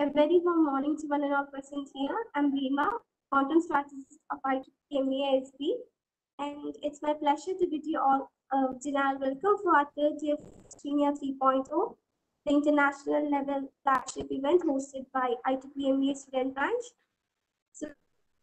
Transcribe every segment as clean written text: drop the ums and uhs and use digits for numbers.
A very warm morning to one and all present here. I'm Reema, content strategist of IEEE MEA SB, and it's my pleasure to bid you all a general welcome for our third year of XTRINIA 3.0, the international level flagship event hosted by IEEE MEA student branch. So,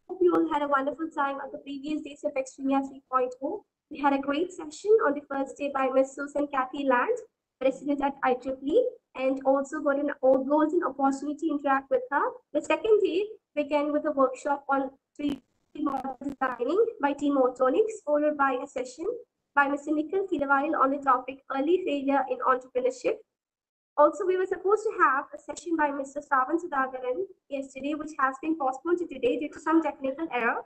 hope you all had a wonderful time on the previous days of XTRINIA 3.0. We had a great session on the first day by Ms. Susan Kathy Land, resident at IEEE, and also got an golden opportunity to interact with her. The second day began with a workshop on 3D model designing by Team Ortonics, followed by a session by Mr. Nikhil Kidawal on the topic early failure in entrepreneurship. Also, we were supposed to have a session by Mr. Savan Sudhakaran yesterday, which has been postponed to today due to some technical error.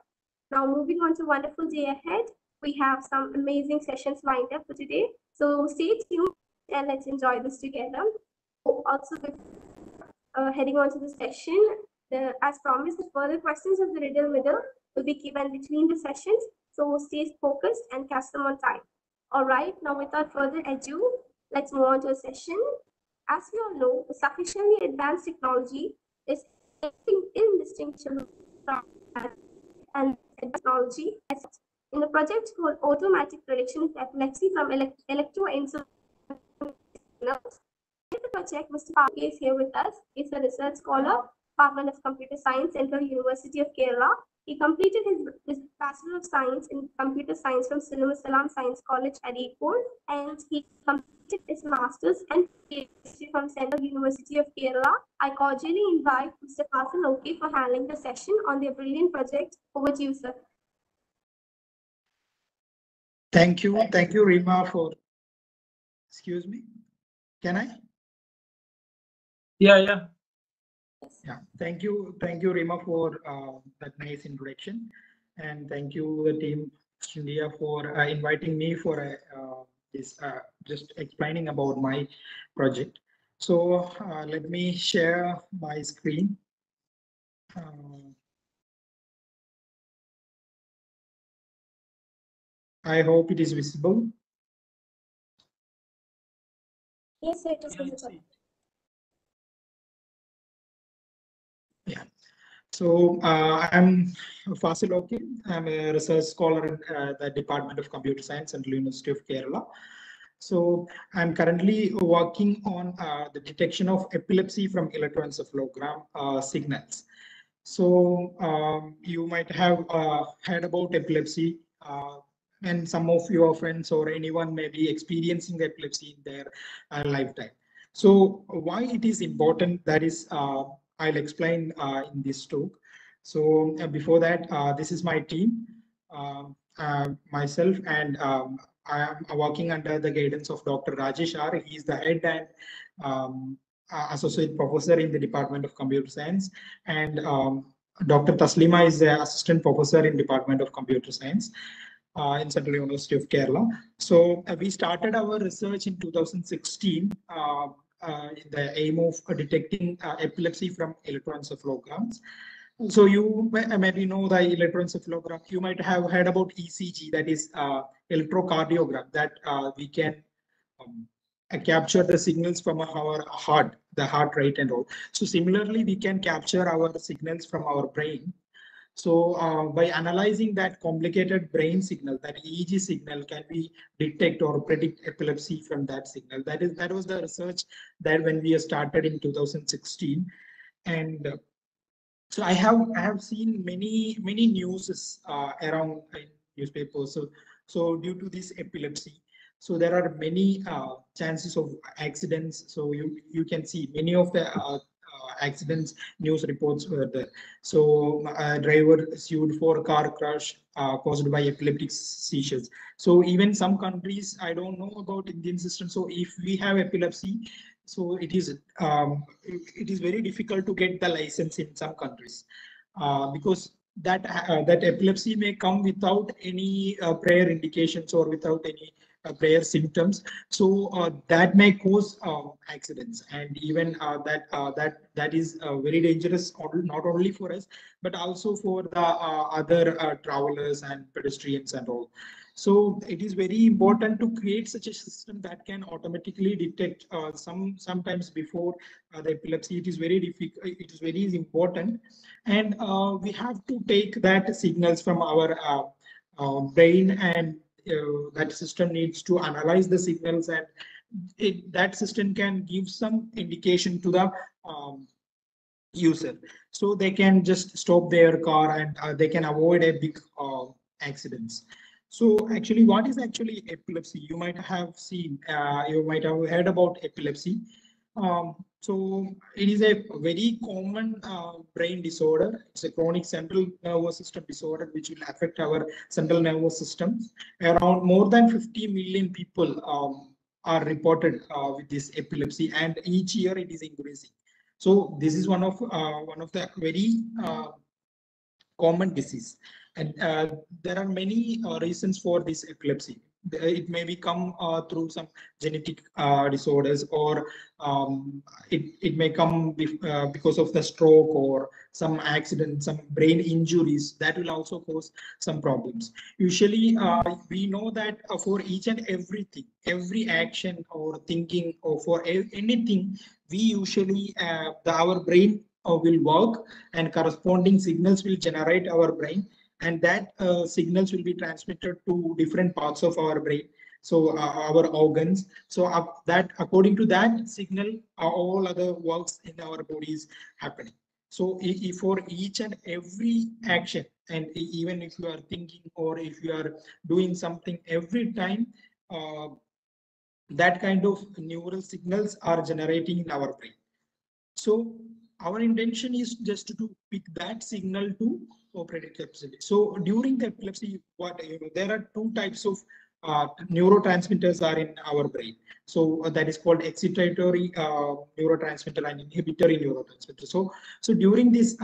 Now, moving on to a wonderful day ahead, we have some amazing sessions lined up for today. So stay tuned and let's enjoy this together. Also, heading on to the session, as promised, the further questions of the riddle middle will be given between the sessions. So stay focused and catch them on time. All right, now without further ado, let's move on to a session. As we all know, the sufficiently advanced technology is indistinguishable from and technology. In the project called Automatic Prediction of Epilepsy from Electroencephalography, the project, Mr. Parke is here with us. He's a research scholar, Department of Computer Science, Central University of Kerala. He completed his Bachelor of Science in Computer Science from Salam Science College at Airport, and he completed his Masters and PhD from Central University of Kerala. I cordially invite Mr. Fasil Oki for handling the session on their brilliant project. Over to you, sir. Thank you, Reema, for. Excuse me, can I? Yeah. Thank you, Reema, for that nice introduction, and thank you, the team India, for inviting me for this just explaining about my project. So let me share my screen. I hope it is visible. Yes, sir, it is visible. Yeah. So I'm Fasil Oki. I'm a research scholar in the Department of Computer Science, Central University of Kerala. So I'm currently working on the detection of epilepsy from electroencephalogram signals. So you might have heard about epilepsy, and some of your friends or anyone may be experiencing epilepsy in their lifetime. So why it is important, that is I'll explain in this talk. So before that, this is my team, myself, and I am working under the guidance of Dr. Rajesh R. He is the head and associate professor in the Department of Computer Science, and Dr. Taslima is the assistant professor in Department of Computer Science in Central University of Kerala. So we started our research in 2016 in the aim of detecting epilepsy from electroencephalograms. So you maybe know the electroencephalogram. You might have heard about ECG, that is electrocardiogram, that we can capture the signals from our heart, the heart rate and all. So similarly, we can capture our signals from our brain. So by analyzing that complicated brain signal, that EEG signal, can we detect or predict epilepsy from that signal? That was the research that when we started in 2016. And so I have seen many news around in newspapers. So due to this epilepsy, so there are many chances of accidents. So you can see many of the accidents news reports were there. So a driver sued for car crash caused by epileptic seizures. So even some countries, I don't know about Indian system. So if we have epilepsy, so it is very difficult to get the license in some countries because that epilepsy may come without any prior indications or without any prior symptoms. So that may cause accidents, and even that is very dangerous, not only for us but also for the other travelers and pedestrians and all. So it is very important to create such a system that can automatically detect sometimes before the epilepsy. It is very difficult. It is very important, and we have to take that signals from our brain, and that system needs to analyze the signals, and that system can give some indication to the user, so they can just stop their car, and they can avoid a big accidents. So actually, what is actually epilepsy? You might have seen, you might have heard about epilepsy. So it is a very common brain disorder. It's a chronic central nervous system disorder which will affect our central nervous system. Around more than 50 million people are reported with this epilepsy, and each year it is increasing. So this is one of the very common disease, and there are many reasons for this epilepsy. It may become through some genetic disorders, or it may come because of the stroke or some accident, some brain injuries that will also cause some problems. Usually, we know that for each and everything, every action or thinking, or for anything, we usually our brain will work, and corresponding signals will generate our brain, and that signals will be transmitted to different parts of our brain, so our organs. So that according to that signal, all other works in our bodies happening. So for each and every action, and even if you are thinking or if you are doing something every time, uh, that kind of neural signals are generating in our brain. So our intention is just to pick that signal to operate epilepsy. So during the epilepsy, there are two types of neurotransmitters are in our brain. So that is called excitatory neurotransmitter and inhibitory neurotransmitter. So during this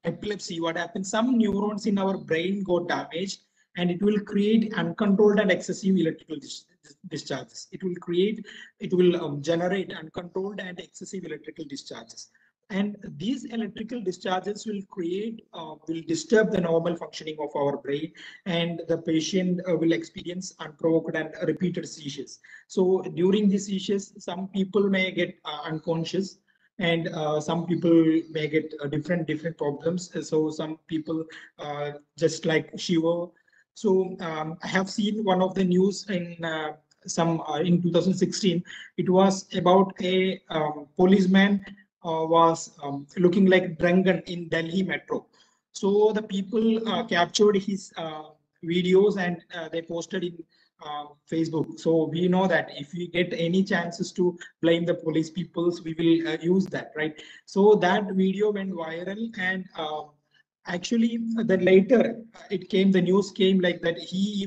epilepsy, what happens? Some neurons in our brain got damaged, and it will create uncontrolled and excessive electrical discharges. It will generate uncontrolled and excessive electrical discharges. And these electrical discharges will disturb the normal functioning of our brain, and the patient will experience unprovoked and repeated seizures. So during these seizures, some people may get unconscious, and some people may get different problems. So some people just like shiver. So I have seen one of the news in 2016. It was about a policeman was looking like drunken in Delhi metro. So the people captured his videos, and they posted in Facebook. So we know that if we get any chances to blame the police peoples, we will use that, right? So that video went viral, and actually then later the news came like that he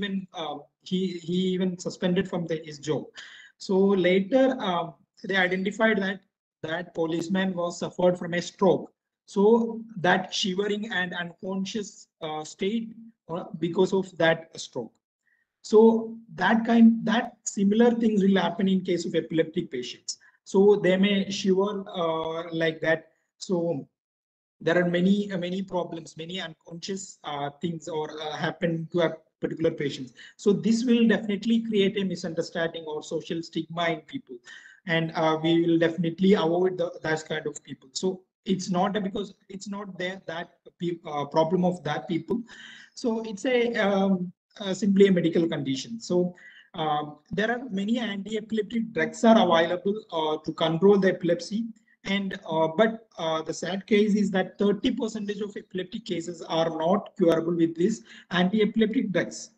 even suspended from his job. So later they identified that that policeman was suffered from a stroke. So that shivering and unconscious state because of that stroke. So that similar things will happen in case of epileptic patients. So they may shiver like that. So there are many problems, many unconscious things or happen to a particular patient. So this will definitely create a misunderstanding or social stigma in people, and we will definitely avoid that kind of people. So it's not because it's not there that problem of that people. So it's simply a medical condition. So there are many anti-epileptic drugs are available to control the epilepsy, and but the sad case is that 30% of epileptic cases are not curable with these anti-epileptic drugs.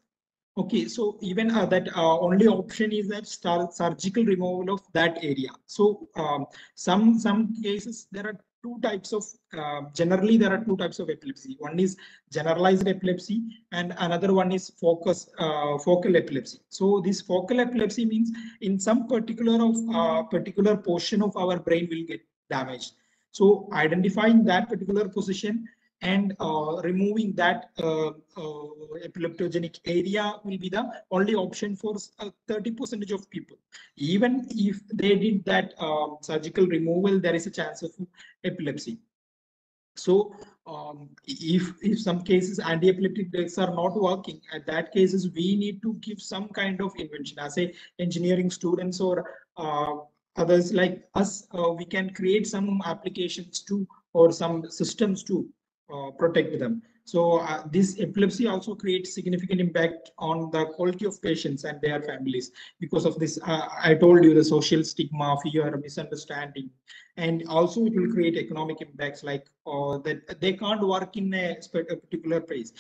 Okay, so even that only option is that surgical removal of that area. So some cases there are two types of generally there are two types of epilepsy. One is generalized epilepsy, and another one is focal epilepsy. So this focal epilepsy means in some particular portion of our brain will get damaged. So identifying that particular position and removing that epileptogenic area will be the only option for 30% of people. Even if they did that surgical removal, there is a chance of epilepsy. So if some cases anti-epileptic drugs are not working, at that cases we need to give some kind of invention. As a engineering students or others like us, we can create some applications to or some systems to protect them. So this epilepsy also creates significant impact on the quality of patients and their families because of this. I told you the social stigma, fear, misunderstanding, and also it will create economic impacts like that they can't work in a particular place.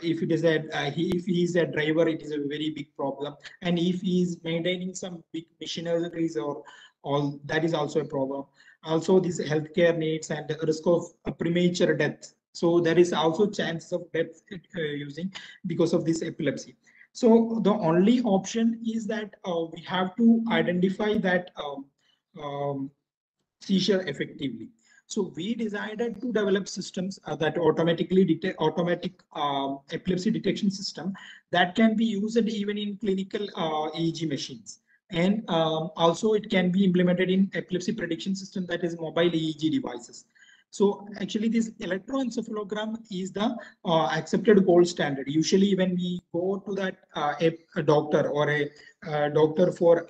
If it is if he is a driver, it is a very big problem, and if he is maintaining some big machineries or all, that is also a problem. Also these healthcare needs and the risk of premature death, so there is also chance of death using because of this epilepsy. So the only option is that we have to identify that seizure effectively. So we decided to develop systems that automatically detect automatic epilepsy detection system that can be used even in clinical EEG machines. And also it can be implemented in epilepsy prediction system, that is mobile EEG devices. So actually this electroencephalogram is the accepted gold standard. Usually when we go to that a doctor or a doctor for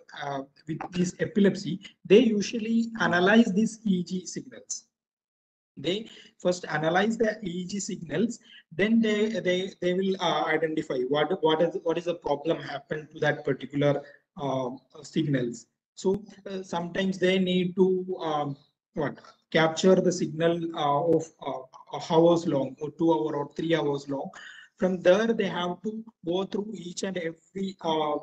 with this epilepsy, they usually analyze these EEG signals. They first analyze the EEG signals, then they will identify what is the problem happened to that particular signals. So sometimes they need to what capture the signal of hours long or 2 hour or 3 hours long. From there, they have to go through each and every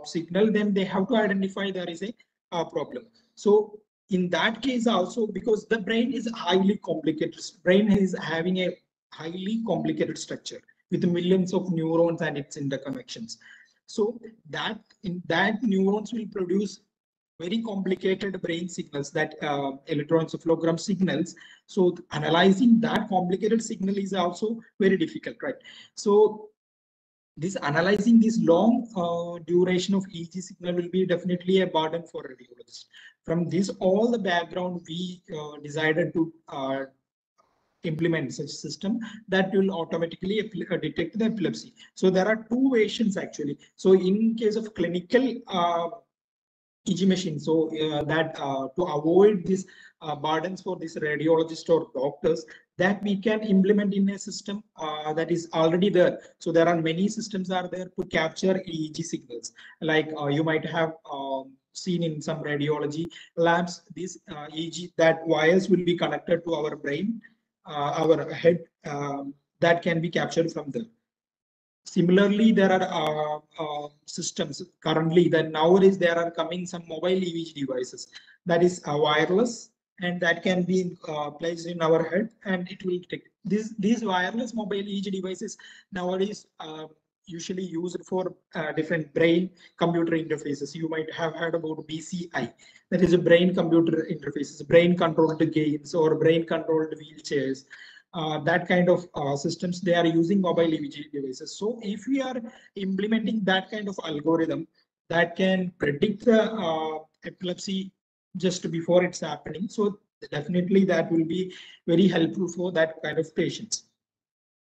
signal. Then they have to identify there is a problem. So in that case also, because the brain is highly complicated, brain is having a highly complicated structure with millions of neurons and its interconnections. So that in that neurons will produce very complicated brain signals, that electroencephalogram signals. So analyzing that complicated signal is also very difficult, right? So this analyzing this long duration of EEG signal will be definitely a burden for radiologists. From this all the background, we decided to implement such system that will automatically detect the epilepsy. So there are two versions actually. So in case of clinical EEG machine, so that to avoid these burdens for this radiologist or doctors, that we can implement in a system that is already there. So there are many systems are there to capture EEG signals. Like you might have seen in some radiology labs, these EEG, that wires will be connected to our brain, our head, that can be captured from there. Similarly, there are systems currently that nowadays there are coming some mobile EEG devices that is wireless, and that can be placed in our head and it will detect. These wireless mobile EEG devices nowadays usually used for different brain computer interfaces. You might have heard about BCI, that is a brain computer interfaces, brain controlled games or brain controlled wheelchairs. That kind of systems, they are using mobile EEG devices. So if we are implementing that kind of algorithm that can predict the epilepsy just before it's happening, so definitely that will be very helpful for that kind of patients.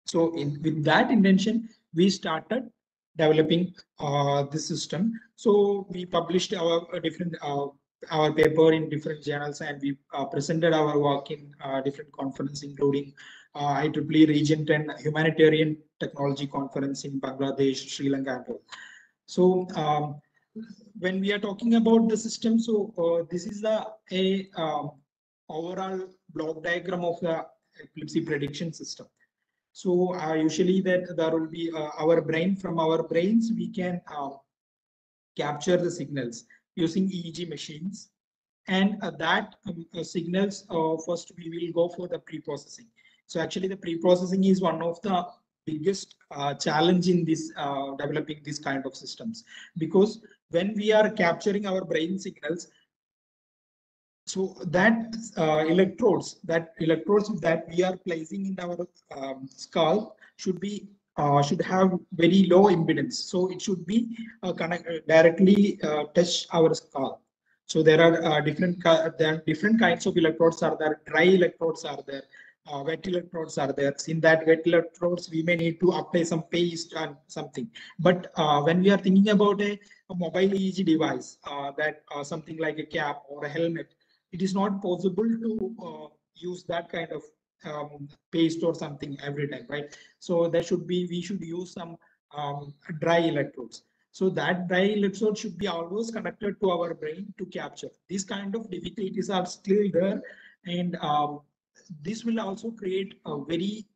So with that intention, we started developing this system. So we published our different our paper in different journals, and we presented our work in different conferences, including IEEE Region 10 Humanitarian Technology Conference in Bangladesh, Sri Lanka, and all. So when we are talking about the system, so this is the overall block diagram of the epilepsy prediction system. So usually that there will be our brain, from our brains we can capture the signals using EEG machines, and that signals first we will go for the pre-processing. So actually the pre-processing is one of the biggest challenge in this developing this kind of systems, because when we are capturing our brain signals, so that electrodes that we are placing in our skull should have very low impedance. So it should be directly touch our skull. So there are different kinds of electrodes are there. Dry electrodes are there. wet electrodes are there. In that wet electrodes, we may need to apply some paste and something. But when we are thinking about a mobile EEG device, that something like a cap or a helmet, it is not possible to use that kind of paste or something every time, right? So there should be, we should use some dry electrodes. So that dry electrode should be always connected to our brain to capture. These kind of difficulties are still there, and this will also create a very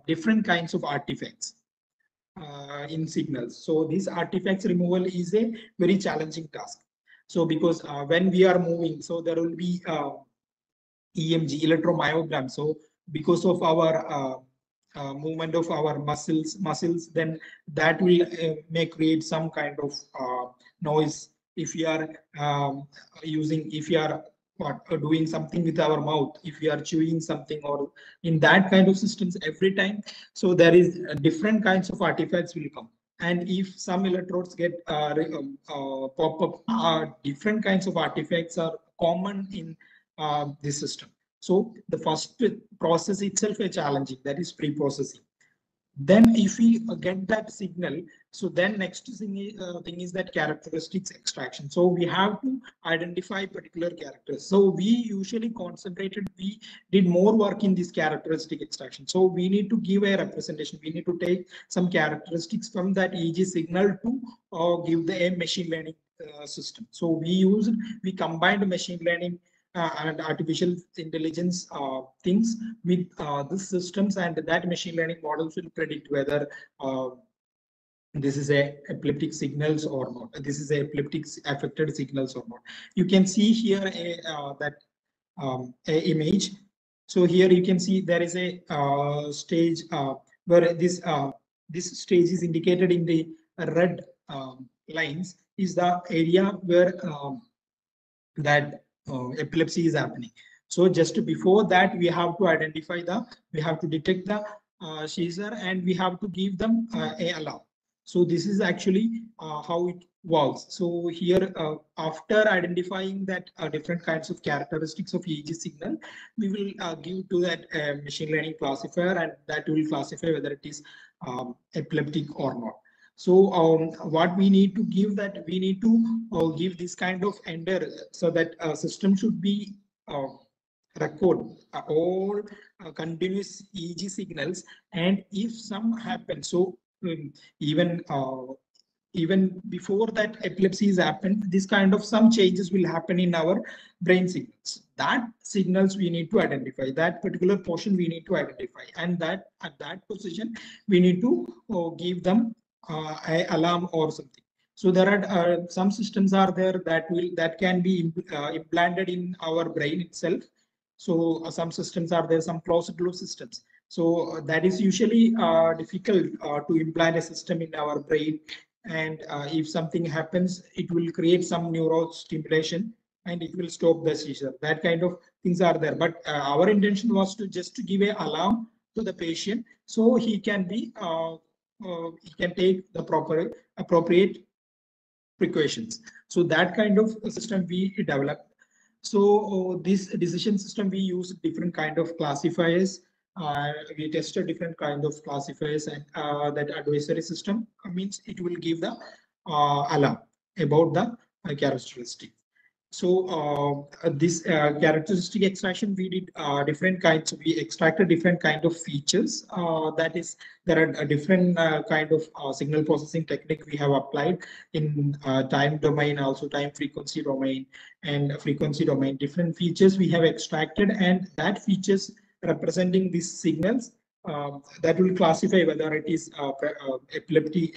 different kinds of artifacts in signals. So these artifacts removal is a very challenging task. So because when we are moving, so there will be EMG, electromyogram. So because of our movement of our muscles, then that will may create some kind of noise. If you are if you are doing something with our mouth, if we are chewing something or in that kind of systems every time, so there is different kinds of artifacts will come. And if some electrodes get pop up, different kinds of artifacts are common in this system. So the first process itself is challenging, that is pre-processing. Then if we get that signal, so then next thing is that characteristics extraction. So we have to identify particular characters. So we usually we did more work in this characteristic extraction. So we need to give a representation. We need to take some characteristics from that EEG signal to give a machine learning system. So we combined machine learning and artificial intelligence things with the systems, and that machine learning models will predict whether this is a epileptic signals or not. This is a epileptic affected signals or not. You can see here a image. So here you can see there is a stage where this stage is indicated in the red lines is the area where that epilepsy is happening. So just before that, we have to detect the seizure, and we have to give them a alarm. So this is actually how it works. So here, after identifying that different kinds of characteristics of EEG signal, we will give to that machine learning classifier, and that will classify whether it is epileptic or not. So what we need to give, that we need to give this kind of ender, so that system should be record all continuous EEG signals, and if some happen, so even even before that epilepsy has happened, this kind of some changes will happen in our brain signals. That signals we need to identify, that particular portion we need to identify, and that at that position we need to give them a alarm or something. So there are some systems are there that can be implanted in our brain itself. So some systems are there, some closed loop systems. So that is usually difficult to implant a system in our brain. And if something happens, it will create some neurostimulation and it will stop the seizure. That kind of things are there. But our intention was to just to give a alarm to the patient, so he can take the appropriate precautions. So that kind of system we developed. So this decision system, we use different kind of classifiers. We tested different kind of classifiers, and that advisory system means it will give the alarm about the characteristic. So this characteristic extraction, we did different kinds. We extracted different kind of features. That is, there are a different kind of signal processing technique we have applied in time domain, also time frequency domain and frequency domain. Different features we have extracted, and that features representing these signals that will classify whether it is epilepsy,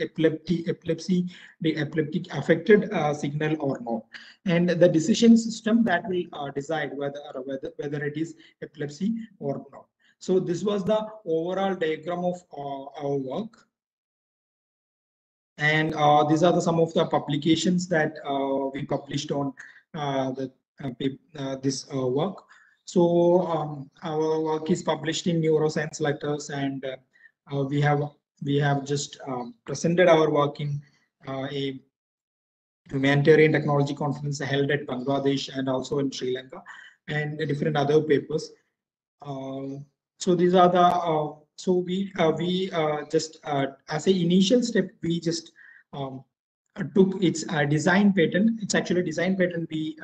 the epileptic affected signal or not. And the decision system that will decide whether it is epilepsy or not. So this was the overall diagram of our work. And these are some of the publications that we published on this work. So our work is published in Neuroscience Letters, and we have just presented our work in a humanitarian technology conference held at Bangladesh and also in Sri Lanka, and different other papers. So these are the so we just as an initial step we just um, took its design patent. It's actually a design patent we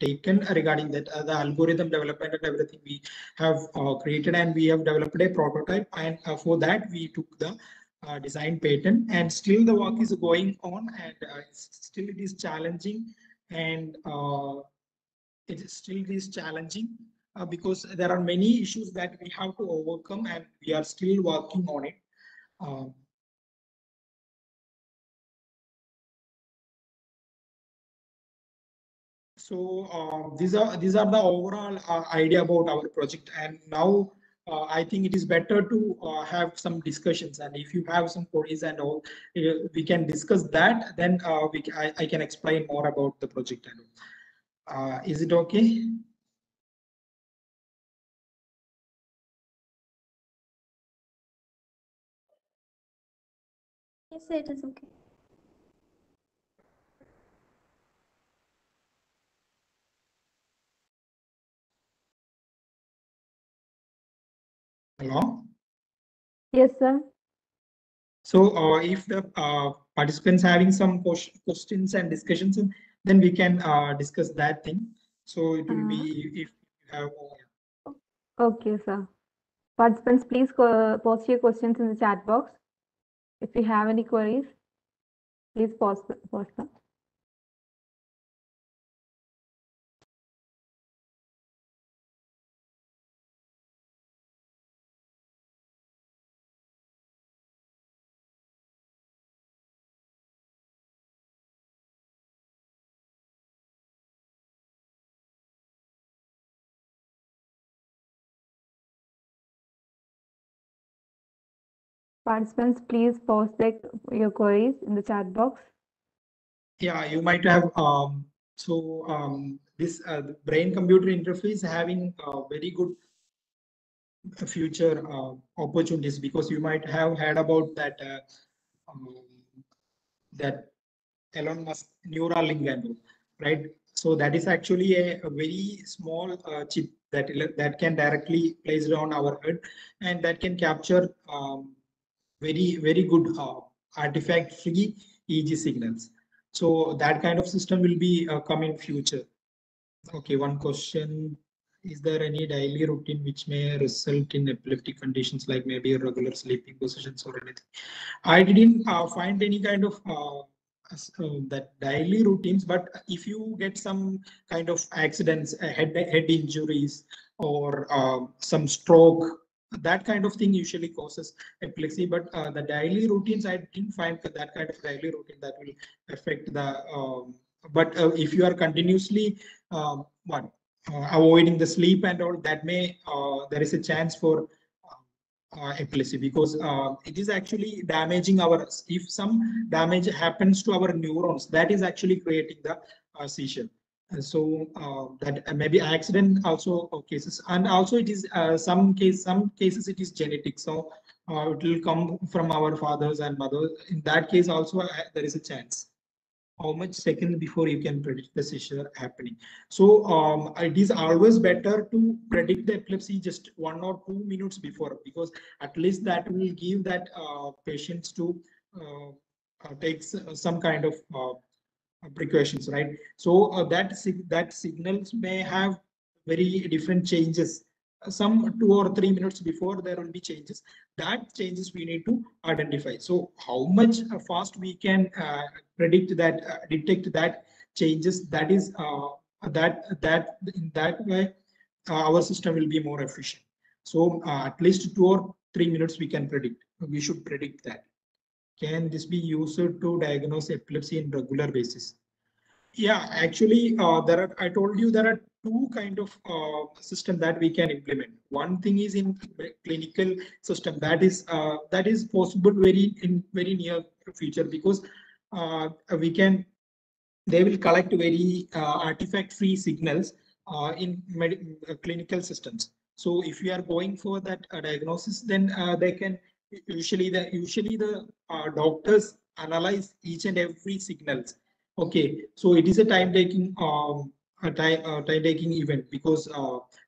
taken regarding that the algorithm development and everything we have created, and we have developed a prototype, and for that we took the design patent, and still the work is going on, and still it is challenging, and it is challenging because there are many issues that we have to overcome, and we are still working on it. Um, so these are the overall idea about our project, and now I think it is better to have some discussions, and if you have some queries and all, we can discuss that. Then I can explain more about the project. And is it okay? Yes, sir, it is okay. Hello. Yes, sir. So if the participants having some questions and discussions, then we can discuss that thing. So it will be if you have. Okay, sir. Participants, please post your questions in the chat box. If you have any queries, please post them. Participants, please post your queries in the chat box. Yeah, you might have. This brain-computer interface having very good future opportunities, because you might have heard about that um, that Elon Musk Neuralink and all, right? So that is actually a very small chip that can directly placed on our head, and that can capture very good artifact-free EEG signals. So that kind of system will be coming future. Okay, one question. Is there any daily routine which may result in epileptic conditions, like maybe irregular sleeping positions or anything? I didn't find any kind of that daily routines, but if you get some kind of accidents, head injuries, or some stroke, that kind of thing usually causes epilepsy. But the daily routines, I didn't find that kind of daily routine that will affect the. But if you are continuously what avoiding the sleep and all, that may there is a chance for epilepsy, because it is actually damaging our, if some damage happens to our neurons, that is actually creating the seizure. So that maybe accident also cases, and also it is some cases it is genetic, so it will come from our fathers and mothers. In that case also there is a chance. How much seconds before you can predict the seizure happening? So it is always better to predict the epilepsy just 1 or 2 minutes before, because at least that will give that patients to take some kind of precautions, right? So that signals may have very different changes. Some 2 or 3 minutes before there will be changes. That changes we need to identify. So how much fast we can predict that, detect that changes, that is that in that way our system will be more efficient. So at least 2 or 3 minutes we can predict. We should predict that. Can this be used to diagnose epilepsy in regular basis? Yeah, actually, I told you there are two kind of system that we can implement. One thing is in clinical system, that is possible very near future, because we can, they will collect very artifact-free signals in clinical systems. So if you are going for that diagnosis, then they can usually the doctors analyze each and every signals. Okay, so it is a time taking time-taking event, because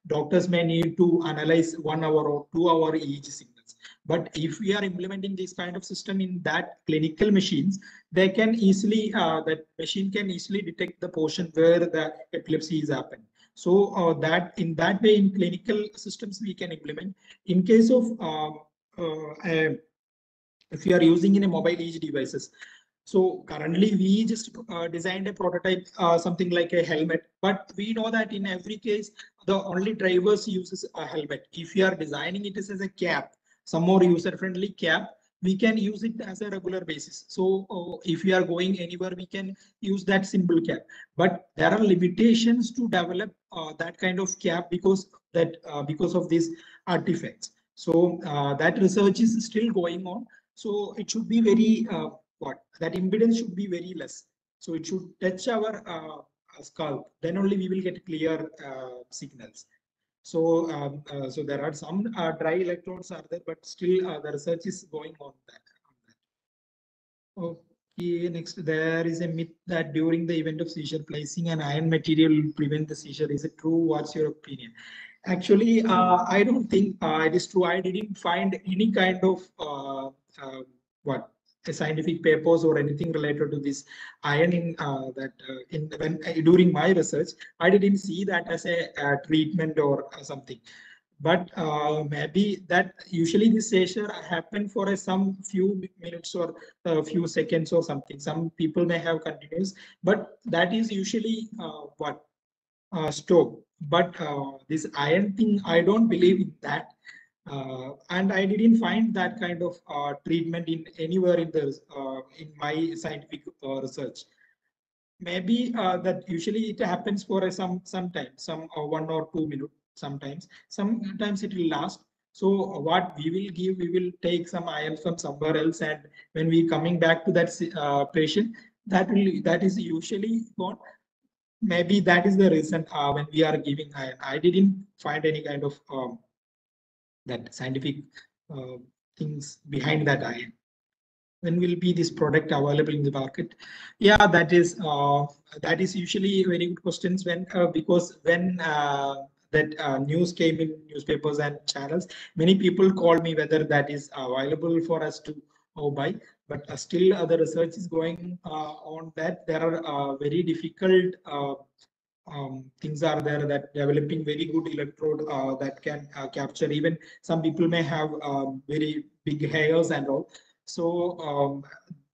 doctors may need to analyze 1 hour or 2 hour EEG signals. But if we are implementing this kind of system in that clinical machines, they can easily, that machine can easily detect the portion where the epilepsy is happening. So that in that way, in clinical systems, we can implement. In case of if you are using in a mobile EEG devices, so currently we just designed a prototype, something like a helmet, but we know that in every case, the only drivers uses a helmet. If you are designing it as a cap, some more user-friendly cap, we can use it as a regular basis. So if we are going anywhere, we can use that simple cap. But there are limitations to develop that kind of cap because of these artifacts. So that research is still going on. So it should be very that impedance should be very less. So it should touch our scalp. Then only we will get clear signals. So so there are some dry electrodes are there, but still the research is going on that. Okay, next, there is a myth that during the event of seizure, placing an iron material will prevent the seizure. Is it true? What's your opinion? Actually, I don't think it is true. I didn't find any kind of what scientific papers or anything related to this iron in during my research. I didn't see that as a treatment or something. But maybe that usually this seizure happen for some few minutes or a few seconds or something. Some people may have continuous, but that is usually stop. But this iron thing, I don't believe in that. And I didn't find that kind of treatment in anywhere in my scientific research. Maybe that usually it happens for sometimes, some 1 or 2 minutes. Sometimes it will last. So what we will give, we will take some iron from somewhere else, and when we coming back to that patient, that is usually gone. Maybe that is the reason when we are giving iron. I didn't find any kind of that scientific things behind that iron. When will be this product available in the market? Yeah, that is usually very good questions when because when that news came in newspapers and channels, many people called me whether that is available for us to buy. But still the research is going on that. There are very difficult things are there, that developing very good electrode that can capture. Even some people may have very big hairs and all. So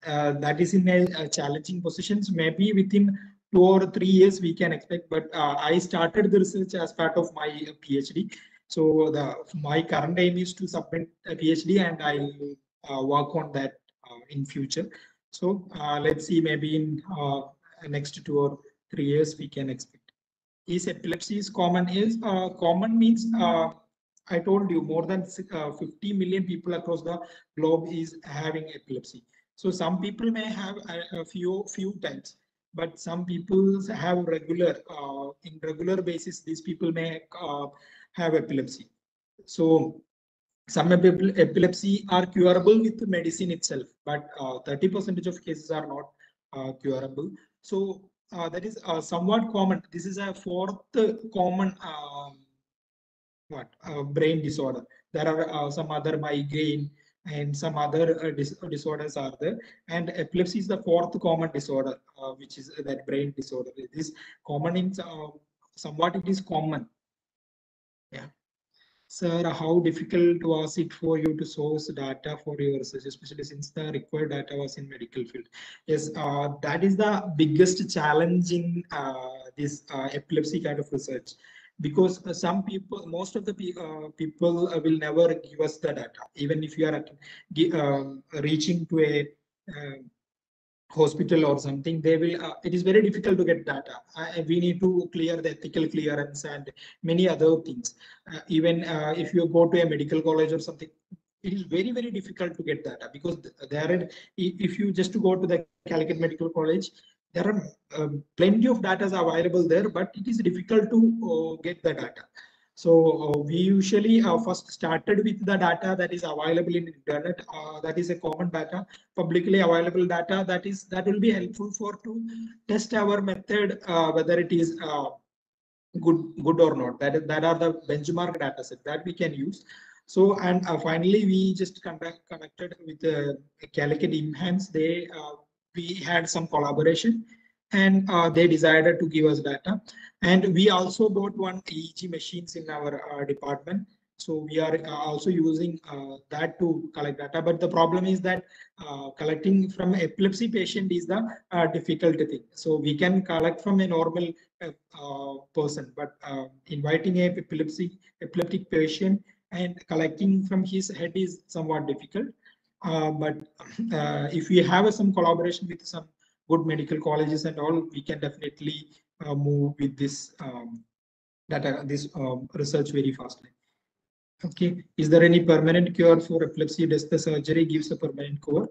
that is in a challenging positions. Maybe within 2 or 3 years we can expect. But I started the research as part of my PhD. So my current aim is to submit a PhD, and I'll work on that in future. So let's see, maybe in next 2 or 3 years we can expect. Is epilepsy is common? Is common means I told you more than 50 million people across the globe is having epilepsy. So some people may have a few times, but some people have regular in regular basis. These people may have epilepsy. So some epilepsy are curable with medicine itself, but 30% of cases are not curable. So that is somewhat common. This is a fourth common brain disorder. There are some other migraine and some other disorders are there, and epilepsy is the fourth common disorder, which is that brain disorder. It is common in somewhat. It is common. Yeah. Sir, how difficult was it for you to source data for your research, especially since the required data was in medical field? Yes, that is the biggest challenge in this epilepsy kind of research, because some people, most of the people will never give us the data, even if you are reaching to a hospital or something. They will it is very difficult to get data. We need to clear the ethical clearance and many other things. Even if you go to a medical college or something, it is very difficult to get data, because there are, if you just go to the Calicut Medical College, there are plenty of data available there, but it is difficult to get the data. So we usually first started with the data that is available in internet. That is a common data, publicly available data. That will be helpful for to test our method, whether it is good or not. That are the benchmark data set that we can use. So, and finally, we just connected with Calicut Enhance. We had some collaboration, and they decided to give us data. And we also bought one EEG machines in our department. So we are also using that to collect data. But the problem is that collecting from epilepsy patient is the difficult thing. So we can collect from a normal person, but inviting a epileptic patient and collecting from his head is somewhat difficult. But if we have some collaboration with some good medical colleges and all, we can definitely move with this data, this research very fastly. Okay, is there any permanent cure for epilepsy? Does the surgery gives a permanent cure?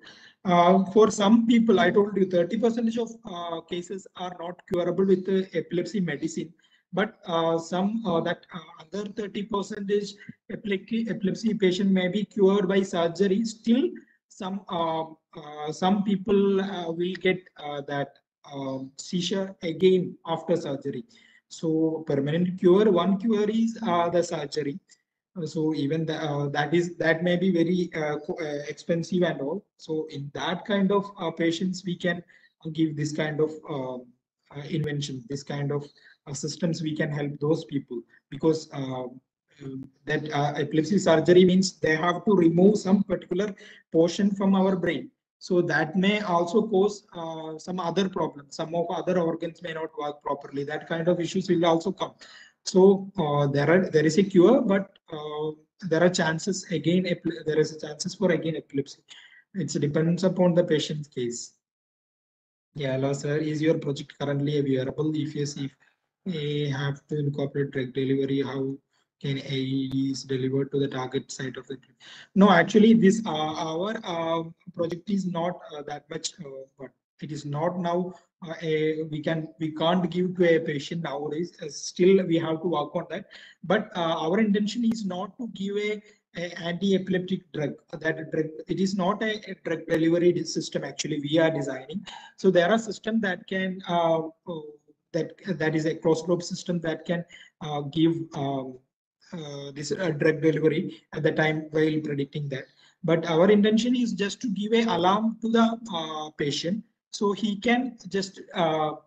For some people, I told you 30% of cases are not curable with epilepsy medicine, but some that other 30% epilepsy patient may be cured by surgery. Still, some people will get that seizure again after surgery. So permanent cure, one cure is the surgery. So even that may be very expensive and all. So in that kind of patients, we can give this kind of invention, this kind of systems. We can help those people, because that epilepsy surgery means they have to remove some particular portion from our brain. So that may also cause some other problems. Some of other organs may not work properly. That kind of issues will also come. So there is a cure, but there are chances again. There is a chances for again epilepsy. It depends upon the patient's case. Yeah, hello sir. Is your project currently a wearable? If yes, if we have to incorporate drug delivery, how can AEDs deliver to the target site of the? No, actually, this our project is not that much, but it is not now. We can't give to a patient nowadays. Still, we have to work on that. But our intention is not to give a anti-epileptic drug. That drug, it is not a drug delivery system. Actually, we are designing. So there are systems that can that is a cross-globe system that can give this drug delivery at the time while predicting that. But our intention is just to give a alarm to the patient, so he can just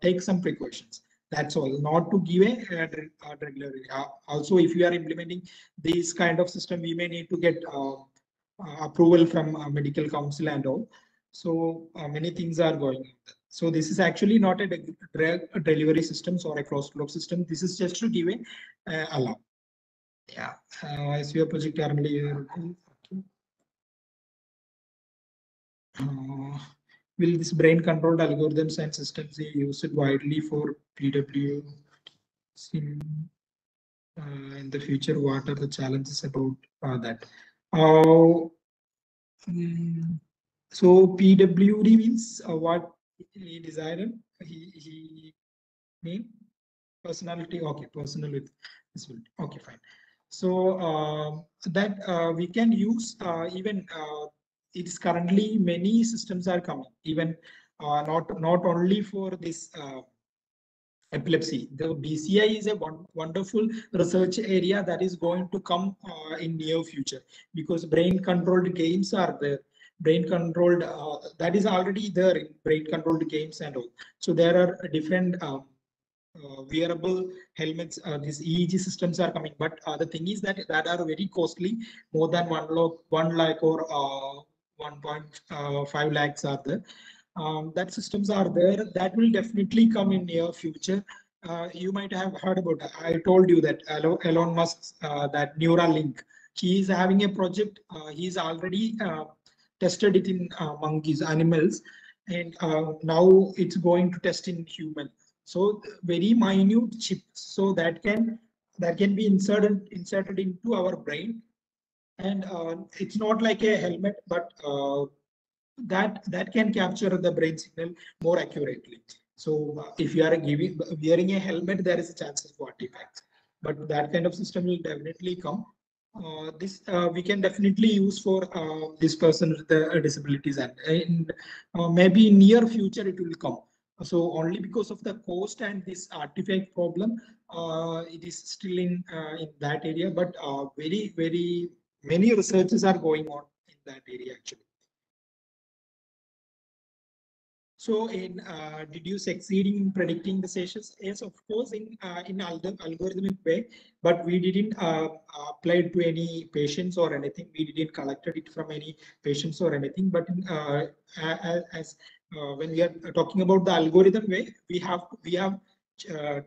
take some precautions. That's all, not to give a drug delivery. Also, if we are implementing this kind of system, we may need to get approval from medical council and all. So many things are going on. So this is actually not a drug delivery system or a cross-globe system. This is just to give a alarm. Yeah, as your project currently. Will this brain-controlled algorithms and systems be used widely for PW in the future? What are the challenges about that? So PWD means what he decided. He mean personality. Okay, personal with disability. Okay, fine. So that we can use even it is currently many systems are coming, even not only for this epilepsy. The BCI is a wonderful research area that is going to come in near future, because brain controlled games are there. Brain controlled that is already there in brain controlled games and all. So there are different wearable helmets. These EEG systems are coming, but the thing is that are very costly. More than 1 lakh or 1.5 lakhs are there. That systems are there that will definitely come in near future. You might have heard about it. I told you that Elon Musk's that Neuralink, he is having a project. He's already tested it in monkeys, animals, and now it's going to test in human. So very minute chips, so that can be inserted into our brain, and it's not like a helmet, but that can capture the brain signal more accurately. So if you are wearing a helmet, there is a chance of artifacts, but that kind of system will definitely come. This we can definitely use for this person with the disabilities, and maybe in near future it will come. So only because of the cost and this artifact problem, it is still in that area. But very many researches are going on in that area actually. So, did you succeed in predicting the sessions? Yes, of course, in algorithmic way, but we didn't apply it to any patients or anything. We didn't collected it from any patients or anything. But as when we are talking about the algorithm way, we have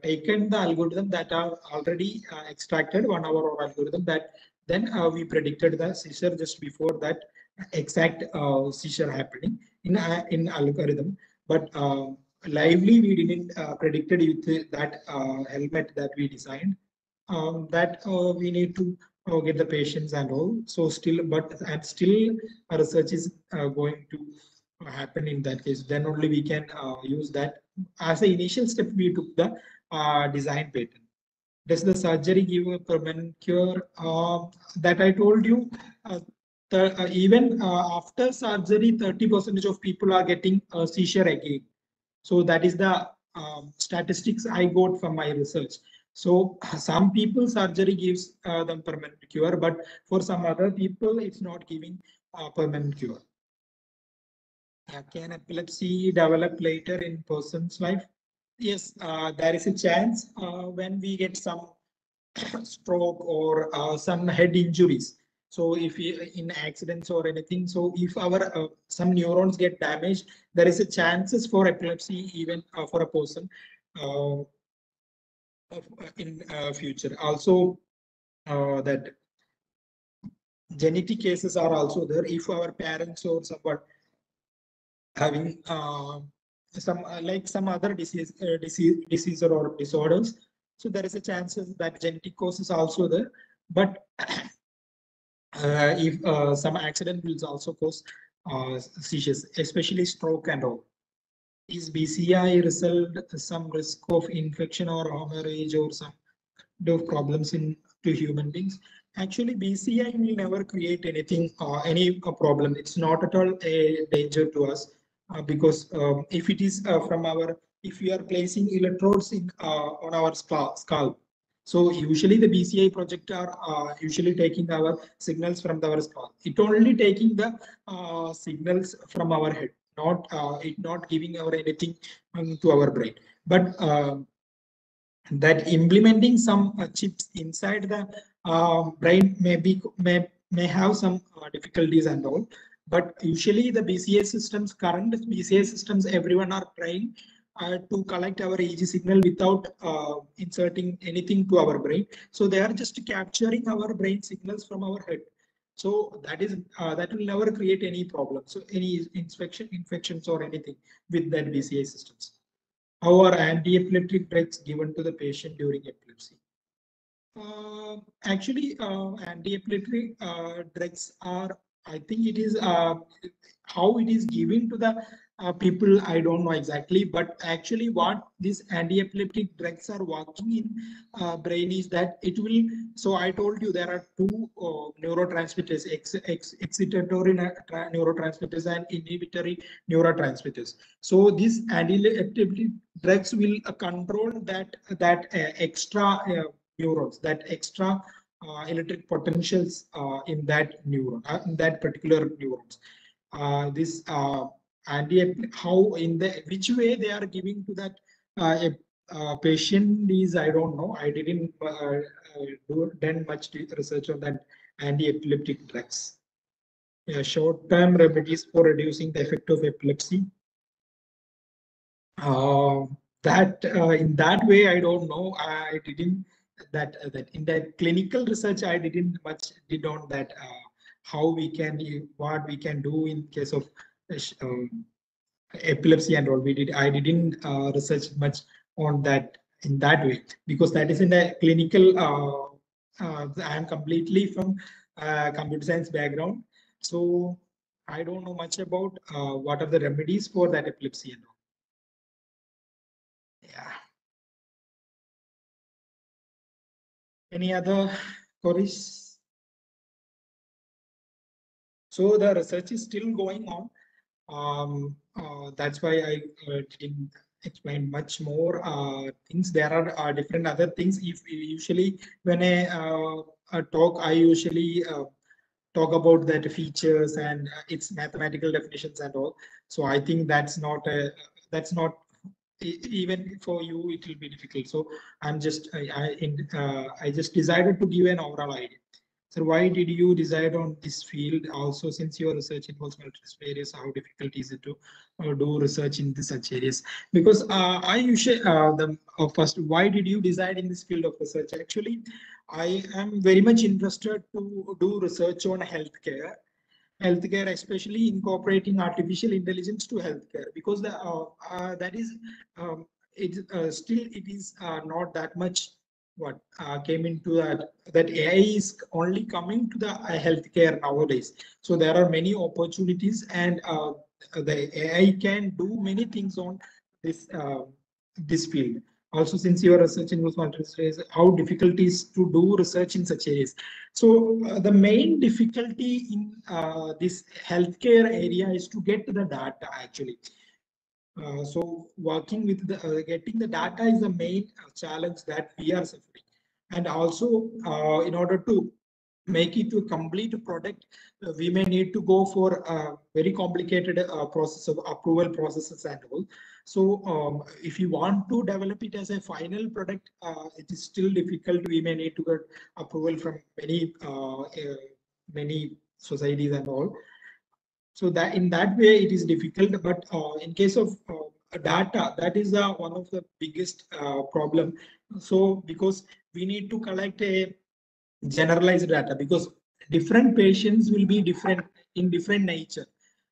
taken the algorithm that are already extracted 1 hour of algorithm that then we predicted the seizure just before that exact seizure happening in algorithm. But lively we didn't predicted with that helmet that we designed, that we need to get the patients and all. So still, but still research is going to happen in that case. Then only we can use that as an initial step. We took the design patent. Does the surgery give a permanent cure? That I told you. Even after surgery, 30% of people are getting a seizure again. So that is the statistics I got from my research. So some people surgery gives them permanent cure, but for some other people, it's not giving permanent cure. Can epilepsy develop later in person's life? Yes, there is a chance when we get some stroke or some head injuries. So if we, in accidents or anything, so if our some neurons get damaged, there is a chances for epilepsy even for a person in future. Also, that genetic cases are also there. If our parents or someone having some like some other disease or disorders, so there is a chances that genetic cause is also there. But if some accident will also cause seizures, especially stroke and all. Is BCI result some risk of infection or hemorrhage or some problems in to human beings? Actually, BCI will never create anything, any problem. It's not at all a danger to us because if it is from our, if we are placing electrodes in on our scalp, so usually the BCI project are usually taking our signals from our scalp. It only taking the signals from our head, not it not giving our anything to our brain. But that implementing some chips inside the brain may have some difficulties and all. But usually the BCA systems, current BCA systems, everyone are trying to collect our EEG signal without inserting anything to our brain. So they are just capturing our brain signals from our head. So that is that will never create any problem. So any infections or anything with that BCA systems. How are anti-epileptic drugs given to the patient during epilepsy? Actually, anti-epileptic drugs are, I think it is how it is given to the people, I don't know exactly, but actually what these anti-epileptic drugs are working in brain is that it will, so I told you there are two neurotransmitters, excitatory neurotransmitters and inhibitory neurotransmitters. So these anti-epileptic drugs will control that extra neurons, that extra electric potentials in that neuron, in that particular neurons. This how in the which way they are giving to that patient is, I don't know. I didn't done much research on that anti-epileptic drugs. Yeah, short-term remedies for reducing the effect of epilepsy. That in that way, I don't know. I didn't that in that clinical research, I didn't much did on that. How we can, what we can do in case of epilepsy and all. I didn't research much on that in that way because that is in the clinical. I am completely from computer science background, so I don't know much about what are the remedies for that epilepsy and all. Yeah. Any other queries? So the research is still going on. That's why I didn't explain much more things. There are different other things. If usually when I talk, I usually talk about that features and its mathematical definitions and all. So I think that's not even for you it will be difficult. So I just decided to give an overall idea. So why did you decide on this field? Also, since your research involves multiple areas, how difficult is it to do research in such areas? Because I usually first, why did you decide in this field of research? Actually, I am very much interested to do research on healthcare, especially incorporating artificial intelligence to healthcare, because that is still it is not that much what came into that AI is only coming to the healthcare nowadays. So there are many opportunities, and the AI can do many things on this field. Also, since your research involves multiple areas, how difficult it is to do research in such areas. So the main difficulty in this healthcare area is to get the data actually. So working with the getting the data is the main challenge that we are suffering. And also in order to make it to a complete product, we may need to go for a very complicated process of approval processes and all. So if you want to develop it as a final product, it is still difficult. We may need to get approval from many societies and all. So that in that way it is difficult. But in case of data, that is one of the biggest problem. So because we need to collect a generalized data, because different patients will be different in different nature.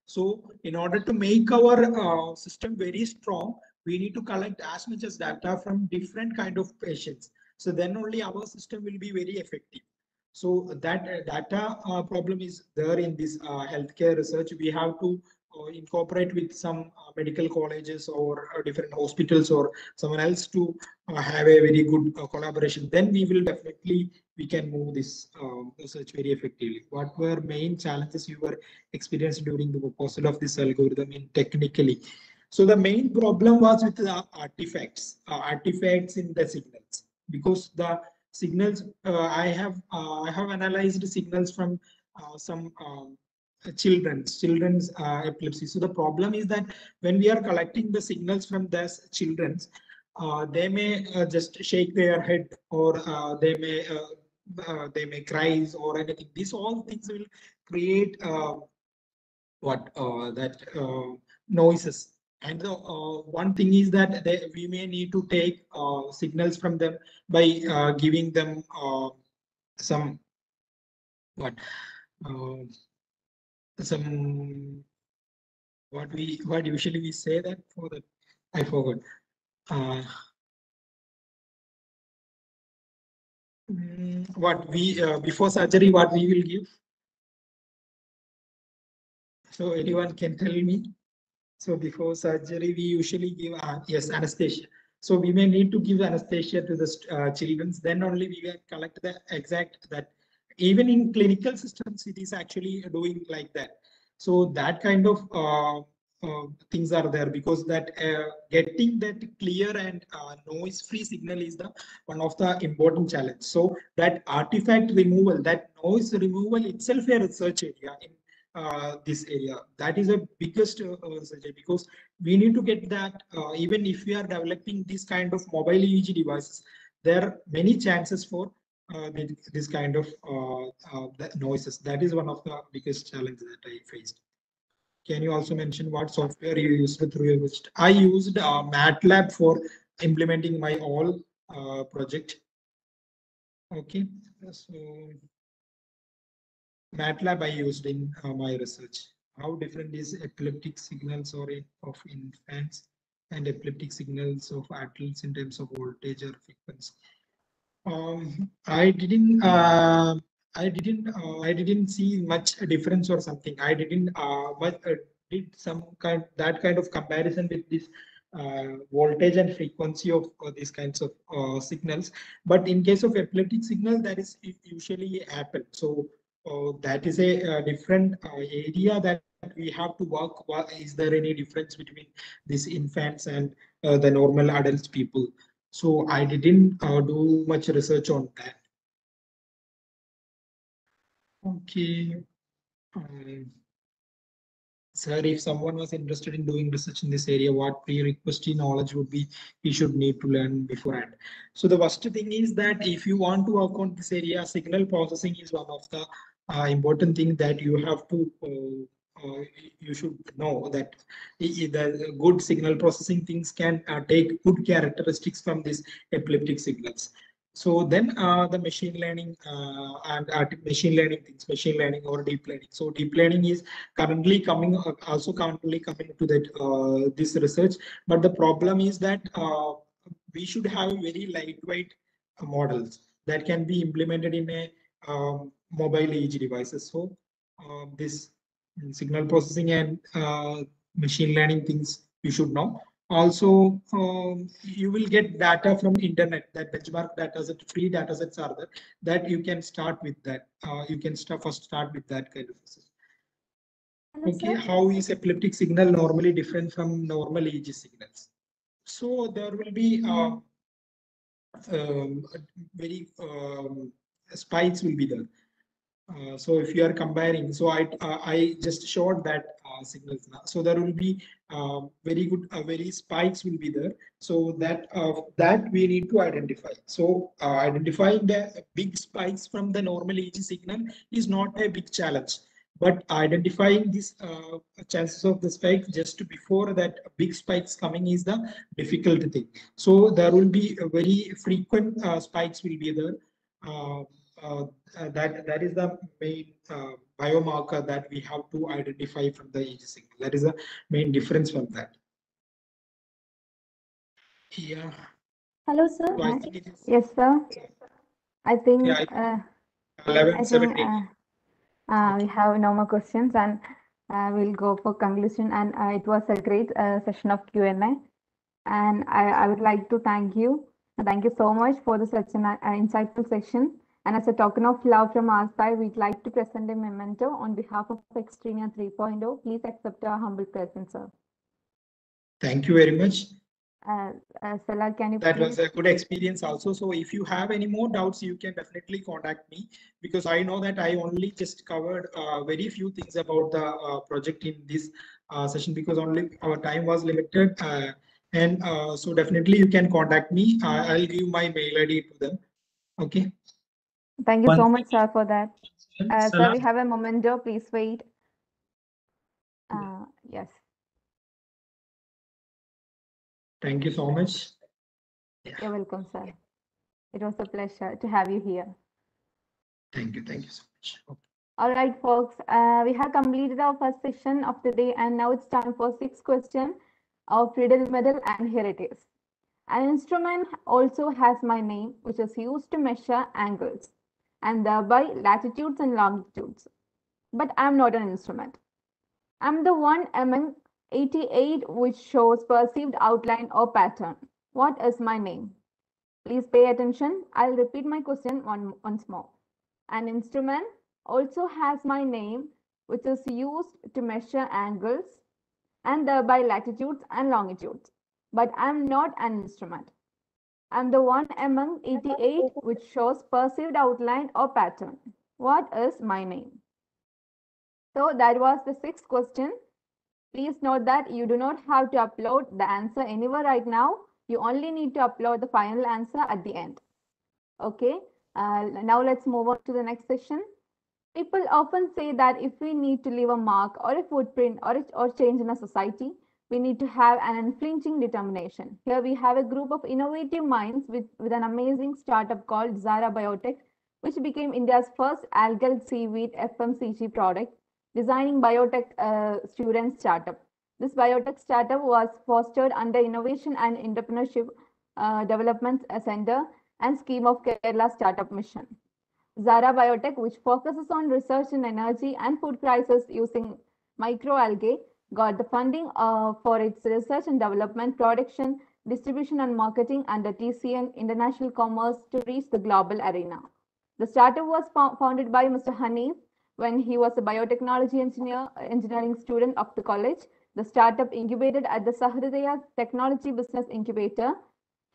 So in order to make our system very strong, we need to collect as much as data from different kind of patients. So then only our system will be very effective. So that data problem is there in this healthcare research. We have to incorporate with some medical colleges or different hospitals or someone else to have a very good collaboration. Then we can move this research very effectively. What were main challenges you were experienced during the proposal of this algorithm in technically? So the main problem was with the artifacts in the signals, because the signals I have analyzed signals from some children's epilepsy. So the problem is that when we are collecting the signals from these children's, they may just shake their head, or they may cry or anything. These all things will create that noises. And the one thing is that we may need to take signals from them by giving them some what some what usually we say that for that I forgot. What we before surgery, what we will give. So anyone can tell me? So before surgery, we usually give yes, anesthesia. So we may need to give anesthesia to the children. Then only we will collect the exact that. Even in clinical systems, it is actually doing like that. So that kind of things are there, because that getting that clear and noise-free signal is the one of the important challenge. So that artifact removal, that noise removal itself, a research area in this area. That is a biggest research, because we need to get that even if we are developing this kind of mobile EEG devices, there are many chances for this kind of noises. That is one of the biggest challenges that I faced. Can you also mention what software you used through your visit? I used MATLAB for implementing my all project. Okay, so MATLAB I used in my research. How different is epileptic signals of infants and epileptic signals of adults in terms of voltage or frequency? I didn't see much difference or something. I didn't did some that kind of comparison with this voltage and frequency of these kinds of signals. But in case of epileptic signal, that is it usually happen. So that is a different area that we have to work. Is there any difference between these infants and the normal adult people. So I didn't do much research on that. Okay. Sir, if someone was interested in doing research in this area, what prerequisite knowledge would be he should need to learn beforehand? So the first thing is that if you want to work on this area, signal processing is one of the important thing that you have to you should know that the good signal processing things can take good characteristics from these epileptic signals. So then the machine learning and machine learning things, machine learning or deep learning. So deep learning is currently coming, also currently coming to that this research. But the problem is that we should have very lightweight models that can be implemented in a mobile edge devices. So this signal processing and machine learning things you should know. Also, you will get data from internet, that benchmark data set, free data sets are there, that you can start with that. You can first start with that kind of system. Okay, how is epileptic signal normally different from normal EEG signals? So there will be very spikes will be there. So if you are comparing, so I just showed that signals now. So there will be very good, very spikes will be there. So that we need to identify. So identifying the big spikes from the normal EEG signal is not a big challenge. But identifying these chances of the spike just before that big spikes coming is the difficult thing. So there will be a very frequent spikes will be there. That is the main biomarker that we have to identify from the EEG signal. That is the main difference from that. Yeah. Hello, sir. So I think it is, Yes, sir. I think, yeah, I 11:17. we have no more questions, and we'll go for conclusion. And it was a great session of Q&A. And I would like to thank you. Thank you so much for such an insightful session. And as a token of love from our side, we'd like to present a memento on behalf of XTRINIA 3.0. Please accept our humble present, sir. Thank you very much. Stella, can you That please? was a good experience also. So if you have any more doubts, you can definitely contact me, because I know that I only just covered very few things about the project in this session, because only our time was limited. And so definitely you can contact me. I'll give my mail ID to them. Okay. Thank you so much, sir, for that. Sir, Salah. we have a memento. Please wait. Yes. Thank you so much. You're welcome, sir. It was a pleasure to have you here. Thank you. Thank you so much. Okay. All right, folks. We have completed our first session of the day, and now it's time for 6th question of riddle, medal, and here it is. An instrument also has my name, which is used to measure angles and thereby latitudes and longitudes. But I'm not an instrument. I'm the one among 88 which shows perceived outline or pattern. What is my name? Please pay attention. I'll repeat my question once more. An instrument also has my name, which is used to measure angles and thereby latitudes and longitudes. But I'm not an instrument. I'm the one among 88 which shows perceived outline or pattern. What is my name? So that was the 6th question. Please note that you do not have to upload the answer anywhere right now. You only need to upload the final answer at the end. Okay, now let's move on to the next session. People often say that if we need to leave a mark or a footprint or change in a society, we need to have an unflinching determination. Here we have a group of innovative minds with an amazing startup called Zara Biotech, which became India's first algal seaweed FMCG product, designing biotech student startup. This biotech startup was fostered under Innovation and Entrepreneurship Development Center and scheme of Kerala Startup Mission. Zara Biotech, which focuses on research in energy and food crisis using microalgae, got the funding for its research and development, production, distribution, and marketing under TCN International Commerce to reach the global arena. The startup was founded by Mr. Hanif when he was a biotechnology engineering student of the college. The startup incubated at the Sahridaya Technology Business Incubator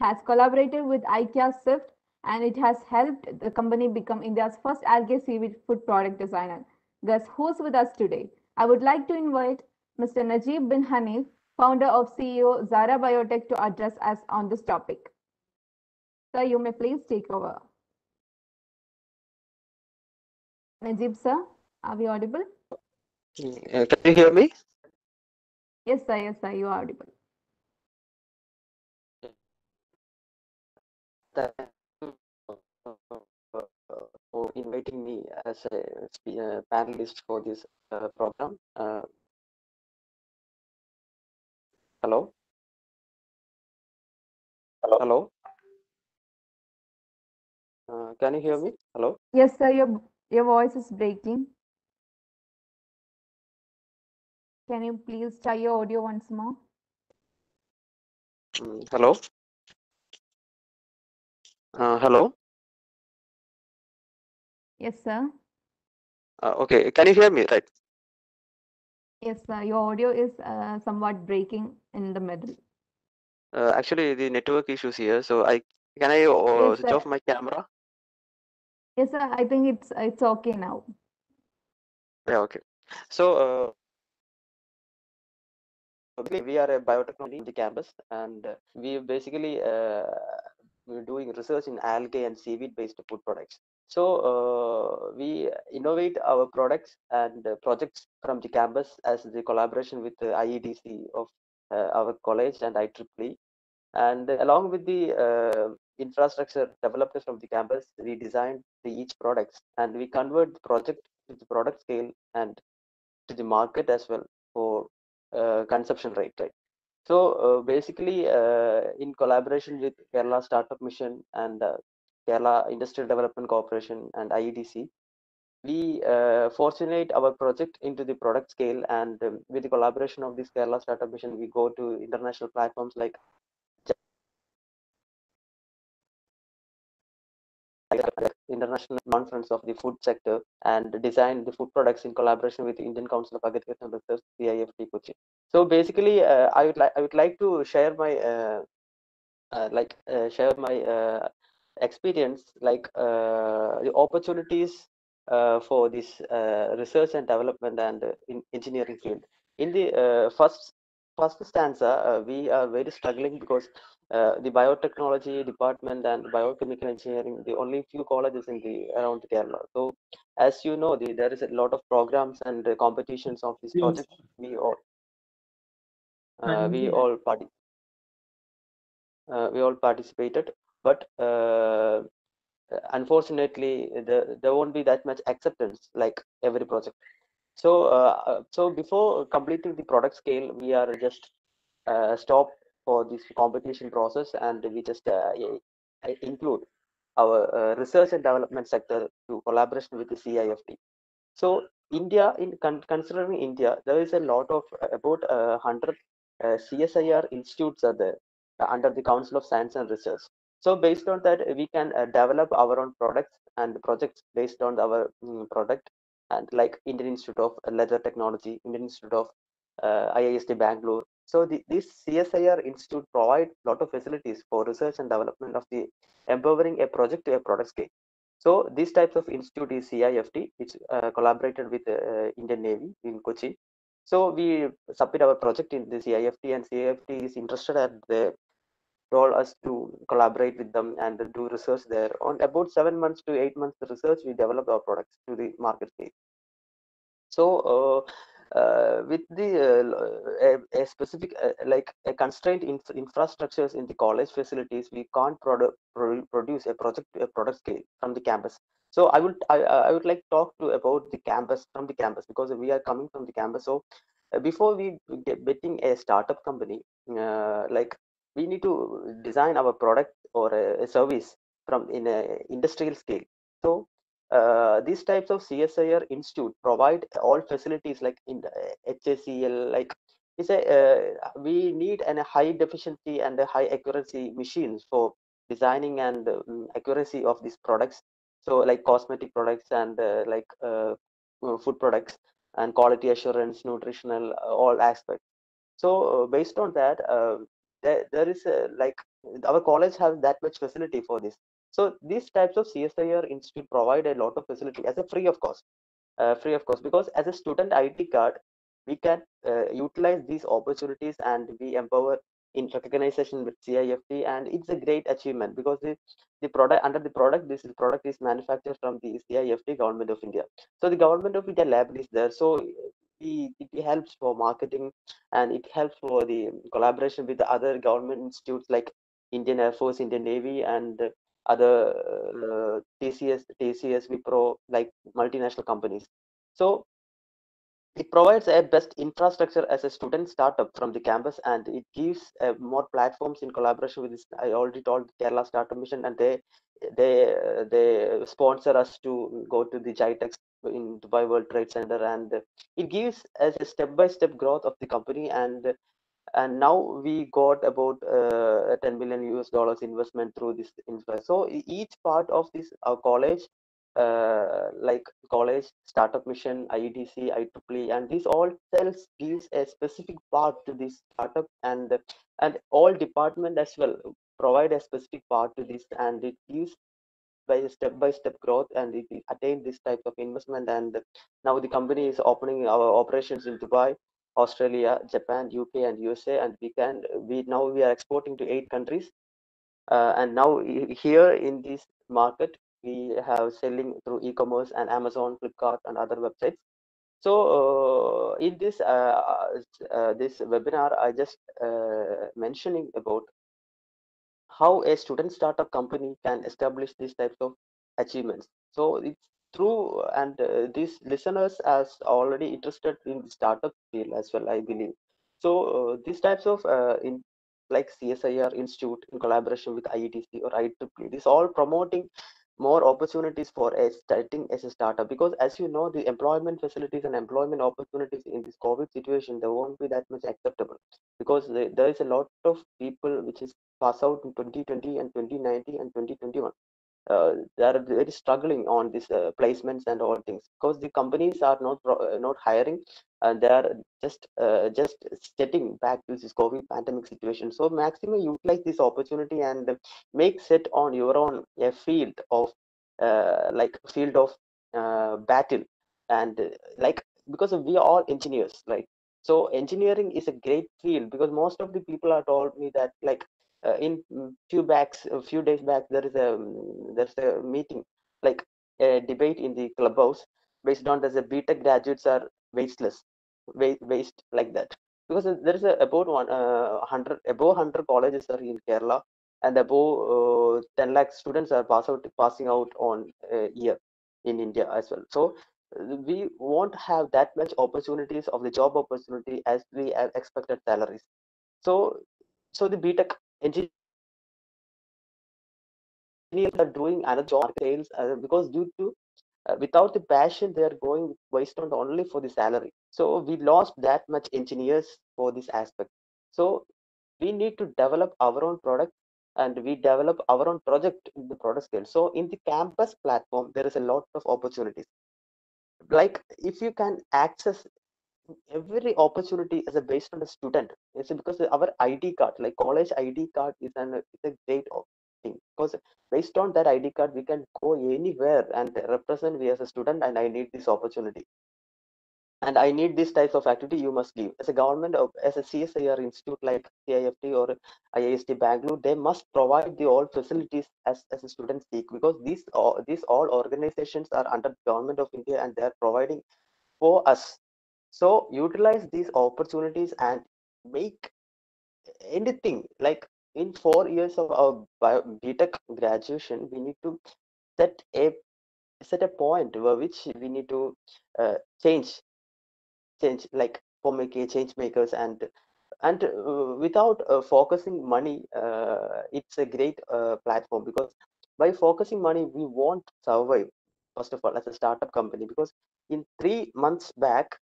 has collaborated with IKEA Swift, and it has helped the company become India's first algae seaweed food product designer. Guess who's with us today? I would like to invite Mr. Najib bin Hanif, founder of CEO Zara Biotech, to address us on this topic. Sir, you may please take over. Najib sir, are we audible? Can you hear me? Yes sir, you are audible. Thank you for inviting me as a panelist for this program. Hello? Hello? Can you hear me? Hello? Yes sir, your voice is breaking. Can you please try your audio once more? Hello? Hello? Yes sir. Okay, can you hear me, right? Yes sir, your audio is somewhat breaking in the middle. Actually, the network issues here, so can I Yes switch sir. off my camera? Yes sir, I think it's okay now. Yeah, okay. So we are a biotechnology in the campus, and we basically we're doing research in algae and seaweed based food products. So we innovate our products and projects from the campus as the collaboration with the IEDC of our college and IEEE. And along with the infrastructure developed from the campus, we designed each products, and we convert the project to the product scale and to the market as well for consumption rate. Right? So basically, in collaboration with Kerala Startup Mission and Kerala Industrial Development Corporation and IEDC, we fortunate our project into the product scale, and with the collaboration of this Kerala Startup Mission, we go to international platforms like international conference of the food sector and design the food products in collaboration with the Indian Council of Agriculture and Research, CIFT Kochi. So basically, I would like to share my share my experience, like the opportunities for this research and development and in engineering field. In the first stanza, we are very struggling because the biotechnology department and biochemical engineering, the only few colleges in the around Kerala. So as you know, there is a lot of programs and competitions of this Yes. project. We And all participated, but unfortunately there won't be that much acceptance like every project. So so before completing the product scale, we are just stop for this competition process, and we just include our research and development sector to collaboration with the CIFT. So India, considering India, there is a lot of about 100 CSIR institutes are there under the Council of Science and Research. So based on that, we can develop our own products and projects based on our product, and like Indian Institute of Leather Technology, Indian Institute of IIST Bangalore. So this CSIR institute provide a lot of facilities for research and development of the empowering a project to a product scale. So these types of institute is CIFT, which collaborated with Indian Navy in Kochi. So we submit our project in the CIFT, and CIFT is interested, and they told us to collaborate with them and do research there. On about 7 months to 8 months research, we develop our products to the market stage. So with the a specific like a constraint infrastructures in the college facilities, we can't produce a product scale from the campus. So I would like to talk to about the campus, from the campus, because we are coming from the campus. So before we get betting a startup company, like we need to design our product or a service from in a industrial scale. So these types of CSIR institute provide all facilities like in HACL, like is a we need a high efficiency and a high accuracy machines for designing and accuracy of these products. So like cosmetic products and food products and quality assurance, nutritional, all aspects. So based on that, there is like our college has that much facility for this. So these types of CSIR institute provide a lot of facility as a free of cost, because as a student ID card, we can utilize these opportunities and we empower in recognition with CIFT, and it's a great achievement because the product under the product, this product is manufactured from the CIFT Government of India. So the Government of India label is there. So it helps for marketing, and it helps for the collaboration with the other government institutes like Indian Air Force, Indian Navy, and other TCS, Wipro, like multinational companies. So it provides a best infrastructure as a student startup from the campus, and it gives more platforms in collaboration with this. I already told Kerala Startup Mission, and they sponsor us to go to the GITEX in Dubai World Trade Center, and it gives as a step-by-step growth of the company. And now we got about 10 million US dollars investment through this infra. So each part of this college, like college startup mission, IEDC, IEEE, and this all tells gives a specific part to this startup, and all department as well provide a specific part to this, and it gives by step growth, and it attain this type of investment. And now the company is opening our operations in Dubai, Australia, Japan, UK, and USA, and we are exporting to 8 countries. And now here in this market, we have selling through e-commerce and Amazon, Flipkart, and other websites. So in this webinar, I just mentioning about how a student startup company can establish these types of achievements. So it's true, and these listeners are already interested in the startup field as well, I believe. So these types of in like CSIR Institute in collaboration with IETC or IEEE, this all promoting more opportunities for a starting as a startup, because as you know, the employment facilities and employment opportunities in this COVID situation, they won't be that much acceptable, because there is a lot of people which is pass out in 2020 and 2019 and 2021. They are very struggling on these placements and all things, because the companies are not hiring, and they are just setting back to this COVID pandemic situation. So maximum utilize this opportunity and make set on your own a field of like field of battle, and like because we are all engineers, like, so engineering is a great field, because most of the people are told me that, like, in a few days back, there's a meeting, like a debate in the clubhouse, based on that the BTech graduates are wasteless, waste like that, because there is about 100 colleges are in Kerala, and above 10 lakh students are passing out on a year in India as well. So we won't have that much opportunities of the job opportunity as we have expected salaries. So the BTech engineers are doing another job sales, because due to without the passion, they are going based on only for the salary. So we lost that much engineers for this aspect. So we need to develop our own product, and we develop our own project in the product scale. So in the campus platform, there is a lot of opportunities. Like if you can access every opportunity as a based on a student, it's because our ID card, like college ID card, it's a great thing, because based on that ID card we can go anywhere and represent me as a student, and I need this opportunity, and I need this types of activity. You must give as a government, as a CSIR institute like CIFT or IIST Bangalore, they must provide the all facilities as a student seek, because these all organizations are under the government of India, and they are providing for us. So utilize these opportunities and make anything, like in 4 years of our BTech graduation, we need to set a point where which we need to uh, change like for making change makers, and without focusing money, it's a great platform, because by focusing money we won't survive, first of all, as a startup company, because in 3 months back,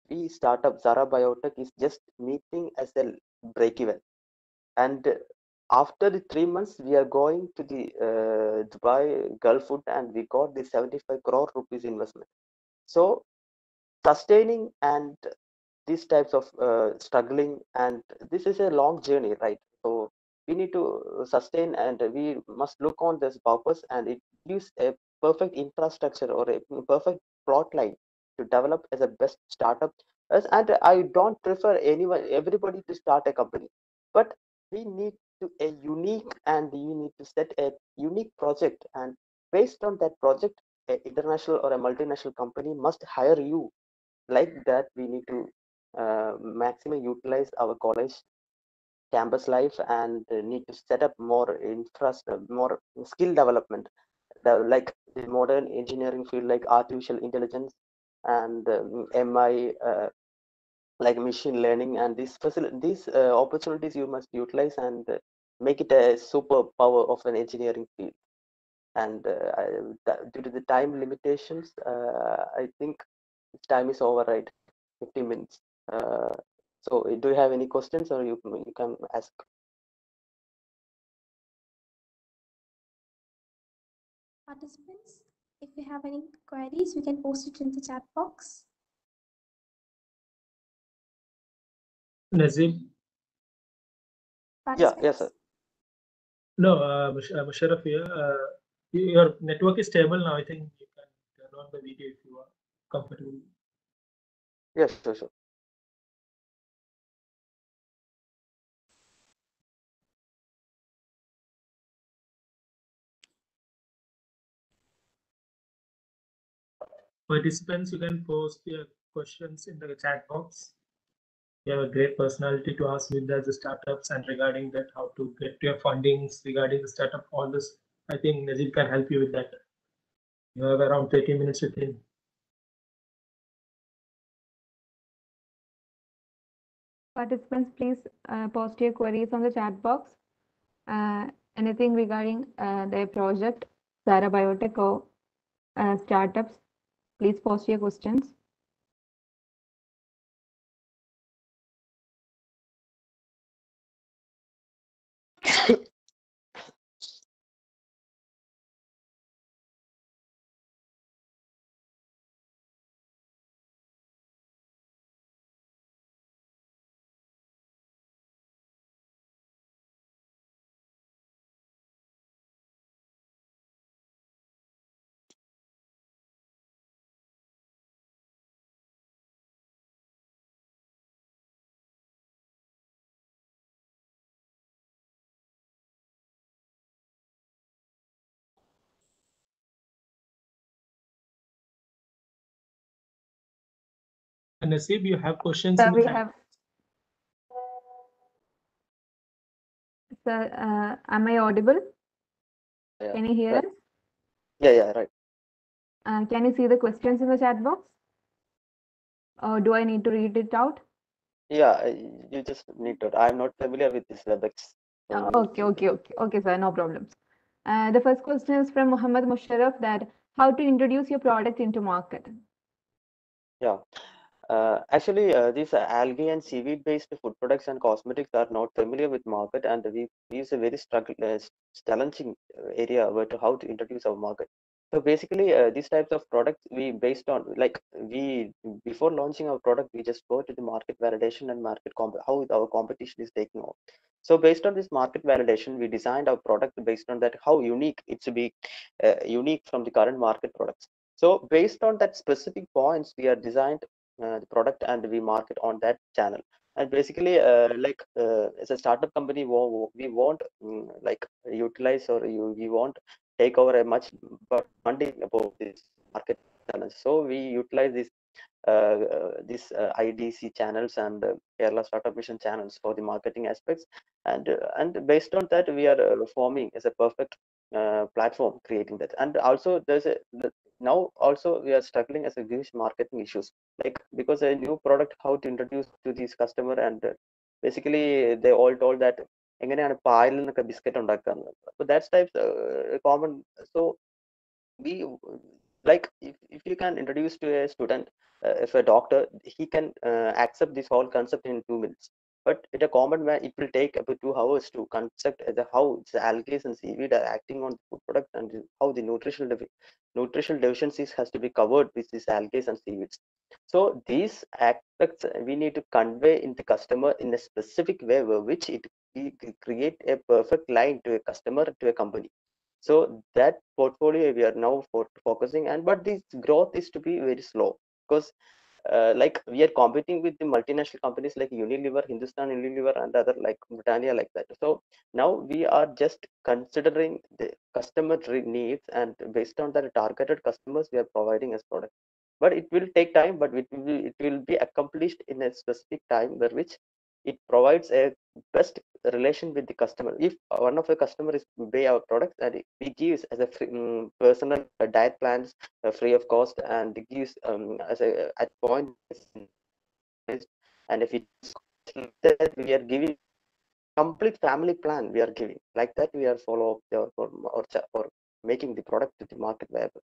we startup Zara Biotech is just meeting as a break even, and after the 3 months we are going to the Dubai Gulf Food, and we got the 75 crore rupees investment. So sustaining and these types of struggling, and this is a long journey, right? So we need to sustain, and we must look on this purpose, and it gives a perfect infrastructure or a perfect plot line to develop as a best startup. And I don't prefer everybody to start a company, but we need to a unique, and you need to set a unique project, and based on that project, a international or a multinational company must hire you. Like that, we need to maximum utilize our college campus life, and need to set up more infrastructure, more skill development, like the modern engineering field like artificial intelligence and mi, like machine learning, and these opportunities you must utilize, and make it a superpower of an engineering field. And due to the time limitations, I think time is over, right? 15 minutes. So do you have any questions, or you can ask? Participants, if you have any queries, you can post it in the chat box. Nazim? Yes, sir. No, Musharraf here. Your network is stable now. I think you can turn on the video if you are comfortable. Yes, sure. Participants, you can post your questions in the chat box. You have a great personality to ask with the startups, and regarding that, how to get your fundings regarding the startup, all this. I think Nazim can help you with that. You have around 30 minutes with him. Participants, please post your queries on the chat box. Anything regarding their project, Zara Biotech or startups, please post your questions. And Nasib, you have questions in the chat. Sir, am I audible? Yeah. Can you hear Right. us? Yeah, right. Can you see the questions in the chat box? Or do I need to read it out? Yeah, you just need to. I'm not familiar with this WebEx. So Okay, sir, no problems. The first question is from Muhammad Musharraf, that how to introduce your product into market. Yeah. Actually, these algae and seaweed-based food products and cosmetics are not familiar with market, and we use a very challenging area where to how to introduce our market. So basically, these types of products we based on, like, we before launching our product, we just go to the market validation and how our competition is taking off. So based on this market validation, we designed our product based on that how unique it should be, unique from the current market products. So based on that specific points, we are designed the product, and we market on that channel. And basically, as a startup company, we won't like utilize, or we won't take over a much funding about this market challenge. So we utilize these IDC channels and Kerala Startup Mission channels for the marketing aspects, and based on that, we are forming as a perfect platform, creating that. And also, now also we are struggling as a huge marketing issues, like, because a new product, how to introduce to this customer, and basically they all told that എങ്ങനെയാണ് പാലിൽ നിന്നൊക്കെ biscuit ഉണ്ടാക്കുക. So that's types common. So we, like, if you can introduce to a student, if a doctor, he can accept this whole concept in 2 minutes. but in a common man, it will take about 2 hours to construct how the algae and seaweed are acting on the food product, and how the nutritional deficiencies has to be covered with these algae and seaweeds. So these aspects we need to convey in the customer in a specific way, which we create a perfect line to a customer, to a company. So that portfolio we are now focusing, and but this growth is to be very slow, because like we are competing with the multinational companies like Unilever, Hindustan Unilever, and other like Britannia, like that. So now we are just considering the customer needs, and based on that targeted customers, we are providing as product. But it will take time, but it will be accomplished in a specific time, where which it provides a best relation with the customer. If one of the customer is buy our product, and we gives as a free, personal diet plans free of cost, and it gives as a at point, and if it's that we are giving complete family plan, we are giving like that, we are follow up there for making the product to the market viable.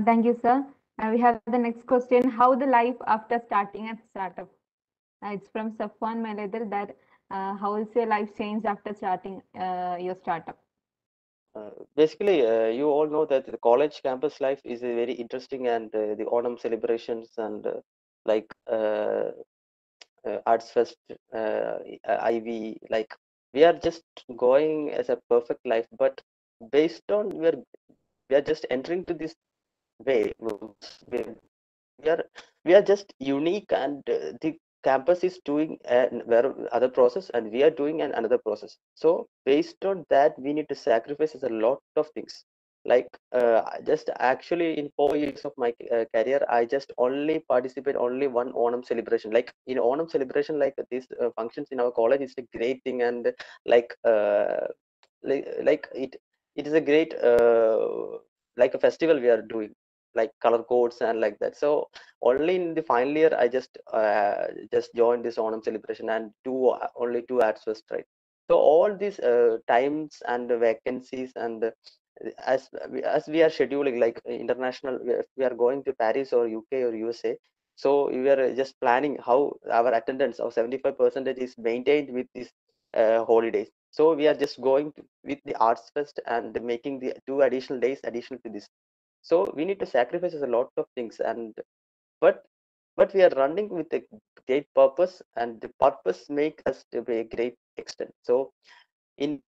Thank you, sir. We have the next question: how the life after starting a startup? It's from Safwan Maledal, that how is your life changed after starting your startup? Basically, you all know that the college campus life is a very interesting, and the Onam celebrations, and like Arts Fest, IV, like we are just going as a perfect life. But based on we are just entering to this way. We are we are just unique, and the campus is doing where other process, and we are doing another process. So based on that, we need to sacrifice a lot of things. Like just actually in 4 years of my career, I just only participate only one Onam celebration. Like in Onam celebration, like these functions in our college is a great thing, and like it is a great like a festival we are doing, like color codes and like that. So only in the final year I just joined this Onam celebration, and only two arts fest, right? So all these times and vacancies, and as we are scheduling like international, we are going to Paris or UK or USA. So we are just planning how our attendance of 75% is maintained with these holidays. So we are just going with the arts fest and making the 2 additional days additional to this. So we need to sacrifice a lot of things, and but we are running with a great purpose, and the purpose make us to be a great extent. So in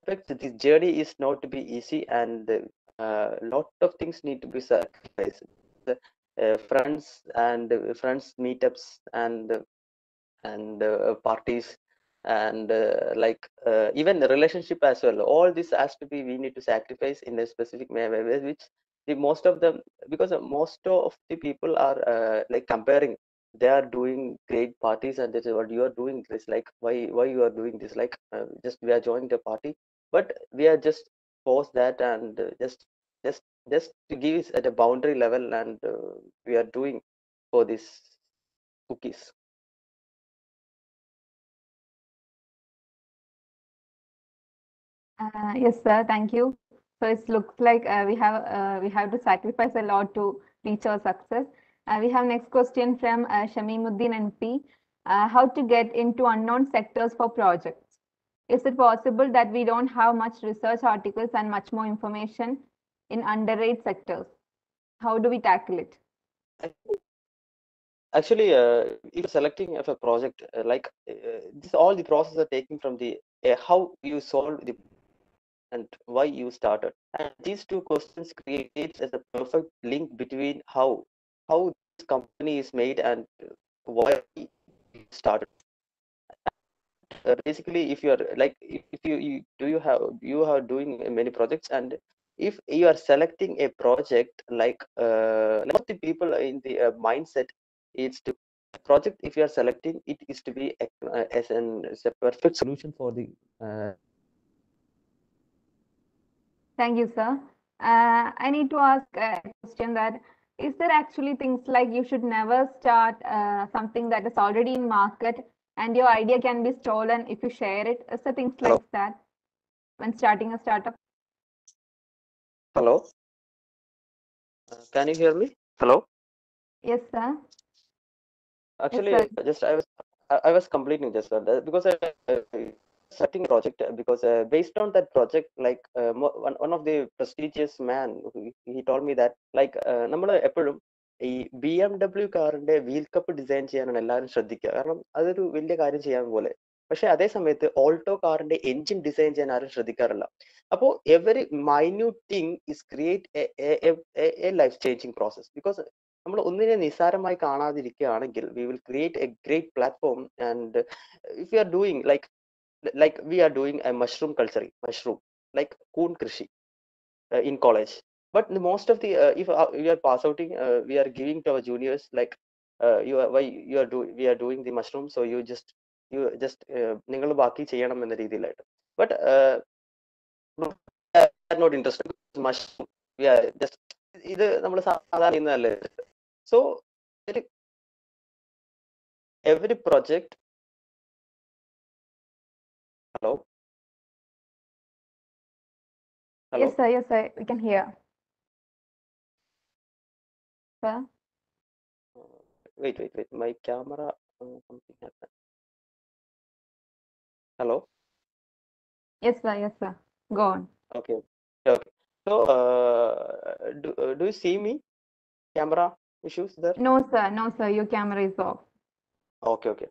fact, this journey is not to be easy, and a lot of things need to be sacrificed. Friends meetups, and parties, and even the relationship as well. All this has to be, we need to sacrifice in a specific way, which the most of them, because most of the people are like comparing. They are doing great parties, and this is what you are doing this, like why you are doing this, like just we are joining the party, but we are just pause that, and just just to give it at a boundary level, and we are doing for this cookies. Yes, sir. Thank you. So it looks like we have to sacrifice a lot to reach our success. We have next question from Shamimuddin NP. How to get into unknown sectors for projects? Is it possible that we don't have much research articles and much more information in underrated sectors? How do we tackle it? Actually, if selecting of a project, this, all the process are taken from the how you solve the and why you started. And these two questions creates as a perfect link between how this company is made, and why you started. Basically, if you are like, if you are doing many projects, and if you are selecting a project, most the people in the mindset is to project, if you are selecting it, is to be as a perfect solution for the Thank you, sir. I need to ask a question, that is there actually things like you should never start something that is already in market and your idea can be stolen if you share it? Is there things like that when starting a startup? Hello, can you hear me? Hello. Yes, sir. Actually, sir. just I was completing just that because setting project because based on that project, like one of the prestigious man, he told me that like നമ്മൾ എപ്പോഴും ഈ BMW കാറിന്റെ wheel cup design ചെയ്യാനാണ് എല്ലാവരും ശ്രദ്ധിക്കുക, കാരണം അതൊരു വലിയ കാര്യം ചെയ്യാൻ പോലെ. പക്ഷെ അതേ സമയത്ത് ഓൾട്ടോ കാറിന്റെ എഞ്ചിൻ ഡിസൈൻ ചെയ്യാൻ ആരും ശ്രദ്ധിക്കാറില്ല. അപ്പോൾ every minute thing is create a life changing process. Because നമ്മൾ ഒന്നിനെ നിസ്സാരമായി കാണാതിരിക്കുകയാണെങ്കിൽ we will create a great platform. And if you are doing like we are doing a mushroom culture, mushroom like coon krishi in college, but the most of the if we are pass outing, we are giving to our juniors like you are why you are doing we are doing the mushroom, so you just നിങ്ങൾ ബാക്കി ചെയ്യണം എന്ന രീതിയിലായിട്ട്. But we are not interested in mushroom, we are just ഇത് നമ്മൾ സാധാരണ ചെയ്യുന്നതല്ലേ. So every project, hello. Hello? Yes, sir, we can hear. Sir? Wait. My camera, something happened. Hello? Yes, sir. Go on. Okay. So, do you see me? Camera issues there? No, sir, your camera is off. Okay.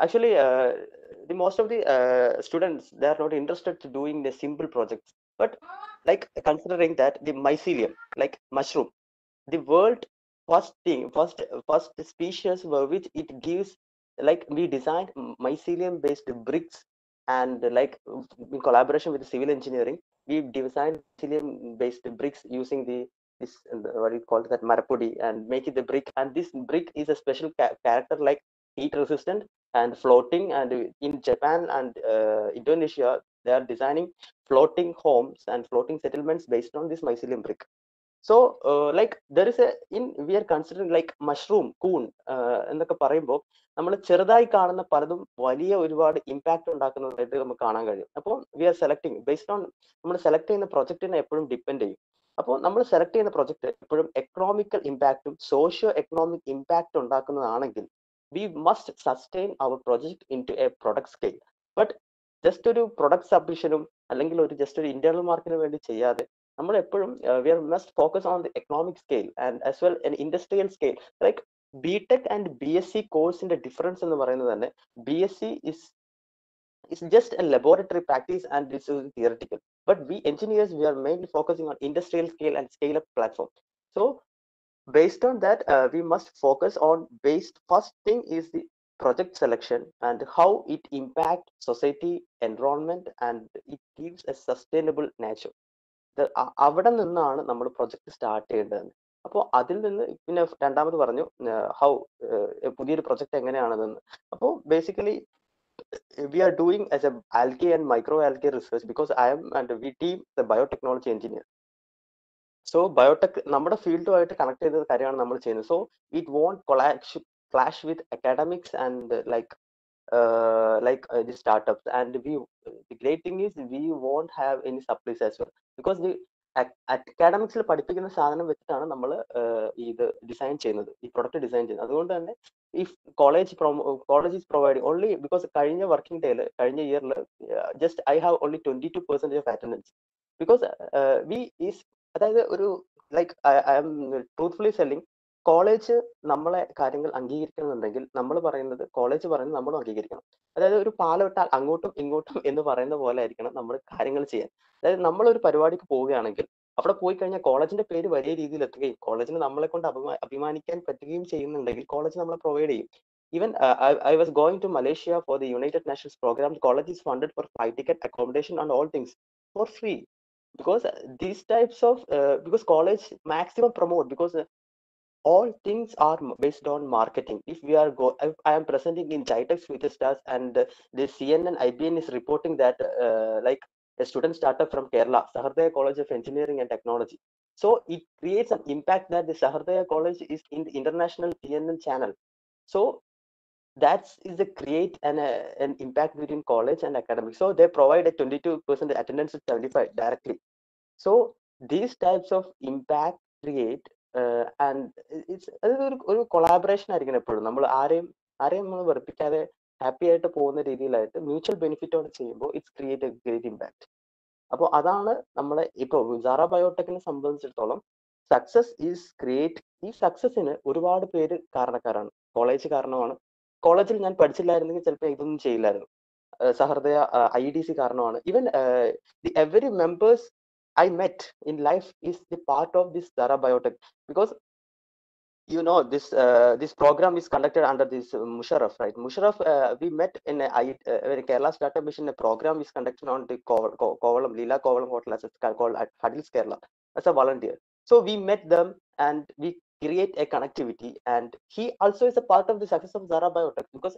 Actually, the most of the students, they are not interested to doing the simple projects, but like considering that the mycelium, like mushroom, the world first species for which it gives, like we designed mycelium based bricks, and like in collaboration with the civil engineering, we designed mycelium based bricks using this what do you call that, marapodi, and make it the brick. And this brick is a special character, like heat resistant and floating. And in Japan and Indonesia, they are designing floating homes and floating settlements based on this mycelium brick. So like there is a in we are considering like mushroom coon എന്നൊക്കെ പറയുമ്പോൾ നമ്മൾ ചെറുതായി കാണുന്ന പലതും വലിയ ഒരുപാട് impact ഉണ്ടാക്കുന്നതായിട്ട് നമുക്ക് കാണാൻ കഴിയും. അപ്പോൾ we are selecting based on നമ്മൾ സെലക്ട് ചെയ്യുന്ന പ്രൊജക്റ്റിനെ എപ്പോഴും ഡിപ്പെൻഡ് ചെയ്യും. അപ്പോൾ നമ്മൾ സെലക്ട് ചെയ്യുന്ന പ്രൊജക്ട് എപ്പോഴും എക്കണോമിക്കൽ ഇമ്പാക്റ്റും സോഷ്യോ എക്കണോമിക് ഇമ്പാക്ട് ഉണ്ടാക്കുന്നതാണെങ്കിൽ we must sustain our project into a product scale. But just ഒരു പ്രൊഡക്റ്റ് സബ്മിഷനും അല്ലെങ്കിൽ ഒരു ജസ്റ്റ് ഒരു ഇന്റേണൽ മാർക്കിന് വേണ്ടി ചെയ്യാതെ നമ്മൾ എപ്പോഴും we must focus on the economic scale and as well an industrial scale. Like BTech and BSc കോഴ്സിന്റെ ഡിഫറൻസ് എന്ന് പറയുന്നത് തന്നെ, BSc is just a laboratory practice and this is theoretical, but we engineers, we are mainly focusing on industrial scale and scale up platform. So based on that, we must focus on first thing is the project selection and how it impact society, environment, and it gives a sustainable nature. അവിടെ നിന്നാണ് നമ്മൾ project start ചെയ്യേണ്ടത്. അപ്പോൾ അതിൽ നിന്ന് പിന്നെ രണ്ടാമത് പറഞ്ഞു ഹൗ പുതിയൊരു പ്രൊജക്ട് എങ്ങനെയാണെന്ന്. അപ്പോൾ basically we are doing as a algae and microalgae research because I am and we team the biotechnology engineer. So biotech നമ്മുടെ ഫീൽഡുമായിട്ട് കണക്ട് ചെയ്ത കാര്യമാണ് നമ്മൾ ചെയ്യുന്നത്. So it won't clash with academics and like the startups. And the great thing is we won't have any supplies as well, because the അക്കാഡമിക്സിൽ പഠിപ്പിക്കുന്ന സാധനം വെച്ചിട്ടാണ് നമ്മൾ ഇത് ഡിസൈൻ ചെയ്യുന്നത്, ഈ പ്രൊഡക്റ്റ് ഡിസൈൻ ചെയ്യുന്നത്. അതുകൊണ്ട് തന്നെ if college is providing only because കഴിഞ്ഞ വർക്കിംഗ് ഡേയിൽ കഴിഞ്ഞ ഇയറിൽ just I have only 22% of attendance because we is, അതായത് ഒരു like I M truthfully selling, college നമ്മളെ കാര്യങ്ങൾ അംഗീകരിക്കണമെന്നുണ്ടെങ്കിൽ നമ്മൾ പറയുന്നത് കോളേജ് പറയുന്നത് നമ്മളും അംഗീകരിക്കണം. അതായത് ഒരു പാലമിട്ടാൽ അങ്ങോട്ടും ഇങ്ങോട്ടും എന്ന് പറയുന്ന പോലെ ആയിരിക്കണം നമ്മൾ കാര്യങ്ങൾ ചെയ്യാൻ. അതായത് നമ്മളൊരു പരിപാടിക്ക് പോവുകയാണെങ്കിൽ അവിടെ പോയി കഴിഞ്ഞാൽ കോളേജിന്റെ പേര് വലിയ രീതിയിൽ എത്തുകയും കോളേജിന് നമ്മളെ കൊണ്ട് അഭിമാനിക്കാൻ പറ്റുകയും ചെയ്യുന്നുണ്ടെങ്കിൽ കോളേജ് നമ്മളെ പ്രൊവൈഡ് ചെയ്യും. Even I was going to Malaysia for the United Nations program. College is funded for flight ticket, accommodation, and all things for free, because these types of because college maximum promote, because all things are based on marketing. If I am presenting in Jitex Future Stars, and the CNN IBN is reporting that like a student startup from Kerala, Sahardaya College of Engineering and Technology. So it creates an impact that the Sahardaya College is in the international CNN channel. So that is the create an impact between college and academics. So they provide a 22% attendance to 75 directly. So these types of impact create and it's ഒരു collaboration ആയിരിക്കണം എപ്പോഴും. നമ്മൾ ആരെയും നമ്മൾ വെറുപ്പിക്കാതെ happy ആയിട്ട് പോകുന്ന രീതിയിലായിട്ട് mutual ബെനിഫിറ്റോടെ ചെയ്യുമ്പോൾ it's create a great impact. അപ്പോൾ അതാണ് നമ്മളെ ഇപ്പോൾ സാറ ബയോടെക്കിനെ സംബന്ധിച്ചിടത്തോളം സക്സസ് ഈസ് ക്രിയേറ്റ്. ഈ സക്സസിന് ഒരുപാട് പേര് കാരണക്കാരാണ്. കോളേജ് കാരണമാണ്. കോളേജിൽ ഞാൻ പഠിച്ചില്ലായിരുന്നെങ്കിൽ ചിലപ്പോൾ ഇതൊന്നും ചെയ്യില്ലായിരുന്നു. സഹൃദയ IEDC കാരണമാണ്. Even the every members I met in life is the part of this Zara Biotech, because this program is conducted under this Musharraf, right? Musharraf, we met in when Kerala Startup Mission. A program is conducted on the Kovalam Leela Kovalam Hotel, as it's called, at Huddles, Kerala, as a volunteer. So we met them and we create a connectivity, and he also is a part of the success of Zara Biotech, because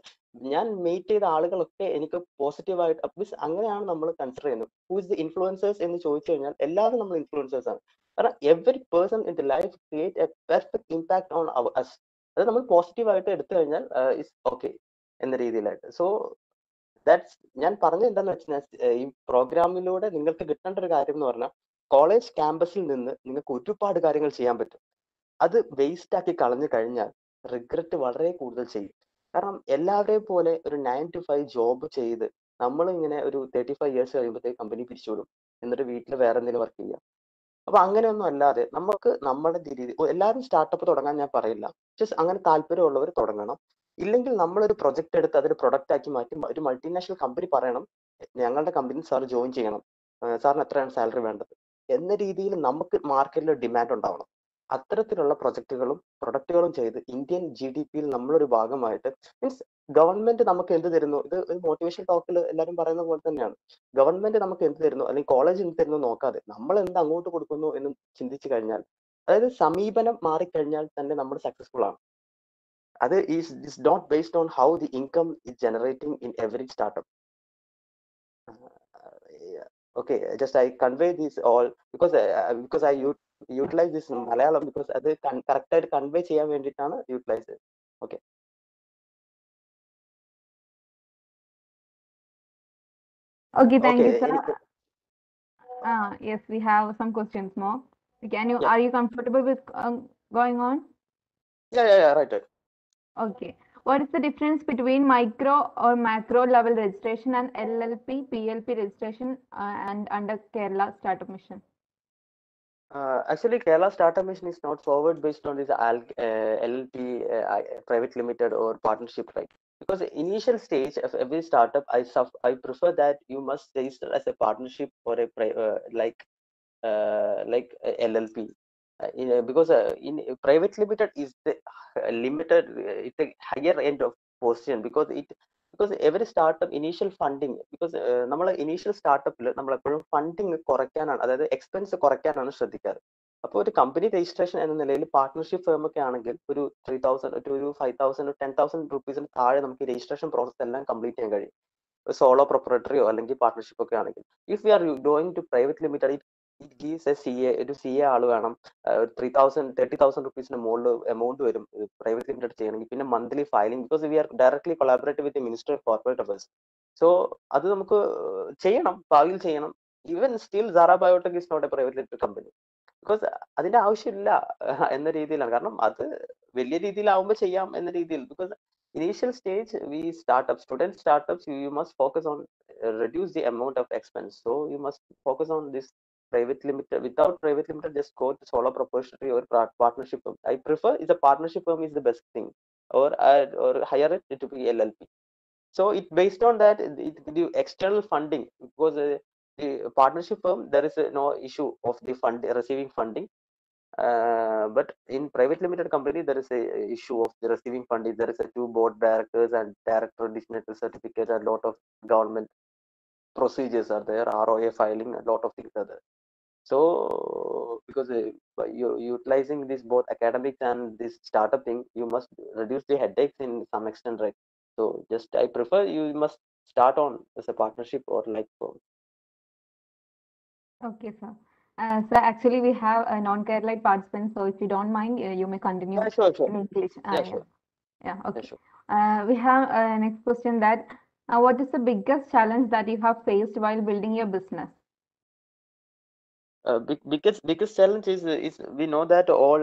ഞാൻ meet ചെയ്ത ആളുകളൊക്കെ എനിക്ക് പോസിറ്റീവായിട്ട് means അങ്ങനെയാണ് നമ്മൾ consider ചെയ്യുന്നത്. Who is the influencers എന്ന് ചോദിച്ചു കഴിഞ്ഞാൽ എല്ലാവരും നമ്മൾ ഇൻഫ്ലുവൻസേഴ്സ് ആണ്. കാരണം every person in the life create a perfect impact on us. അത് നമ്മൾ പോസിറ്റീവായിട്ട് എടുത്തു കഴിഞ്ഞാൽ ഇസ് ഓക്കെ എന്ന രീതിയിലായിട്ട്. സോ ദാറ്റ്സ് ഞാൻ പറഞ്ഞത് എന്താണെന്ന് വെച്ചാൽ ഈ പ്രോഗ്രാമിലൂടെ നിങ്ങൾക്ക് കിട്ടേണ്ട ഒരു കാര്യം എന്ന് പറഞ്ഞാൽ കോളേജ് ക്യാമ്പസിൽ നിന്ന് നിങ്ങൾക്ക് ഒരുപാട് കാര്യങ്ങൾ ചെയ്യാൻ പറ്റും. അത് വേസ്റ്റ് ആക്കി കളഞ്ഞു കഴിഞ്ഞാൽ റിഗ്രറ്റ് വളരെ കൂടുതൽ ചെയ്യും. കാരണം എല്ലാവരെയും പോലെ ഒരു 9 to 5 ജോബ് ചെയ്ത് നമ്മൾ ഇങ്ങനെ ഒരു 35 years കഴിയുമ്പോഴത്തേക്ക് കമ്പനി പിരിച്ചുവിടും, എന്നിട്ട് വീട്ടിൽ വേറെ എന്തെങ്കിലും വർക്ക് ചെയ്യാം. അപ്പൊ അങ്ങനെയൊന്നും അല്ലാതെ നമുക്ക് നമ്മുടെ രീതി എല്ലാവരും സ്റ്റാർട്ടപ്പ് തുടങ്ങാൻ ഞാൻ പറയില്ല. ജസ്റ്റ് അങ്ങനെ താല്പര്യമുള്ളവർ തുടങ്ങണം. ഇല്ലെങ്കിൽ നമ്മളൊരു പ്രൊജക്ട് എടുത്ത് അതൊരു പ്രൊഡക്റ്റ് ആക്കി മാറ്റി ഒരു മൾട്ടിനാഷണൽ കമ്പനി പറയണം, ഞങ്ങളുടെ കമ്പനി സാർ ജോയിൻ ചെയ്യണം, സാറിന് എത്രയാണ് സാലറി വേണ്ടത് എന്ന രീതിയിൽ നമുക്ക് മാർക്കറ്റിൽ ഡിമാൻഡ് ഉണ്ടാവണം. അത്തരത്തിലുള്ള പ്രൊഡക്റ്റുകളും ചെയ്ത് ഇന്ത്യൻ GDP-യിൽ നമ്മളൊരു ഭാഗമായിട്ട്, മീൻസ് ഗവൺമെന്റ് നമുക്ക് എന്ത് തരുന്നു, ഇത് ഒരു മോട്ടിവേഷൻ ടോക്കിൽ എല്ലാവരും പറയുന്ന പോലെ തന്നെയാണ്. ഗവൺമെന്റ് നമുക്ക് എന്ത് തരുന്നു അല്ലെങ്കിൽ കോളേജ് എന്ത് തരുന്നു നോക്കാതെ നമ്മൾ എന്ത് അങ്ങോട്ട് കൊടുക്കുന്നു എന്ന് ചിന്തിച്ചു കഴിഞ്ഞാൽ, അതായത് സമീപനം മാറിക്കഴിഞ്ഞാൽ തന്നെ നമ്മൾ സക്സസ്ഫുൾ ആണ്. അത് is not based on how the income is generating in every startup. Okay, just I convey this all because I utilize this in Malayalam, because അത് കറക്റ്റ് ആയിട്ട് കൺവേ ചെയ്യാൻ വേണ്ടിയിട്ടാണ് യൂട്ടിലൈസ് ചെയ്തത്. Okay. Okay, thank Okay, you, sir. Yes, we have some questions more. Yeah. Are you comfortable with going on? Yeah, right. Okay. What is the difference between micro or macro level registration and LLP, PLP registration and under Kerala Startup Mission? Actually, Kerala Startup Mission is not forward based on this LLP, private limited or partnership, right? Because initial stage of every startup, I prefer that you must register as a partnership or a like LLP. Because in private limited is the limited, it's a higher end of position, because every startup initial funding, because നമ്മളെ initial സ്റ്റാർട്ടപ്പിൽ നമ്മളെപ്പോഴും funding കുറയ്ക്കാനാണ്, അതായത് expense കുറയ്ക്കാനാണ് ശ്രദ്ധിക്കാറ്. അപ്പോൾ ഒരു company registration എന്ന നിലയിൽ partnership firm ഒക്കെ ആണെങ്കിൽ ഒരു 3,000 ഒരു 5,000 10,000 റുപ്പീസിന് താഴെ നമുക്ക് രജിസ്ട്രേഷൻ പ്രോസസ് എല്ലാം കംപ്ലീറ്റ് ചെയ്യാൻ കഴിയും. സോളോ പ്രൊപ്പറേറ്ററിയോ അല്ലെങ്കിൽ പാർട്ട്ണർഷിപ്പ് ഒക്കെ ആണെങ്കിൽ. If you are going to private limited, it gives a ഒരു CA ആൾ വേണം, 30,000 റുപ്പീസിന് മുകളിൽ എമൗണ്ട് വരും പ്രൈവറ്റ് ലിമിറ്റഡ് ചെയ്യണമെങ്കിൽ. പിന്നെ monthly filing, because we are directly collaborate with minister of corporate affairs. So അത് നമുക്ക് ചെയ്യണം, ഭാവിയിൽ ചെയ്യണം. Even still Sara biotech is not a private limited company, because അതിന്റെ ആവശ്യമില്ല എന്ന രീതിയിലാണ്. കാരണം അത് വലിയ രീതിയിലാവുമ്പോൾ ചെയ്യാം എന്ന രീതിയിൽ. Because initial stage student startups, you must focus on reduce the amount of expense. So you must focus on this private limited. Without private limited, just go to solo proprietary or partnership firm. I prefer is a partnership firm is the best thing, or hire it to be LLP. So it based on that, it give you external funding, because the partnership firm there is no issue of the receiving funding. But in private limited company, there is a issue of the receiving funding. There is a 2 board directors and director designated certificate, and lot of government procedures are there, ROA filing, a lot of things are there. So because you're utilizing this both academics and this startup thing, you must reduce the headaches in some extent, right? So just I prefer you must start on as a partnership or like firm. Okay, sir. So actually we have a non-Keralite participants, so if you don't mind, you may continue Sure. in English. Sure. Yeah, okay. Sure. We have next question that what is the biggest challenge that you have faced while building your business? biggest challenge is we know that all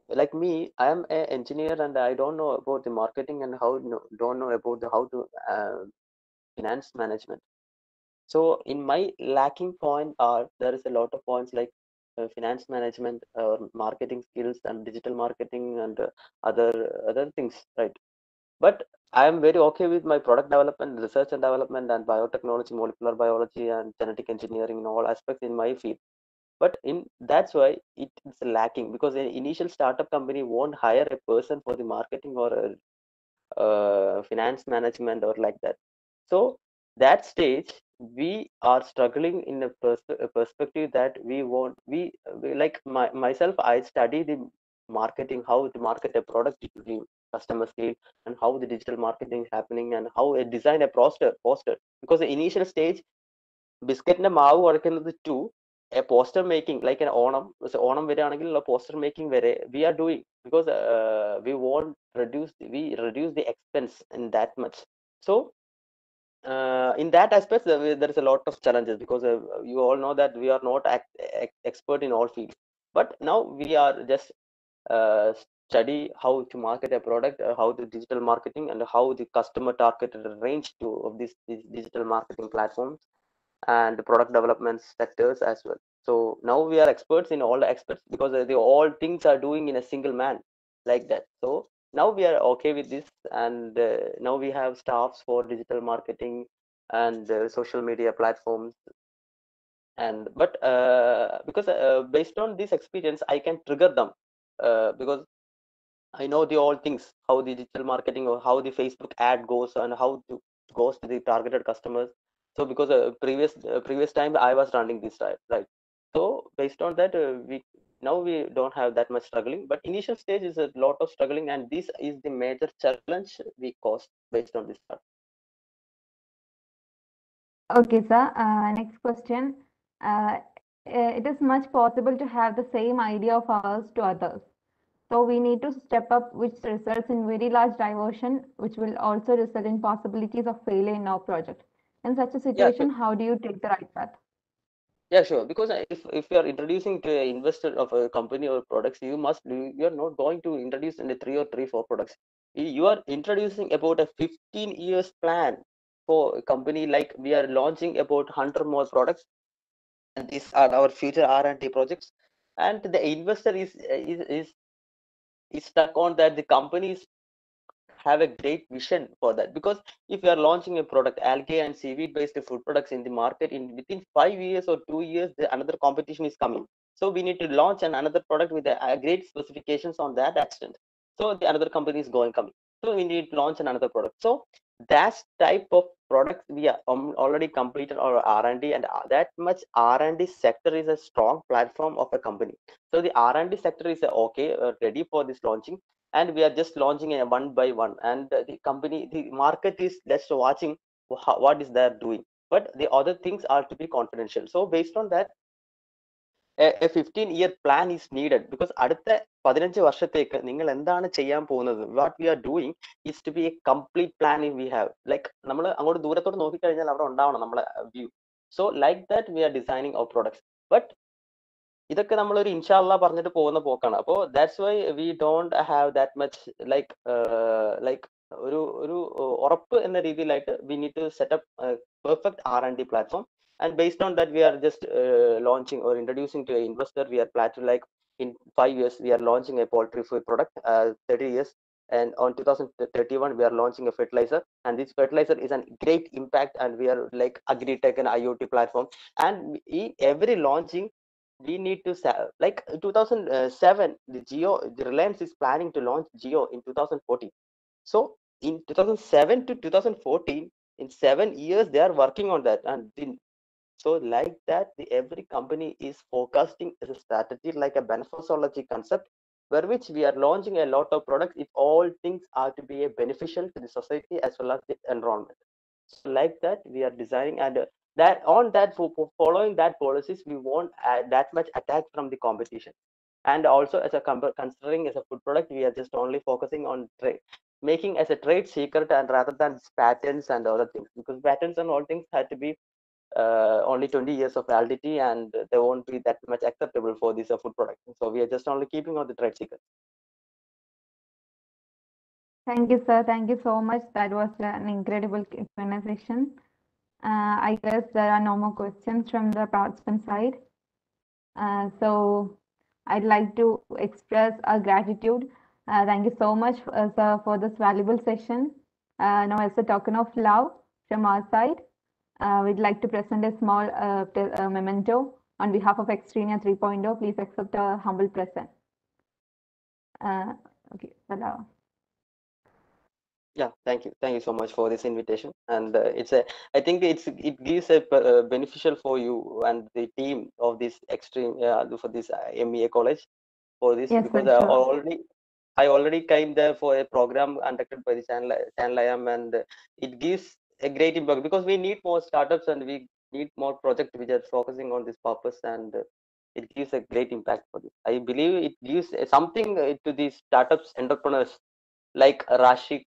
like me, I am an engineer and I don't know about the marketing and how don't know about the how to finance management. So in my lacking point are there is a lot of points like finance management or marketing skills and digital marketing and other things, right? But I am very okay with my product development, research and development, and biotechnology, molecular biology, and genetic engineering in all aspects in my field. But in that's why it's lacking because an initial startup company won't hire a person for the marketing or finance management or like that. So that stage we are struggling in a perspective that we like myself. I study the marketing, how to market a product to the customer scale, and how the digital marketing is happening, and how I design a poster because the initial stage ബിസ്ക്കറ്റിന്റെ മാവ് കുഴക്കുന്നത് to a poster making like Onam വരികയാണെങ്കിൽ poster making വരെ we are doing because we reduce the expense in that much. So in that aspect there is a lot of challenges because you all know that we are not expert in all fields, but now we are just uh, study how to market a product, how the digital marketing and how the customer targeted range to of these digital marketing platforms and the product development sectors as well. So now we are experts in all the experts because the all things are doing in a single man like that. So now we are okay with this, and now we have staffs for digital marketing and social media platforms. And but because based on this experience, I can trigger them because I know the all things, how the digital marketing or how the Facebook ad goes and how to goes to the targeted customers. So because previous time I was running this right. So based on that, we now we don't have that much struggling. But initial stage is a lot of struggling, and this is the major challenge we caused based on this part. Okay, sir. Next question. It is much possible to have the same idea of ours to others. So we need to step up, which results in very large diversion, which will also result in possibilities of failure in our project. In such a Yeah, situation, how do you take the right path? yeah, sure. Because if you are introducing to an investor of a company or products, you are not going to introduce in the three, four products. You are introducing about a 15 years plan for a company. Like we are launching about 100 more products, and these are our future R&D projects. And the investor is stuck on that. The company is have a great vision for that because if you are launching a product algae and seaweed based food products in the market in within 5 years or 2 years another competition is coming, so we need to launch another product with a great specifications on that extent, so the another company is going coming, so we need to launch another product. So that type of products we are already completed our R&D, and that much R&D sector is a strong platform of a company. So the R&D sector is okay, ready for this launching, and we are just launching a one by one, and the market is just watching what is they're doing, but the other things are to be confidential. So based on that, a 15-year plan is needed because അടുത്ത 15 വർഷത്തേക്ക് നിങ്ങൾ എന്താണ് ചെയ്യാൻ പോകുന്നത്, what we are doing is to be a complete planning we have, like നമ്മൾ അങ്ങോട്ട് ദൂരത്തോട്ട് നോക്കിക്കഴിഞ്ഞാൽ അവിടെ ഉണ്ടാവണം നമ്മളെ view. So like that we are designing our products, but ഇതൊക്കെ നമ്മൾ ഒരു ഇൻഷാല്ല പറഞ്ഞിട്ട് പോകുന്ന പോക്കാണ്. അപ്പോൾ that's why we don't have that much like ഒരു ഉറപ്പ് എന്ന രീതിയിലായിട്ട് we need to set up perfect R&D platform, and based on that we are just launching or introducing to an investor. We are planning to like in 5 years we are launching a poultry food product, 30 years, and on 2031 we are launching a fertilizer, and this fertilizer is a great impact, and we are like agri-tech and IoT platform, and every launching we need to like 2007 the Reliance is planning to launch Geo in 2014. So in 2007 to 2014, in 7 years they are working on that, and so like that every company is forecasting as a strategy like a beneficiology concept, where which we are launching a lot of products if all things are to be a beneficial to the society as well as the environment. So like that we are designing, and that on that for following that policies we won't that much attack from the competition. And also as a considering as a food product, we are just only focusing on trade, making as a trade secret, and rather than patents and other things, because patents and all things had to be only 20 years of validity, and they won't be that much acceptable for this food product. So we are just only keeping on the trade secret. Thank you, sir. Thank you so much. That was an incredible Q&A session. I guess there are no more questions from the participant side. So I'd like to express our gratitude. Thank you so much, sir, for this valuable session. Now, as a token of love from our side, we'd like to present a small memento on behalf of XTRINIA 3.0. Please accept our humble present. Okay, hello. Yeah, thank you so much for this invitation, and I think it gives a beneficial for you and the team of this for this MEA college for this, Yes, because sir, sure. I already came there for a program conducted by the channel I am, and it gives a great impact because we need more startups and we need more projects which are focusing on this purpose, and it gives a great impact for this. I believe it gives something to these startups entrepreneurs like Rashik,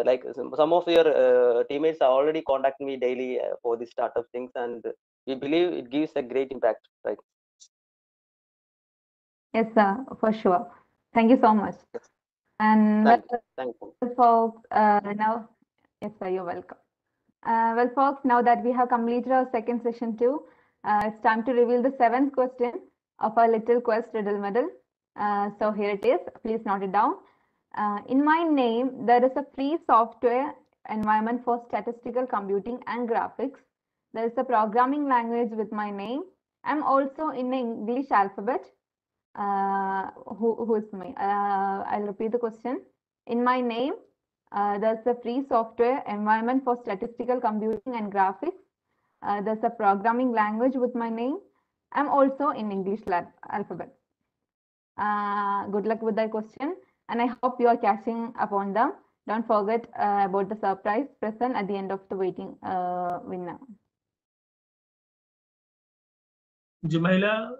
like some of your teammates are already contacting me daily for the startup things, and we believe it gives a great impact, right? Yes, sir, for sure. Thank you so much. Yes. And Thank you. folks, now, yes, sir, you're welcome. Well, folks, now that we have completed our second session too, it's time to reveal the 7th question of our little quest riddle medal. So here it is. Please note it down. In my name, there is a free software environment for statistical computing and graphics. There is a programming language with my name. I'm also in the English alphabet. Who is me? I'll repeat the question. In my name, there's a free software environment for statistical computing and graphics. There's a programming language with my name. I'm also in English alphabet. Good luck with that question, and I hope you are catching up on them. Don't forget about the surprise present at the end of the waiting winner. Jumaila,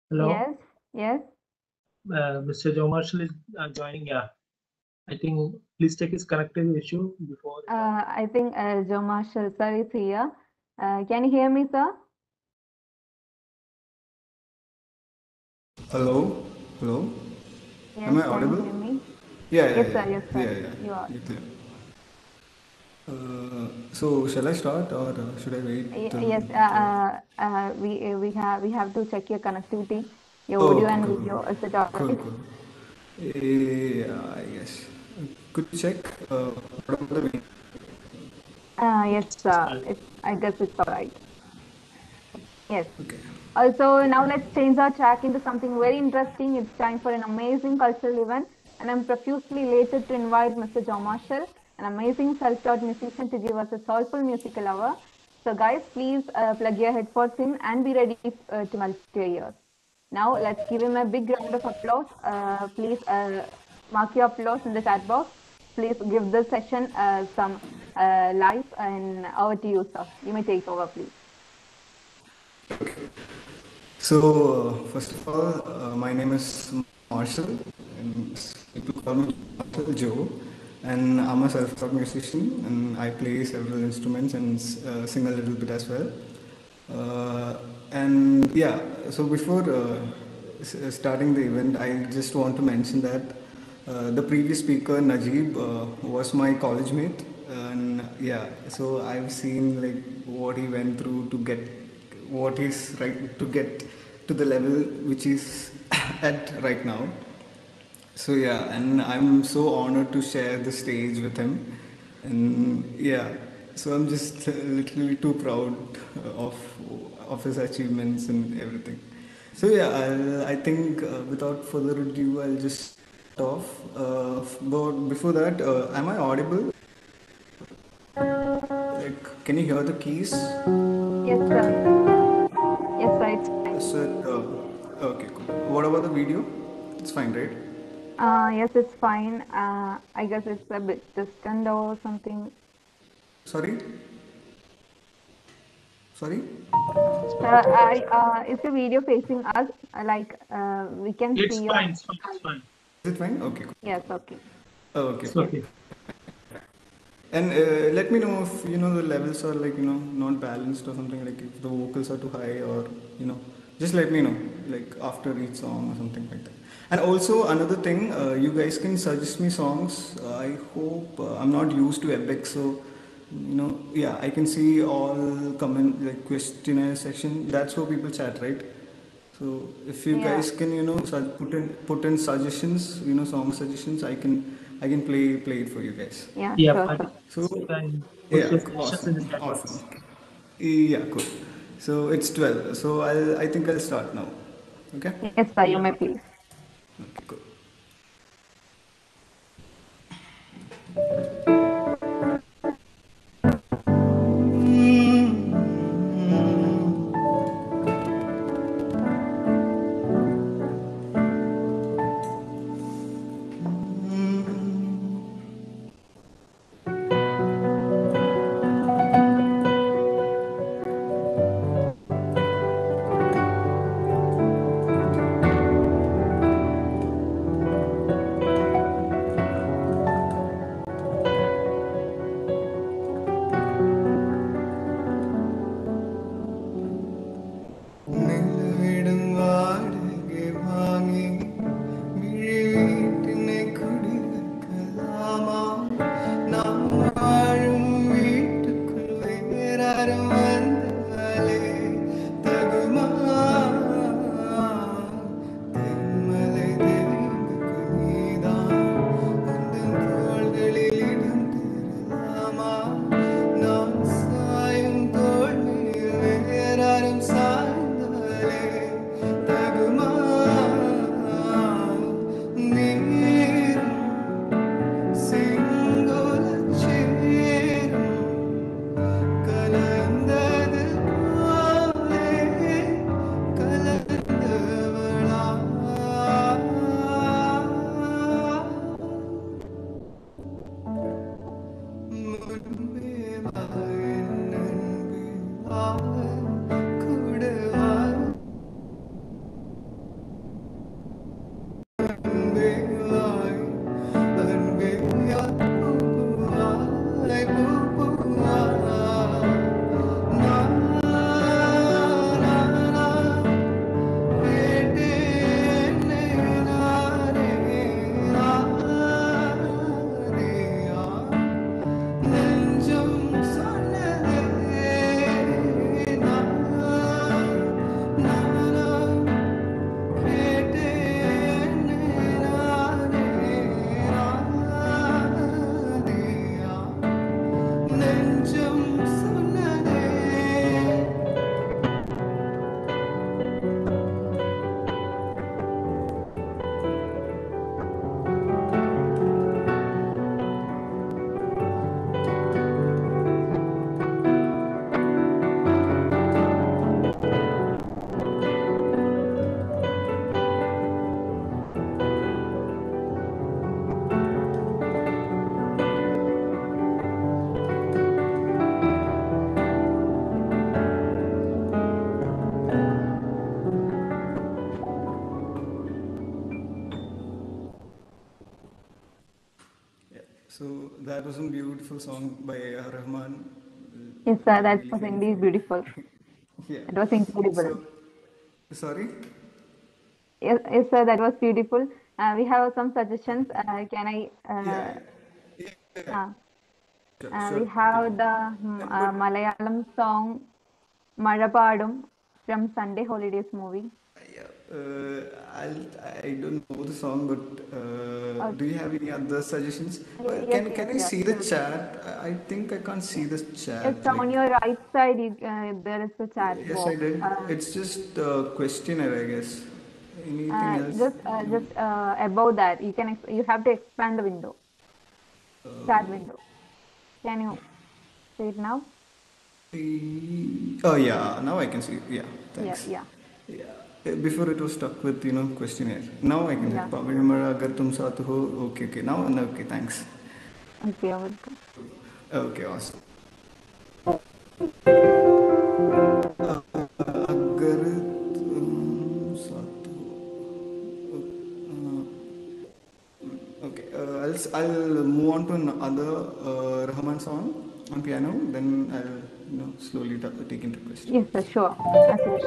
hello. Yes, yes. Mr. Joe Marshall is joining. Yeah, I think please check his connectivity issue before. I think Joe Marshall sir is here. Can you hear me, sir? Hello, hello. Yes, Am I can audible? you hear me? Yeah, Yes, sir. Yes, sir. yeah. You are. You're clear. So shall I start or should I wait? Till Yes. We have to check your connectivity, your Oh, audio okay, and cool, video. Is it cool, alright? cool. Yeah, I guess. Could you check what about the video? Yes, sir. I guess it's alright. Yes. Okay. Also, now let's change our track into something very interesting. It's time for an amazing cultural event, and I'm profusely elated to invite Mr. Joe Marshall, an amazing self-taught musician, to give us a soulful musical hour. So, guys, please plug your headphones in and be ready to melt your ears. Now, let's give him a big round of applause. Please mark your applause in the chat box. Please give this session some life, and over to you, sir. You may take over, please. So first of all, my name is Marshall, and people call me Marshall Joe, and I'm a self-taught musician, and I play several instruments and sing a little bit as well. And yeah, so before starting the event, I just want to mention that the previous speaker Najib was my college mate, and yeah, so I've seen like what he went through to get what he's right to get to the level which he's at right now. So yeah, and I'm so honored to share the stage with him, and yeah, so I'm just literally too proud of of his achievements and everything. So yeah, I think without further ado, I'll just start off. But before that, am I audible? Like, can you hear the keys? Yes, sir. Yes, sir. It's fine. So, okay, cool. What about the video? It's fine, right? Yes, it's fine. I guess it's a bit distant or something. Sorry? Sorry? Is the video facing us? We can It's see fine. your. It's fine. It's fine. Is it fine? Okay, cool. Yes, okay. Okay. It's okay. And let me know if the levels are like not balanced or something, like if the vocals are too high, or just let me know like after each song or something like that. And also another thing, you guys can suggest me songs. I hope I'm not used to Epic, so yeah, I can see all comment like questionnaire section. That's how people chat, right? So if you Yeah. guys can put in suggestions, song suggestions, I can play it for you guys. Yeah, Yeah, sure, but sure. So you can put yeah, your suggestions in the awesome, chat awesome. box. Yeah, cool. So it's 12. So I think I'll start now. Okay. Yes, sir, you Yeah. may please. Okay, cool. നിലവിടം വാടകെ വാങ്ങി വീട്ടിനെ കുടിവെക്കലാമാ നാം വാഴും വീട്ടുക്കുൾ വേറാരും വന്നാലേ തകുമാ തെന്മலை தேங்குக்கு நீதான் உந்தன் தோள்களில் இடம் பெறலாமா நான் சாயும் தோள் மேல் வேறாரும் சாய்ந்தாலே தகுமா நீரும் செங்கோலச் சேரும் கலந்தது போலே கலந்தவளா முன்பே வா என் அன்பே வா கூட வா அன்பே வாய் அன்பே யா பூவாய் பூவாய் na na na கேட்டேனே நானே நானேயா நெஞ்சம் சொன்னதே நான் நான் கேட்டேனே நானே நானேயா நெஞ்சம் சொன்னதே Yeah. So that was a beautiful song by Rahman. Yes, sir, that Really was famous indeed song. beautiful. Yeah. It was incredible. So, sorry. Yes, yes, sir, that was beautiful. We have some suggestions. Can I? Yeah. Yeah. Uh, Sure. we Take have it. the But Malayalam song Malapadum from Sunday Holidays movie. yeah, I don't know the song, but do you have any other suggestions? Yes, Can yes, I yes. see the chat? I think I can't see the Yes, chat. on Like, your right side, there is a chat yes, I box. did. It's just a questionnaire, I guess. Anything else? Just above that, you have to expand the window, chat window. Can you see it now? Oh yeah, now I can see. Yeah, Yeah, thanks. yeah, Yeah, before it was stuck with questionnaire. Now I can see. yeah. Pavil Mara agar tum saath ho. Okay, okay. Now okay, thanks. Okay, you're welcome. Okay, awesome. अगर तुम साथ हो. Okay, I'll I'll move on to another Rahman song on piano. Then I'll slowly take into question. Yes, sir, sure. As you wish.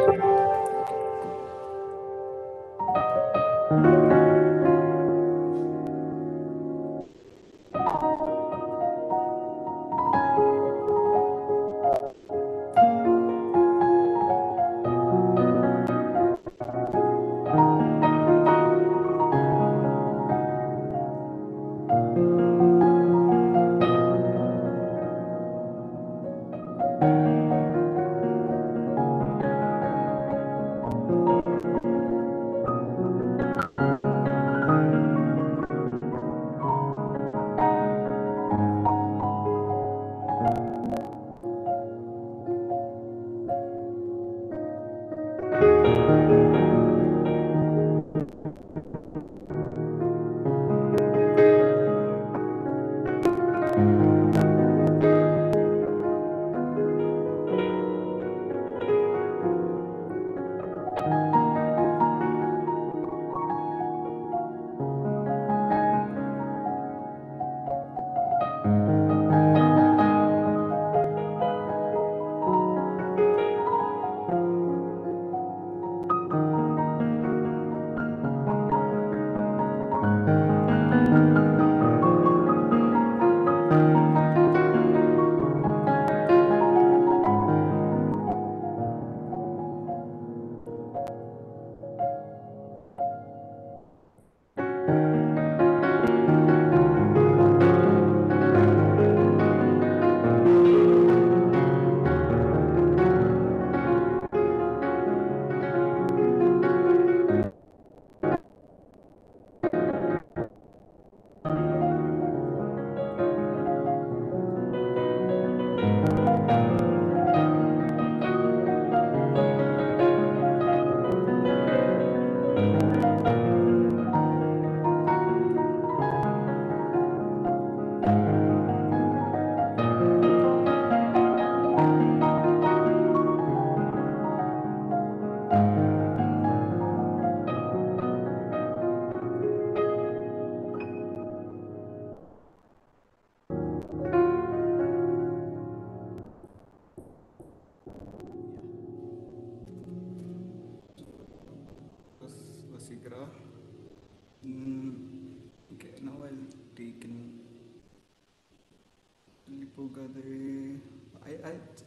Okay, now I'll take in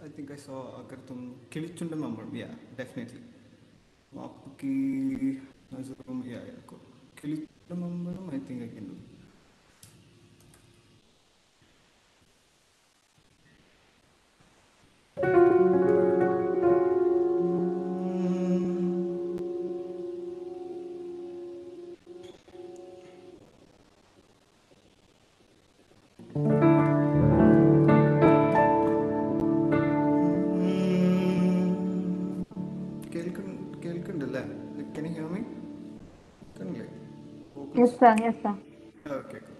I think I saw Akartum Kilichundam number. Yeah, definitely. Mapuki yeah, cool. Kilichundam number, I think I can do. Can you hear me? Yes, sir. Yes, sir. Okay, cool.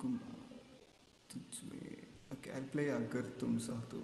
Okay, I'll play Agar Tum Sath Ho.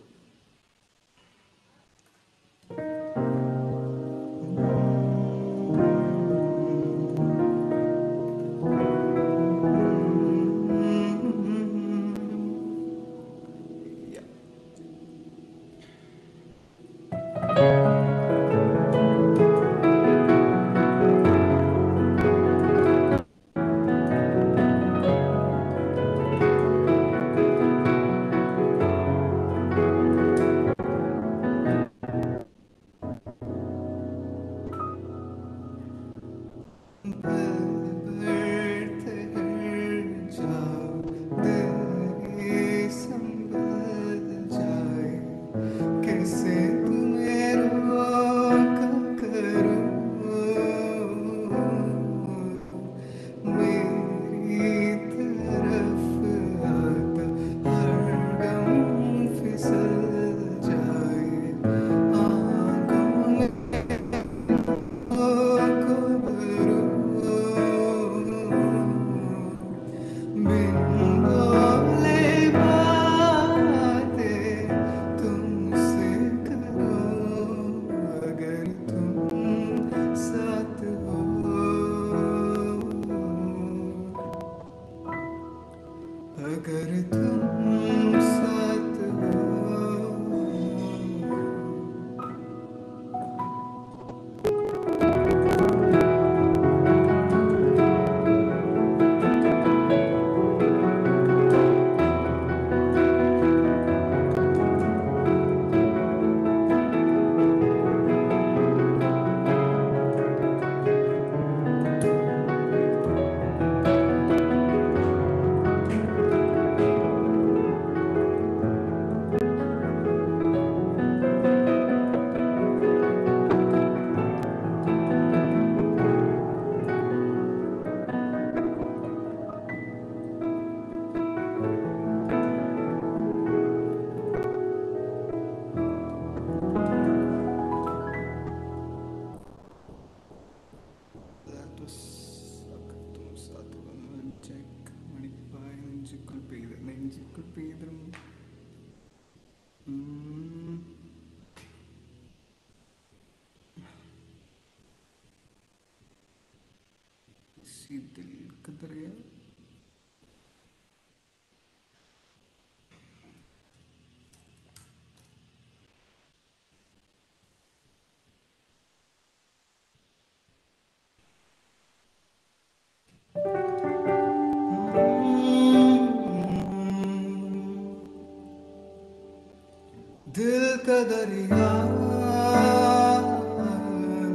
दिल का दरिया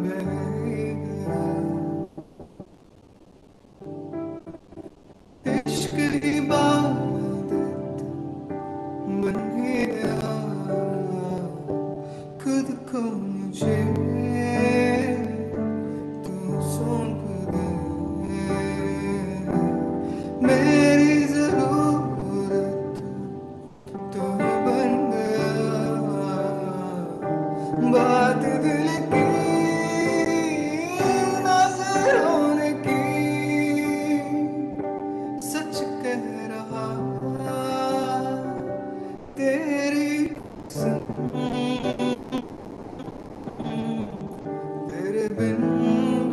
बहेगा, इश्क इबादत बन गया, खुद को मुझे तू सौंप दे, मेरी जरूरत तो बन गया, बात दिल की नजरों ने की, सच कह रहा तेरी तेरे बिन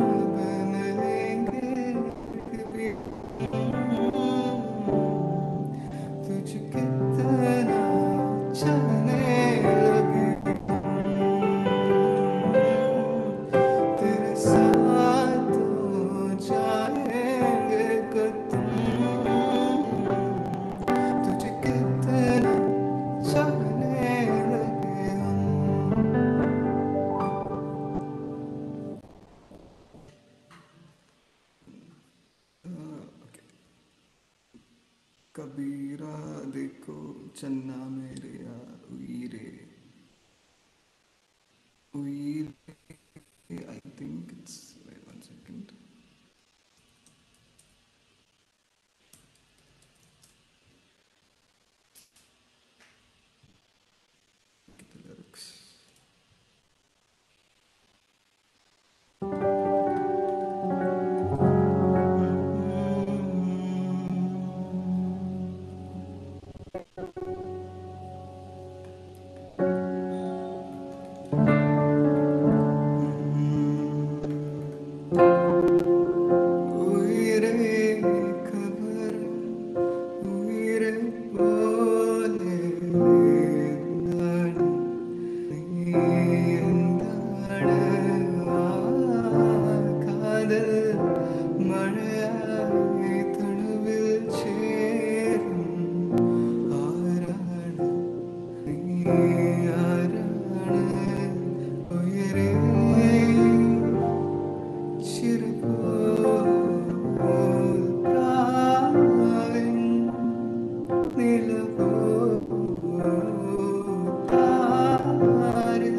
बन लेंगे कभी, तुझ कितना चाहने लगे, तेरे साथ हो जाएंगे कदम, तुझे कितना चाहने लगे हम। कबीरा देखो चन्ना मेरे यार उईरे उईरे, I think it's, wait 1 second. Get the lyrics. കാതൽ മഴയായി തണുവിൽ ചേരും ആരാണ് നീ ആരാണ് ഉയരേ ചിറകോൽ പ്രാവിൻ നിലവോ താരിൽ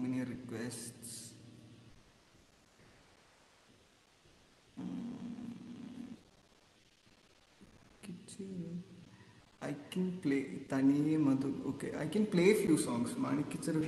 many requests. I can play Tani Madhu. Okay, I can play a few songs. Manikitsaru.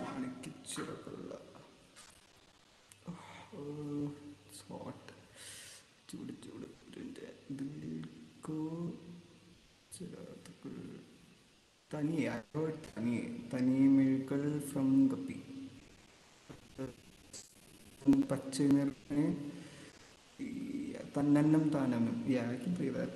Manikitsaru. It's hot. ചൂട് ചൂട് ദിൽക്കോ ചിരാതുകൾ തനിയെ I heard തനിയെ തനിയെ മിഴുക്കൾ from Guppy. പച്ച നിറഞ്ഞ തന്നന്നം താനന്നം. Yeah, I can play that.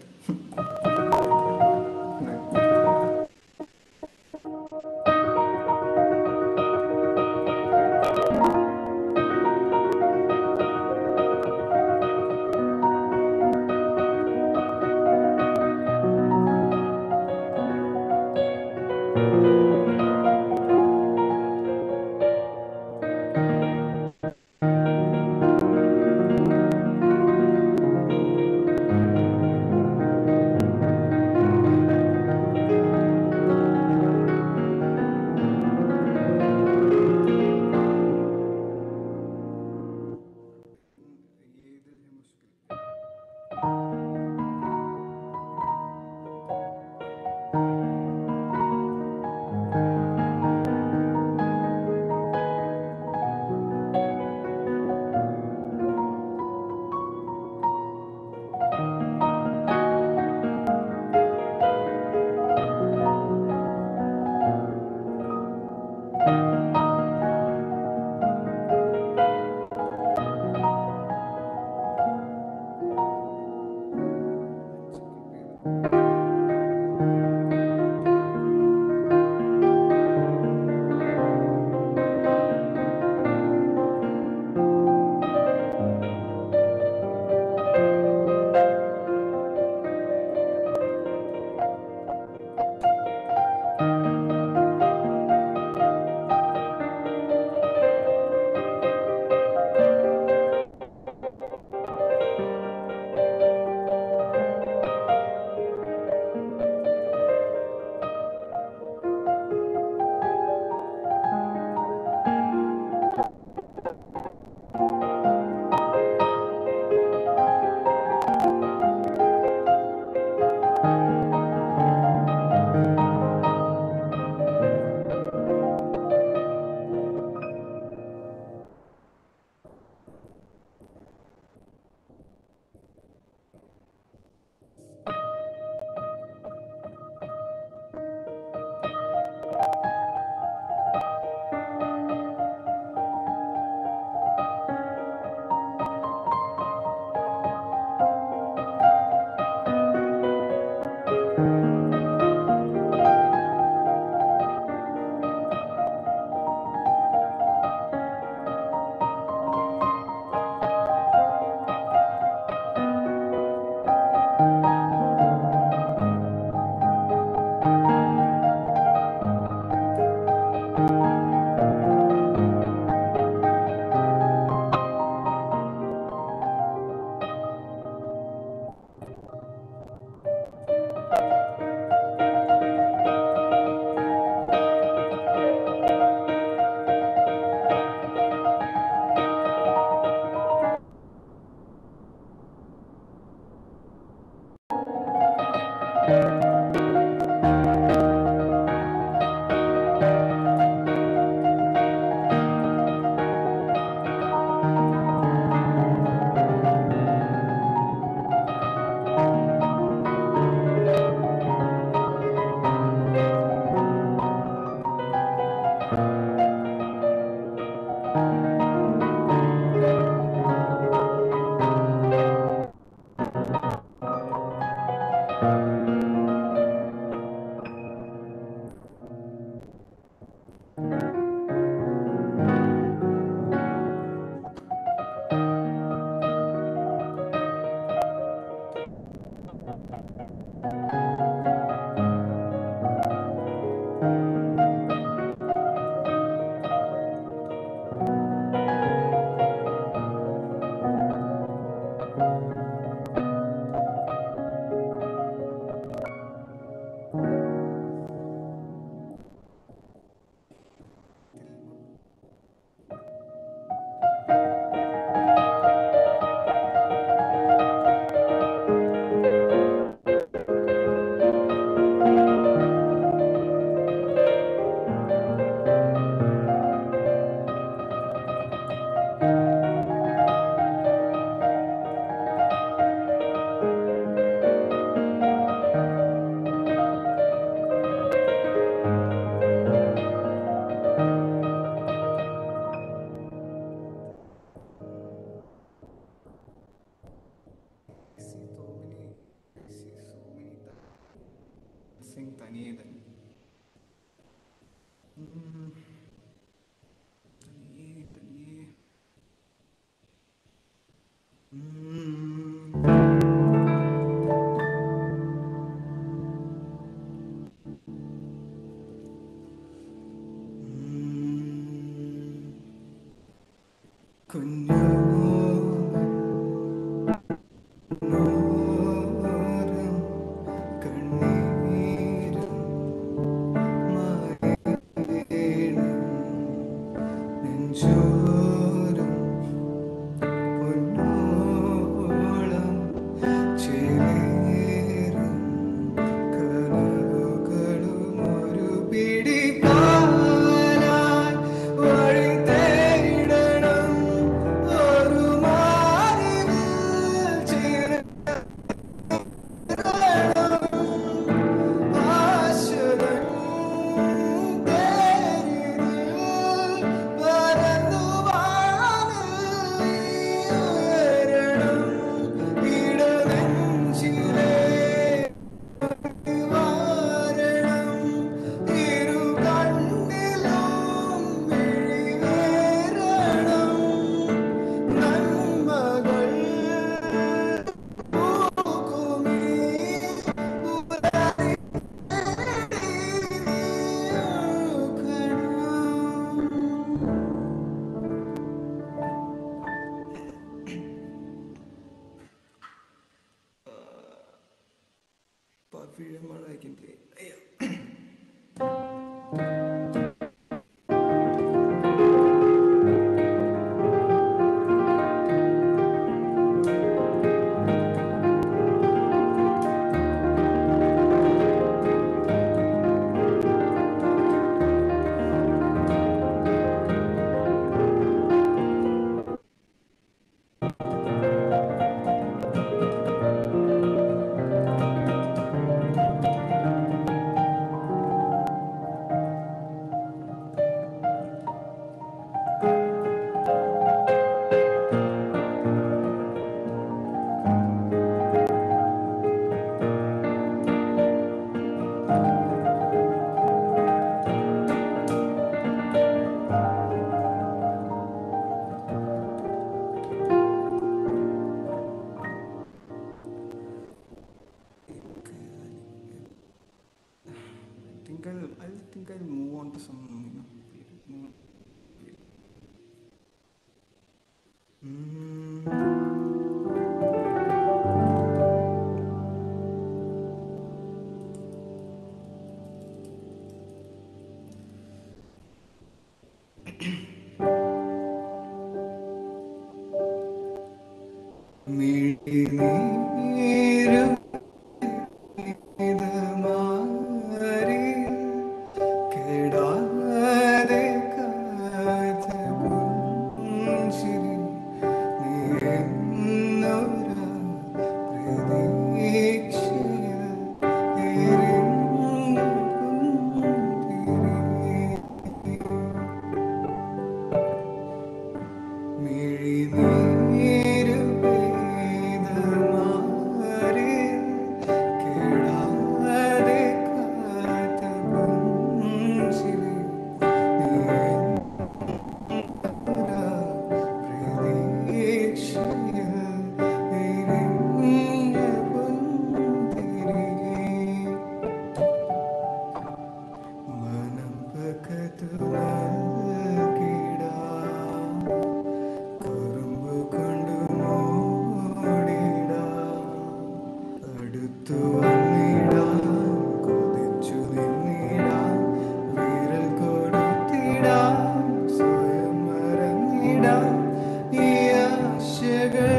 Sing തനിയെ തന്നെ തനിയെ തനിയെ കുഞ്ഞു I can play. I think I'll move on to some, കുറുമ്പ് കൊണ്ട് മൂടിടാം അടുത്തു വന്നിടാം കൊതിച്ചു നിന്നിടാം വിരൽ കൊടുത്തിടാം സ്വയം മറന്നിടാം ഈ ആശകൾ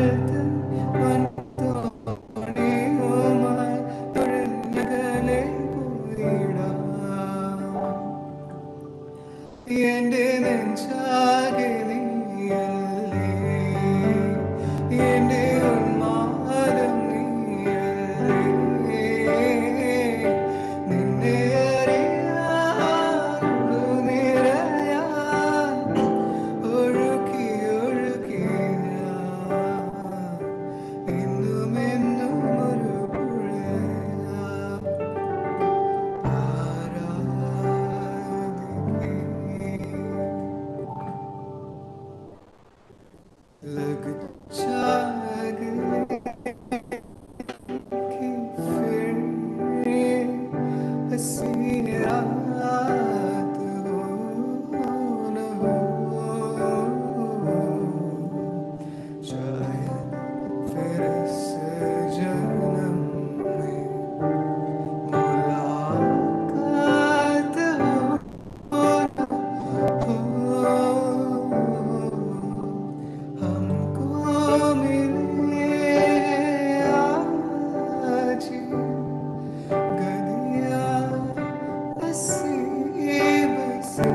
തോണിയുമായി തുഴഞ്ഞകലെ പോയിടാം എന്റെ നെഞ്ചാകെ നീയല്ലേ എന്റെ ഉന്മാദം നീയല്ലേ നിന്നെ അറിയാൻ നിറയാൻ ഒഴുകി ഒഴുകി ഞാൻ ഇന്നും എന്നും ഒരു പുഴയാ लग जाएगी फिर हंसी रात हो न हो शायद फिर इस जन्म में मुलाकात हो हमको मिले आज गलियां नसीब से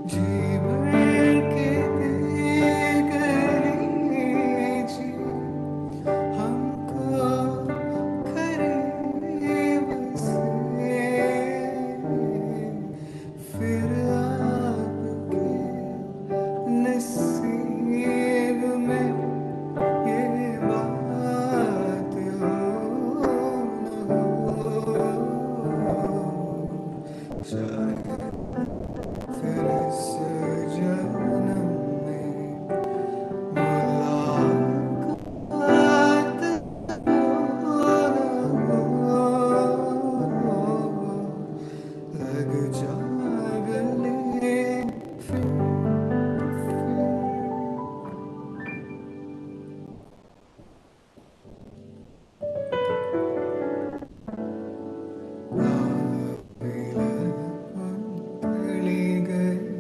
जी भर के दे गलीची हमको करीब से फिर आपके नसीब में ये बात हो न हो शायद फिर इस जन्म में मुलाकात हो न हो लग जा गले फिर കളികൾ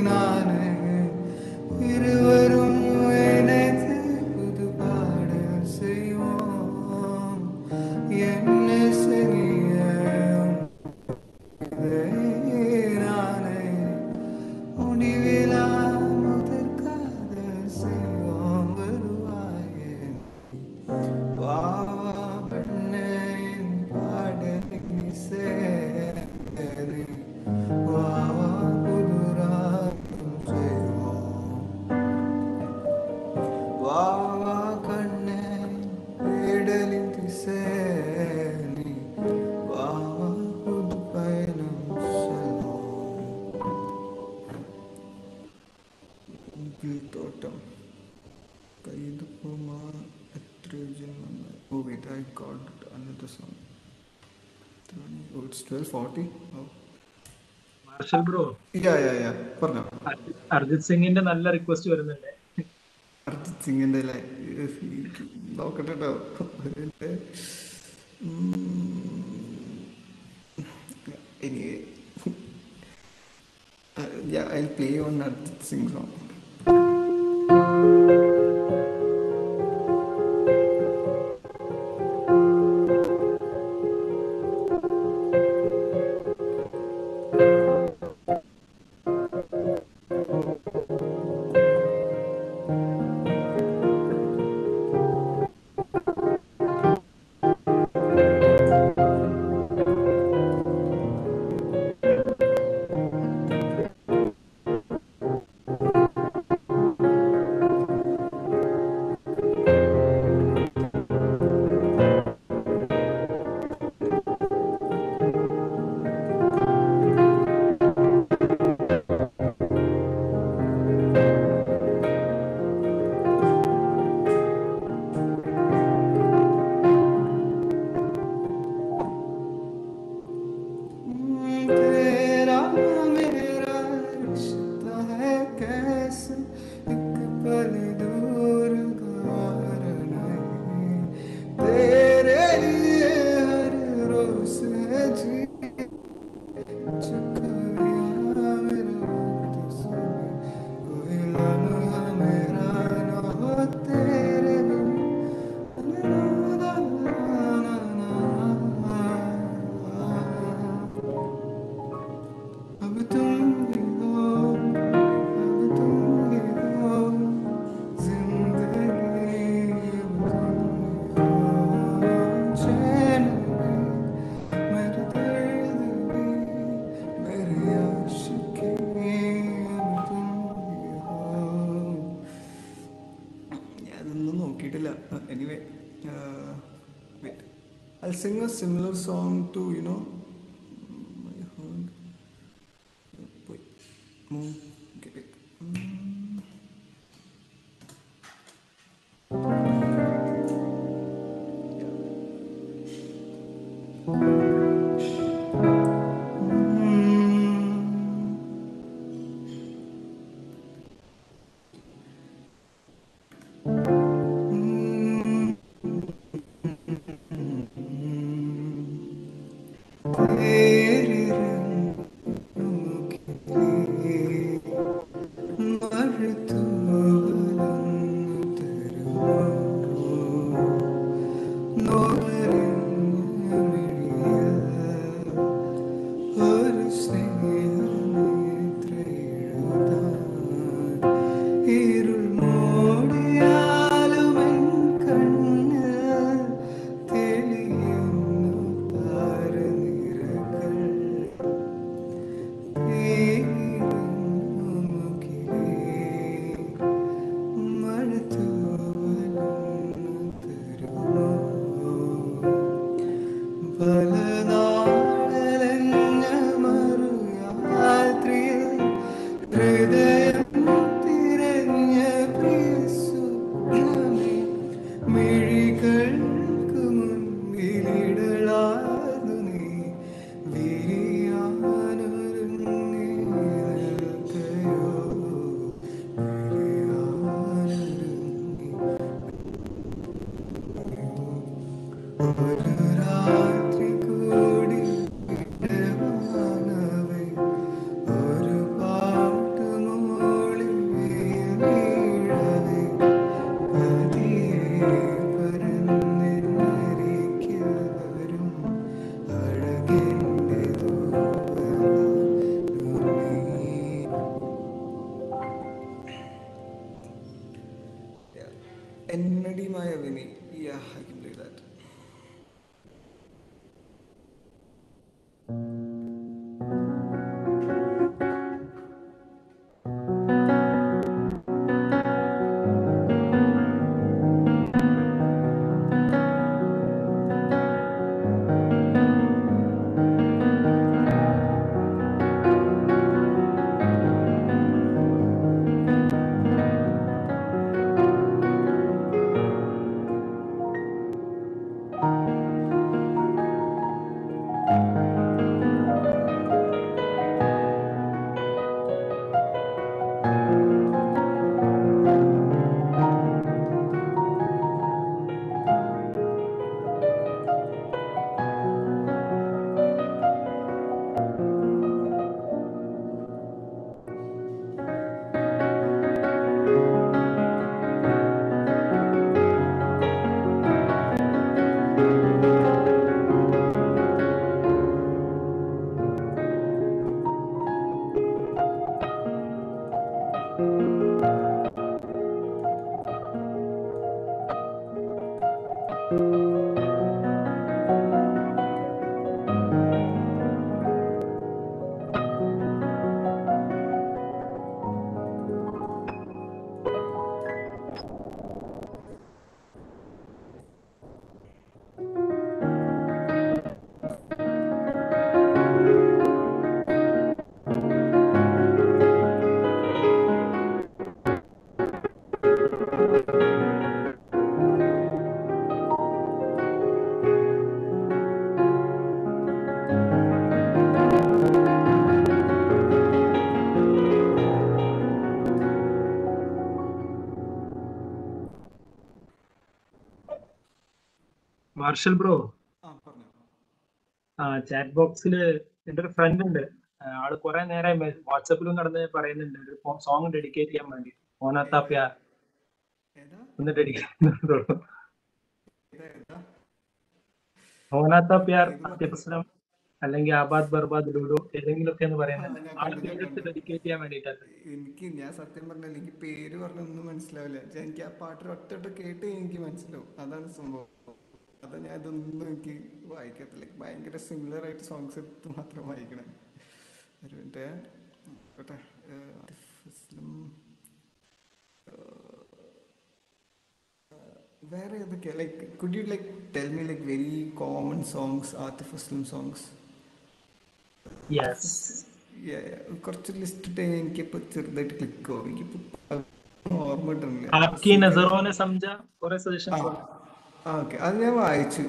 நானே இருவரும் இணைந்து புது பாடல் செய்வோம் என்ன செய்ய நானே முடிவிலா முதற் காதல் செய்வோம் வருவாயே வா பெண்ணே பாடலை சேரி வா புதுராகம் செய்வோம் வா கண்ணே தேடலின் திசேரி வா புது பயணம் செல்வோம் தோட்டம் கைது போமா Oh wait, I got another song. Oh, it's 12:40. Oh. Marshal bro, Yeah. പറഞ്ഞോ. അർജിത് സിംഗിന്റെ നല്ല റിക്വസ്റ്റ് വരുന്നുണ്ട്. അർജിത് സിംഗിന്റെ നോക്കട്ടെ കേട്ടോ. Anyway, yeah, I'll play on Arjit Singh song. Anyway, wait. I'll sing a similar song to, I heard. Wait. Okay, wait. Ennadi Mayavini. Yeah, I can do that. Marshal bro, chat ബോക്സിൽ എൻ്റെ ഒരു front ഉണ്ട്. ആള് കുറെ നേരമായി വാട്സാപ്പിലും കടന്ന് പറയുന്നുണ്ട് ഒരു സോങ് ഡെഡിക്കേറ്റ് ചെയ്യാൻ വേണ്ടി. ഓനാത്താ പ്യാർ ഒന്ന് ഡെഡിക്കേറ്റ്. ഓനാത്താ പ്യാർ, അത്യപ്രശ്നം അല്ലെങ്കിൽ ആബാദ് ബർബാദ് ലുഡോ ഏതെങ്കിലും ഒക്കെ എന്ന് പറയുന്നുണ്ട്. ആള് പേരെടുത്ത് ഡെഡിക്കേറ്റ് ചെയ്യാൻ വേണ്ടിയിട്ടാണ്. ഞാൻ സത്യം പറഞ്ഞാൽ എനിക്ക് പേര് പറഞ്ഞൊന്നും മനസ്സിലാവില്ല. എനിക്ക് ആ പാട്ട് ഒറ്റ കേട്ട് എനിക്ക് മനസ്സിലാവും. അതാണ് സംഭവം. അതാ ഞാൻ ഇതൊന്നും എനിക്ക് വായിക്കത്തില്ല. ഭയങ്കര സിമിലർ ആയിട്ട് സോങ്സ് എടുത്ത് മാത്രം വായിക്കണം. ഒരു മിനിറ്റ് കേട്ടെ. വേറെ ഏതൊക്കെയാ? Like could you like tell me like very common songs, Atif Aslam songs? കുറച്ച് ലിസ്റ്റ് ഇട്ട് എനിക്കിപ്പോ ചെറുതായിട്ട് ക്ലിക്ക് ആവും. എനിക്കിപ്പോ ഓർമ്മ കിട്ടുന്നില്ല. ഓക്കെ, അത് ഞാൻ വായിച്ചു.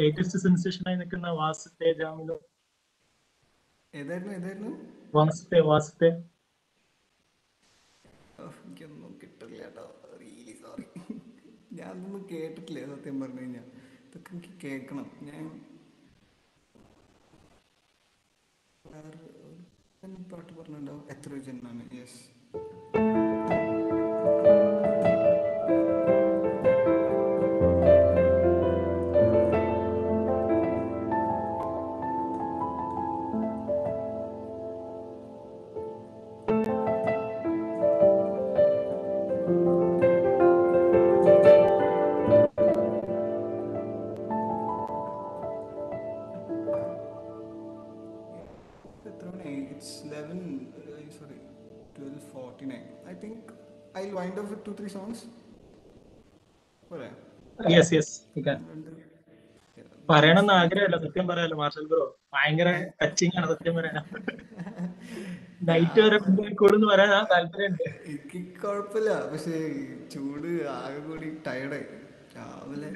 ലേറ്റസ്റ്റ് സെൻസേഷൻ ആയി നിൽക്കുന്ന വാസത്തെ ജാമിലോ. ഏതായിരുന്നു? വാസത്തെ എനിക്കൊന്നും കിട്ടില്ല കേട്ടോ. Really sorry. ഞാനൊന്നും കേട്ടിട്ടില്ല സത്യം പറഞ്ഞു കഴിഞ്ഞാൽ. ഇതൊക്കെ എനിക്ക് കേൾക്കണം. ഞാൻ പാട്ട് പറഞ്ഞിട്ടുണ്ടാവും, എത്രയോ ജന്മമാണ്. Yes. I'll wind up with 2-3 songs. Alright. Yes പറയണമെന്ന് ആഗ്രഹമല്ല, സത്യം പറയാലോ മാർഷൽ ബ്രോ. ഭയങ്കര ടച്ചിങ് ആണ് സത്യം പറയാനാ. നൈറ്റ് വരെ കൊണ്ടുപോയിക്കോളെന്ന് പറയാൻ താല്പര്യമുണ്ട്. എനിക്ക് കുഴപ്പമില്ല, പക്ഷേ ചൂട് ആകെ കൂടി ടയർഡായി. രാവിലെ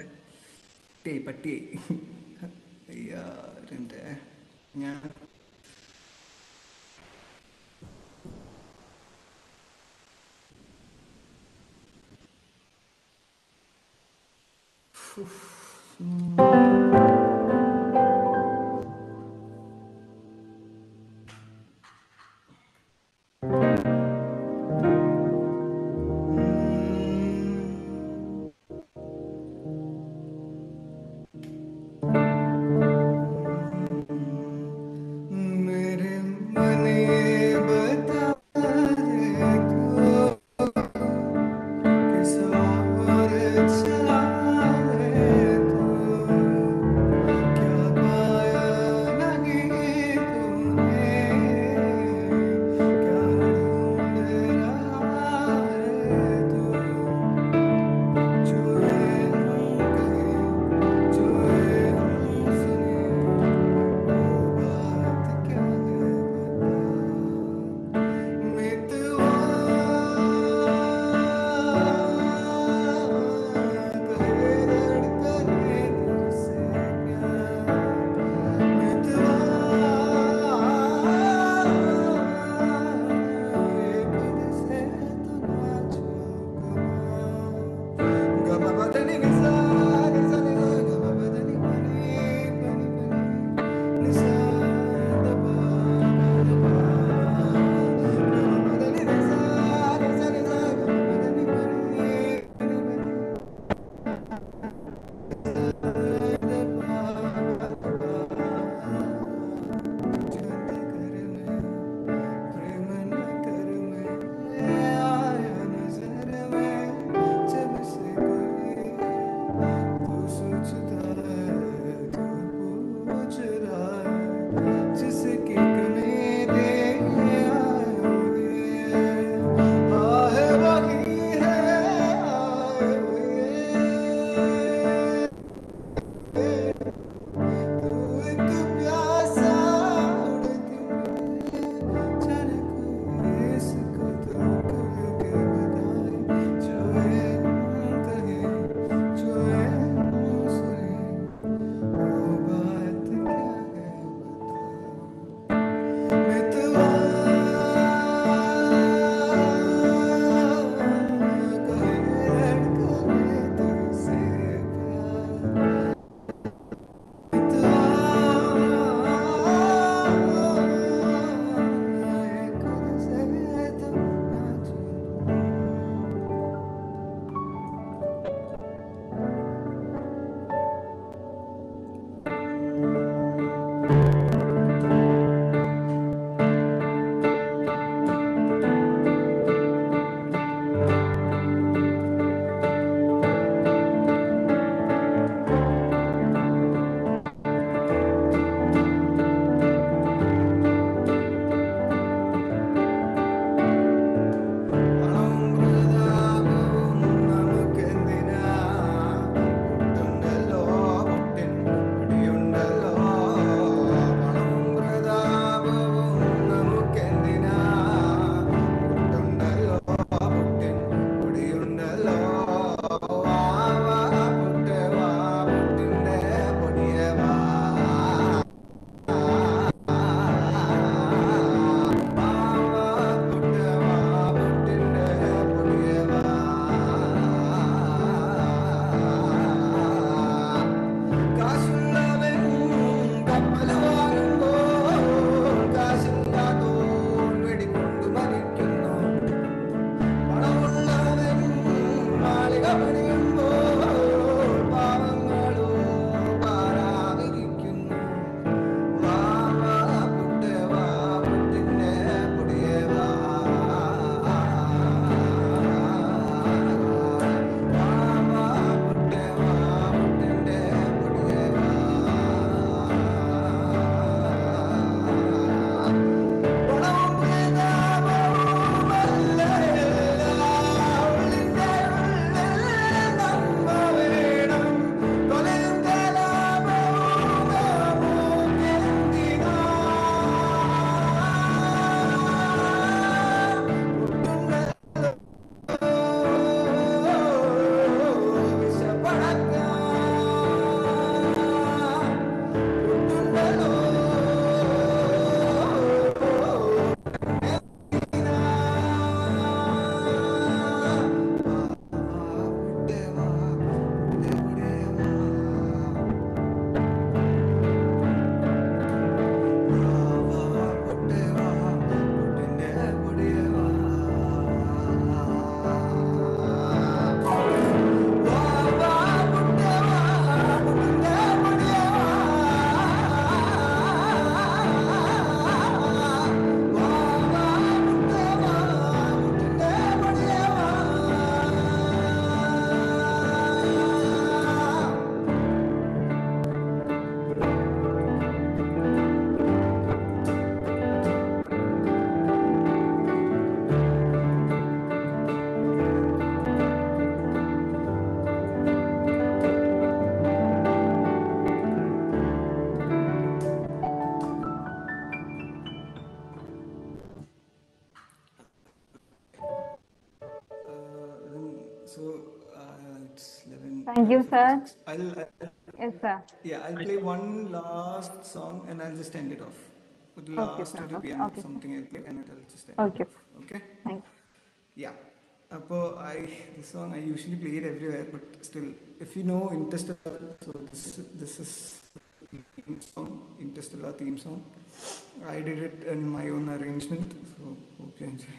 പട്ടിയായി. അയ്യാ ഞാൻ It's 11. Thank you, sir. 56. Yes, sir. Yeah, I'll play one last song and I'll just end it off. With Okay, last sir. to Okay, piano, okay, sir. something I'll play and I'll just end Okay. it off. Okay? Thanks. Yeah. This song I usually play it everywhere, but still, if you know Interstellar, so this is theme song, Interstellar theme song. I did it in my own arrangement, so hope you enjoy.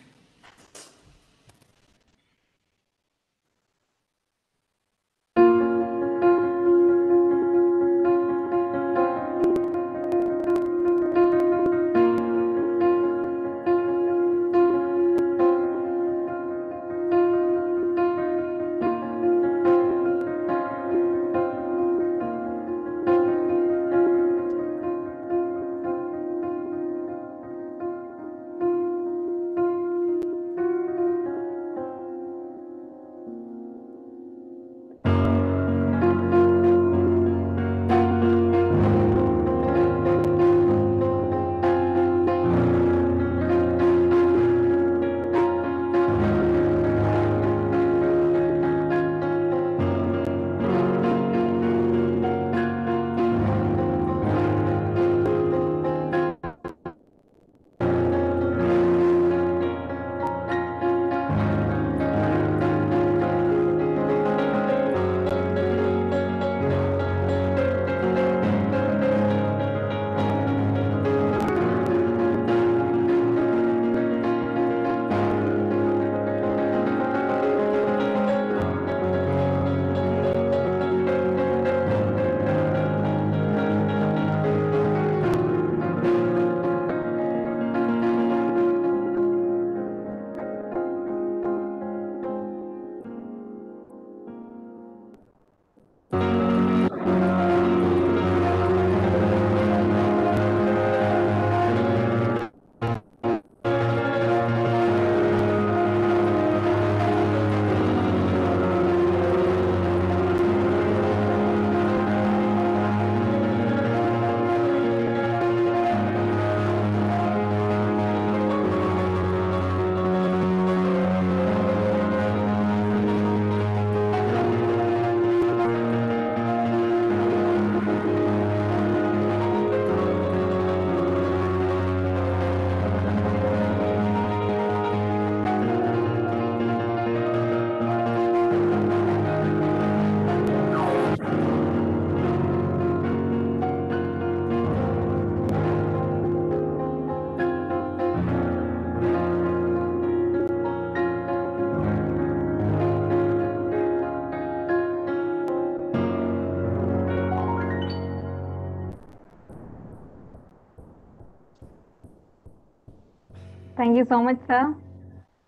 Thank you so much, sir.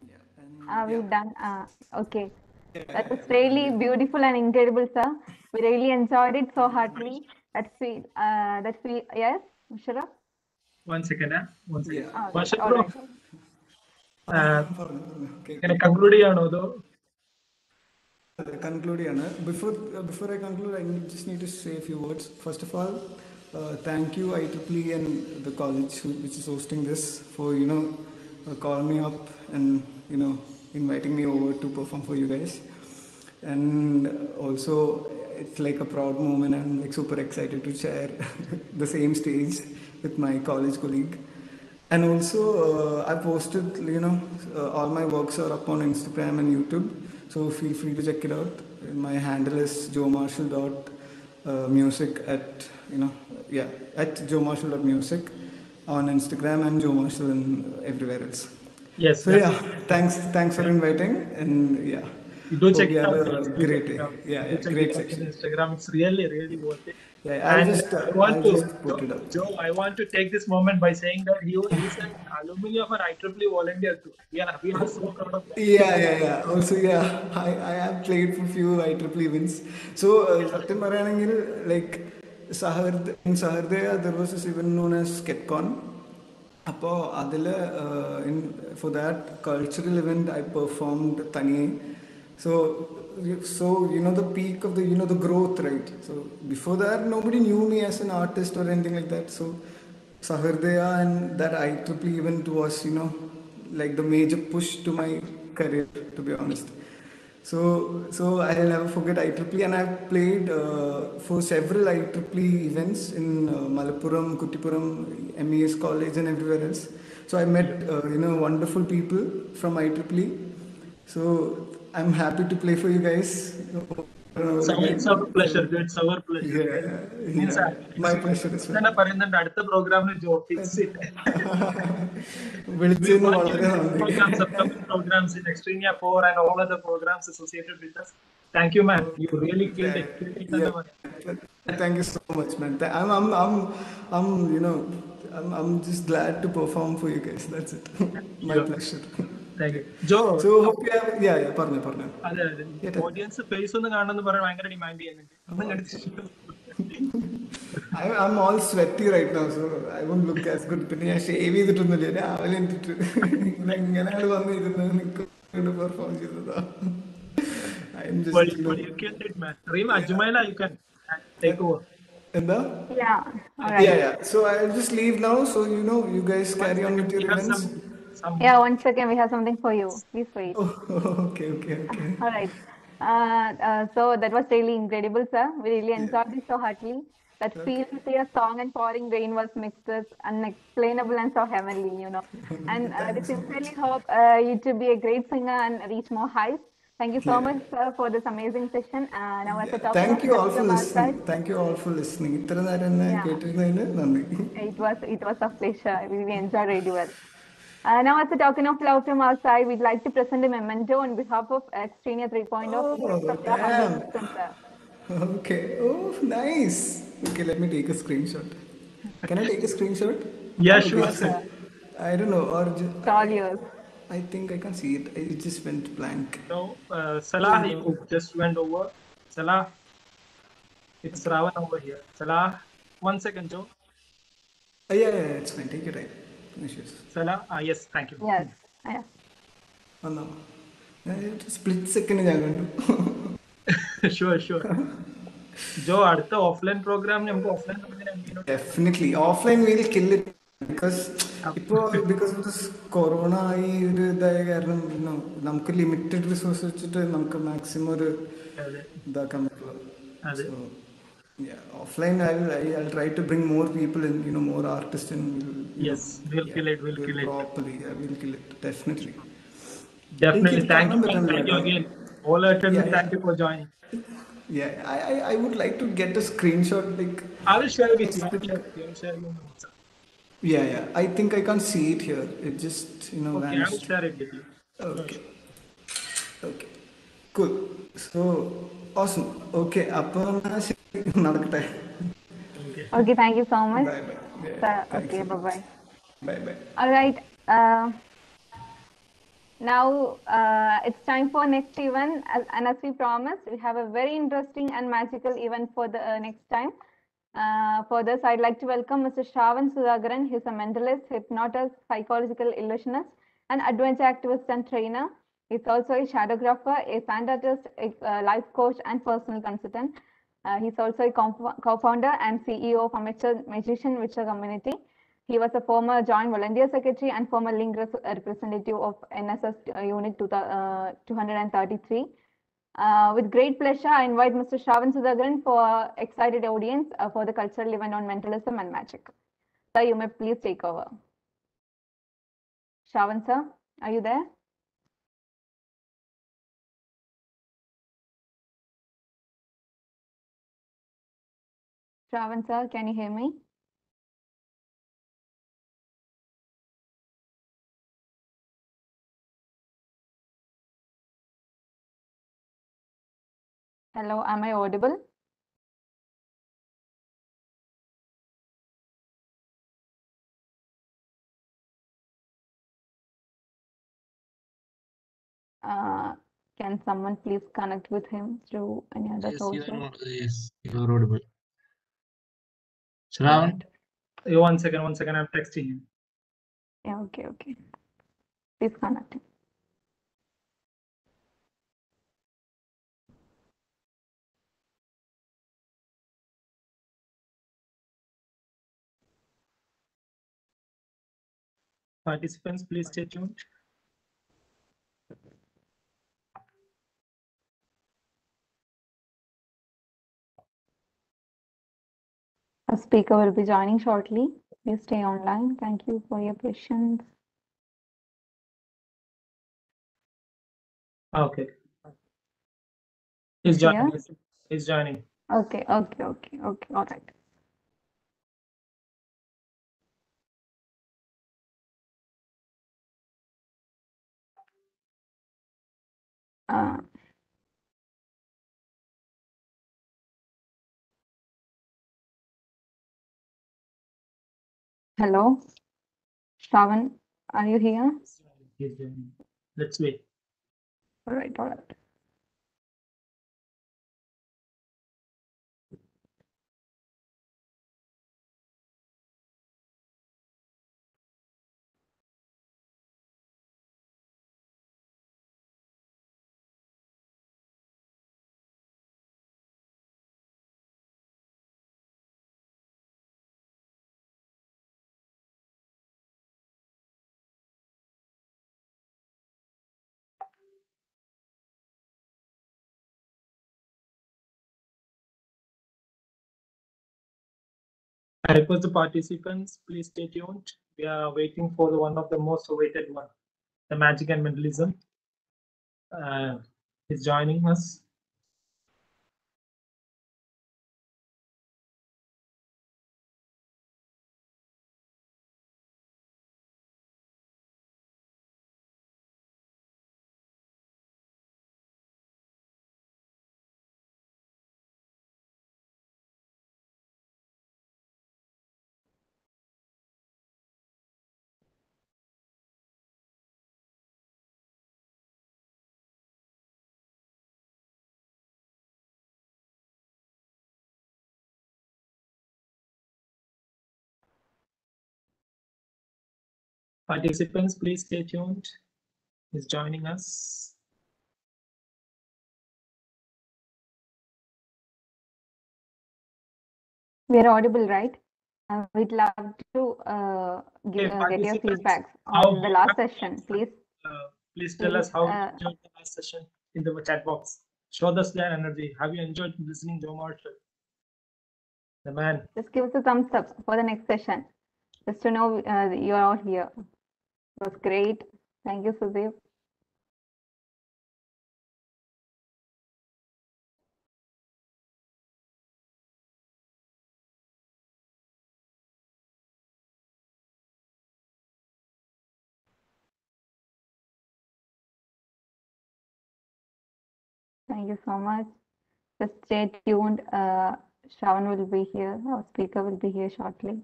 Yeah, and Are we yeah. done? Okay. That was really beautiful and incredible, sir. We really enjoyed it so heartily. Yes, Mushara? 1 second. One second. Yeah. All Masha right. bro, Okay. can I conclude ചെയ്യാണോ അതോ Conclude. Before I conclude, I just need to say a few words. First of all, thank you IEEE and the college which is hosting this for calling me up and inviting me over to perform for you guys. And also, it's like a proud moment. I'm like super excited to share the same stage with my college colleague. And also, I posted, all my works are up on Instagram and YouTube. So feel free to check it out. My handle is joemarshall.music at joemarshall.music on Instagram and Joe Marshall and everywhere else. yes So yes. yeah, thanks for inviting, and yeah. You do check Hope you it have out, a guys. Do great check it day. out. Yeah, Do check great it out section. on Instagram. It's really worth it. Yeah, And I want I'll to, just put it up. Joe, I want to take this moment by saying that he's an alumni of an IEEE volunteer too. We are so proud of that. Yeah. Also, yeah, I have played for few IEEE events. So, Satyam Paranangil, like, in Sahardaya, there was this event known as SketCon. For that cultural event, I performed Taniye. So the peak of the growth, right? So before that, nobody knew me as an artist or anything like that. So Sahardaya and that IEEE event was like the major push to my career, to be honest. So I'll never forget IEEE, and I've played for several IEEE events in Malappuram, Kuttipuram, MES College, and everywhere else. So I met wonderful people from IEEE. So I'm happy to play for you guys over and over again. It's our pleasure. So, It's our pleasure. Means my pleasure as well. തന്നെ പറയുന്നുണ്ട് അടുത്ത പ്രോഗ്രാമിന് ജോ fix it. We വിളിച്ചതിന് want you വളരെ in നന്ദി. programs, upcoming programs in XTRINIA 4 and all other programs associated with us. Thank you, man. You really killed it. Thank you so much, man. I'm I'm just glad to perform for you guys. That's it. My pleasure. Thank you. Joe. So hope you have, പറഞ്ഞോ. അതെ audience face ഒന്ന് കാണണമെന്ന് പറയാൻ ഭയങ്കര demand ചെയ്യുന്നുണ്ട്. I'm all sweaty right now, so I won't look as good. പിന്നെ ഞാൻ shave ചെയ്തിട്ടൊന്നുമില്ല, രാവിലെ എന്നിട്ട് എങ്ങനെയാണ് വന്നിരുന്നത് പെർഫോം ചെയ്തതാ. I'm just, you killed it, man. Reema, Jumaila, you can take over. Yeah. So I'll just leave now. So you guys carry on with your events. Yeah, 1 second. We have something for you. Please wait. Okay. All right. So that was really incredible, sir. We really enjoyed it so heartily. That feel to see a song and pouring rain was mixed with unexplainable and so heavenly, And we sincerely hope you to be a great singer and reach more heights. Thank you so much, sir, for this amazing session. Now, as a topic Thank you all for listening. outside, Thank you all for listening. ഇത്ര നേരം എന്നെ കേട്ടിരുന്നതിന് നന്ദി. It was a pleasure. We really enjoyed really well. Now, as a token of love from our side, we'd like to present a memento on behalf of XTRINIA 3.0. Damn. Okay. Oh, nice. Okay, let me take a screenshot. Can I take a screenshot? Yeah, sure. I don't know. Or it's all yours. I think I can see it. It just went blank. No, Salah, you just went over. Salah, it's Ravan over here. Salah, 1 second, Joe. Yeah, it's fine. Take your time. No issues. Salah, yes, thank you. Yes. Oh no. Split second ഞാൻ കണ്ടു. Sure. Joe, അടുത്ത offline programme നമുക്ക് offline Definitely. Offline we'll kill it. Because of this corona ഈ ഒരു ഇതായ കാരണം നമുക്ക് limited resource വെച്ചിട്ട് നമുക്ക് മാക്സിമം ഒരു ഇതാക്കാൻ പറ്റുള്ളൂ. Offline I'll try to bring more people in, more artists in. Yes, we'll kill it properly. We'll kill it definitely. Thank you again. All attendants, thank you for joining. I would like to get a screenshot, like I will share with you. I think I can't see it here. It just okay, vanished. I will share it with you. Okay, cool. So awesome. Okay, appo nadakte. Okay, thank you so much. Bye. Okay, bye. Bye. All right. Now it's time for next event, and as we promised, we have a very interesting and magical event for the next time. For this, I'd like to welcome Mr. Shravan Sudhakaran. He's a mentalist, hypnotist, psychological illusionist, an adventure activist and trainer. He's also a shadowgrapher, a sand artist, a life coach, and personal consultant. He's also a co-founder and CEO of Amateur Magician Witcher Community. He was a former Joint Volunteer Secretary and former Link representative of NSS Unit 233. With great pleasure, I invite Mr. Shravan Sudhakaran for excited audience for the cultural event on mentalism and magic. Sir, you may please take over. Shravan sir, are you there? Shravan sir, can you hear me? Hello, am I audible? Can someone please connect with him through any other source? Yes, you are audible. Shravan? 1 second, I'm texting him. Yeah, okay. Please connect him. Participants, please stay tuned. A speaker will be joining shortly. Please stay online. Thank you for your patience. Okay. He's Here? joining. He's joining. Okay. All right. Hello, Shravan, are you here? He's joining. Let's wait. All right. I request the participants, please stay tuned. We are waiting for one of the most awaited one, the magic and mentalism. Is joining us. Participants, please stay tuned. Is joining us. We are audible, right? We'd love to get your feedbacks on the last session, please. Please tell us how you enjoyed the last session in the chat box. Show us their energy. Have you enjoyed listening to Marshall? The man. Just give us a thumbs up for the next session, just to know you're all here. It was great. Thank you, Sudeep. Thank you so much. Just stay tuned. Shravan will be here. Our speaker will be here shortly.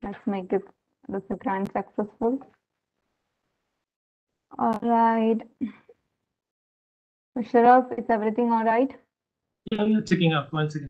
Let's make this grand successful. All right. Sharaf, is everything all right? Yeah, I'm checking up once again.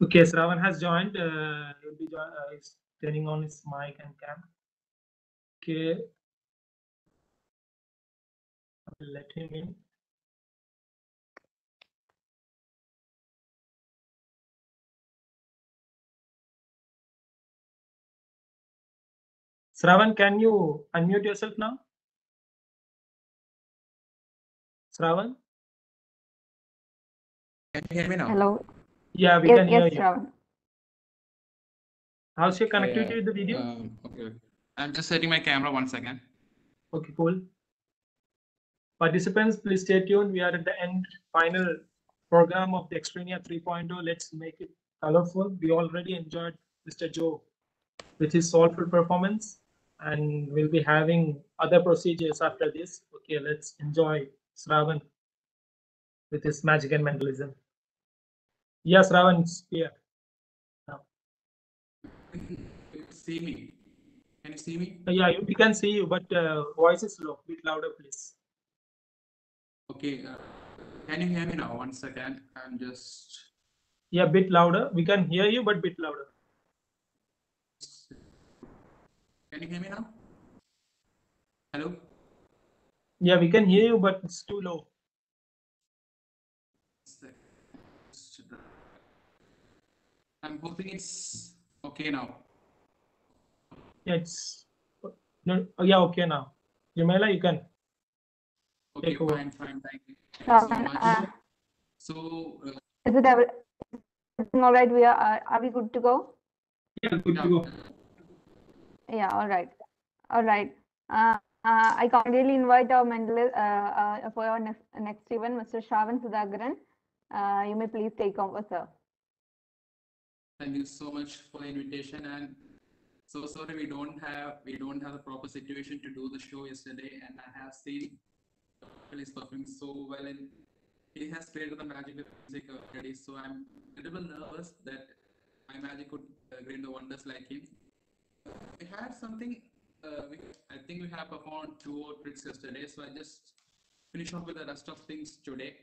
Okay, Shravan has joined. He'll be he's turning on his mic and cam. Okay. I'll let him in. Shravan, can you unmute yourself now? Shravan? Can you hear me now? Hello. Yeah, we can hear yes, you. Shravan. How's your connectivity with the video? Okay. I'm just setting my camera 1 second. Okay, cool. Participants, please stay tuned. We are at the final program of the XTRINIA 3.0. Let's make it colorful. We already enjoyed Mr. Joe with his soulful performance, and we'll be having other procedures after this. Okay, let's enjoy Shravan with his magic and mentalism. Yes, Shravan, it's here. Now. See me? Can you see me? Yeah, we can see you, but voice is low. Bit louder, please. Okay. Can you hear me now? One second. I'm just. Yeah, bit louder. We can hear you, but bit louder. Can you hear me now? Hello? Yeah, we can hear you, but it's too low. I'm hoping it's okay now. Yeah, it's no, oh, yeah, okay now. Jamila, you can Okay, take over. fine. Thank you so Shravan, much. So, is it everything all right? Are we good to go? Yeah, good to go. Yeah, all right. All right. I kindly invite our mentor for our next event, Mr. Shravan Sudhakaran. You may please take over, sir. thank you so much for the invitation, and so sorry we don't have the proper situation to do the show yesterday, and I have seen Phil is performing so well, and he has created the magic with music already. So I'm a little nervous that my magic could create the wonders like him. We had something. I think we have performed 2 tricks yesterday, so I just finish off with the rest of things today.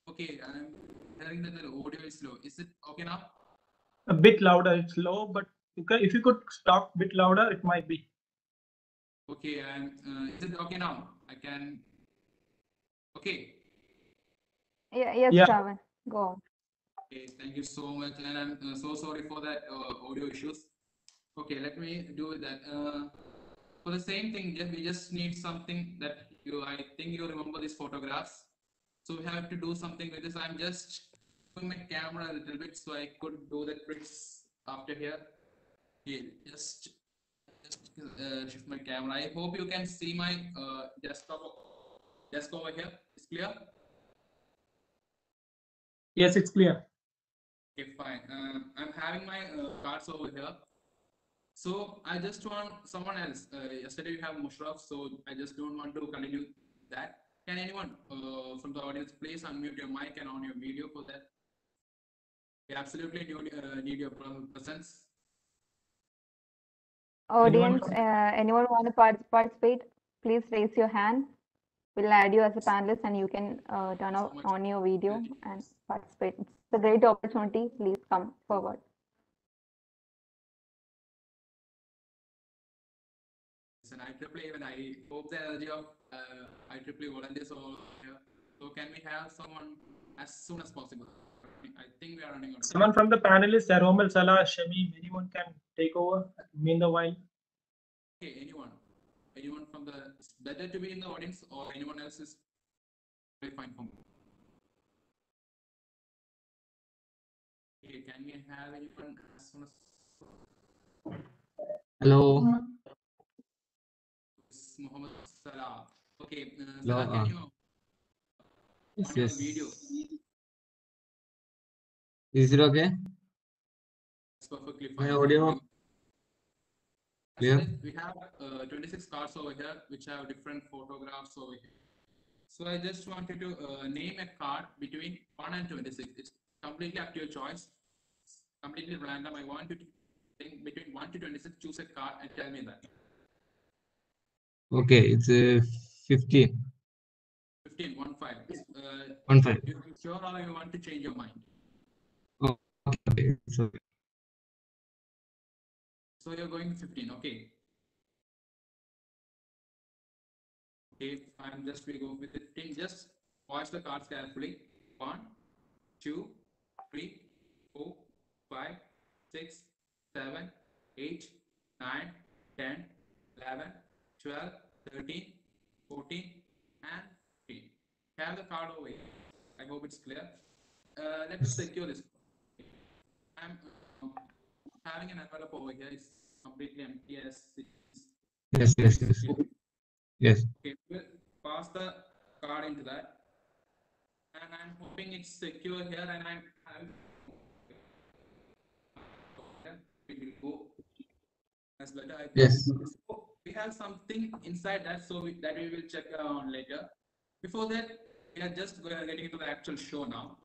Okay, I'm hearing that the audio is low. Is it okay now? A bit louder. It's low, but if you could talk a bit louder, it might be. Okay, and is it okay now? I can. Okay. Yes, Yeah. Shravan, go on. Okay, thank you so much, and I'm so sorry for that audio issues. Okay, let me do that. For the same thing, we just need something that I think you remember these photographs. So we have to do something with this. I'm just moving my camera a little bit so I could do the tricks after here. Okay, just shift my camera. I hope you can see my desktop over here. It's clear? Yes, it's clear. Okay, fine. I'm having my cards over here. So I just want someone else. Yesterday we have Mushraf, so I just don't want to continue that. Can anyone from the audience please unmute your mic and on your video for that? We absolutely need your presence. Audience, anyone want to participate? Please raise your hand. We'll add you as a panelist and you can turn on your video and participate. It's a great opportunity. Please come forward. It's an IEEE event. I hope the energy of IEEE volunteers over here. So can we have someone as soon as possible? I think we are running out of time. Someone from the panelists, Romel, Salah, Shamim, anyone can take over meanwhile. Okay, anyone from the, it's better to be in the audience or anyone else is very fine for me. Okay, can we have anyone as soon as? Hello. It's Muhammad Salah. Okay, Hello, Salah, can you Yes, on your yes. video? Is it okay? It's perfectly My fine. audio clear? We have 26 cards over here, which have different photographs over here. So I just wanted to name a card between 1 and 26. It's completely up to your choice. It's completely random. I want to think between 1 to 26, choose a card and tell me that. Okay, it's 15. 15, 1, 5. 1, 5. You sure or you want to change your mind? Okay, it's okay. So you're going 15, okay. Okay, fine. Just we go with 15. Just watch the cards carefully. 1, 2, 3, 4, 5, 6, 7, 8, 9, 10, 11, 12, 13, 14, and 15. Have the card over here. I hope it's clear. Let me secure this. I'm having an envelope over here. It's completely empty as Yes. Yes. Okay, we'll pass the card into that. And I'm hoping it's secure here and I'm having it will go as better. I think. Yes. So we have something inside that, so we will check on later. Before that, we are just getting into the actual show now.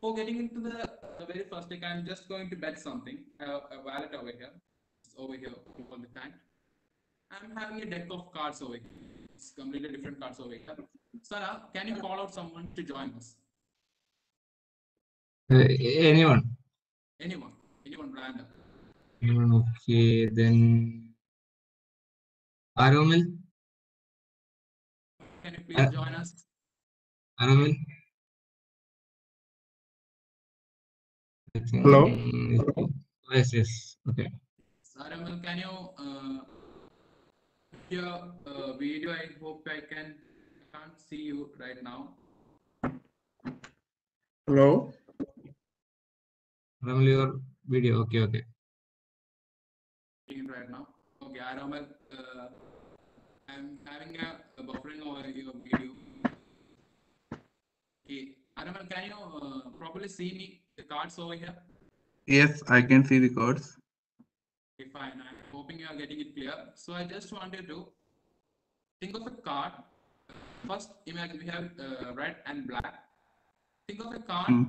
For getting into the very first thing, I'm just going to bet something. A wallet over here. It's over here all the time. I'm having a deck of cards over here. It's completely different cards over here. Sarah, can you call out someone to join us? Anyone? Anyone random. Okay, then Aromil. Can you please join us? Aromil. Hello? Yes, yes. Okay. Saramil, can you your video? I hope I can't see you right now. Hello? Aromil, your video. Okay, okay. Right now. Okay, Aramal, I'm having a buffering over your video. Okay, Aramal, can you properly see me the cards over here? Yes, I can see the cards. Okay, fine. I'm hoping you are getting it clear. So I just wanted to think of a card. First, imagine we have red and black. Think of a card,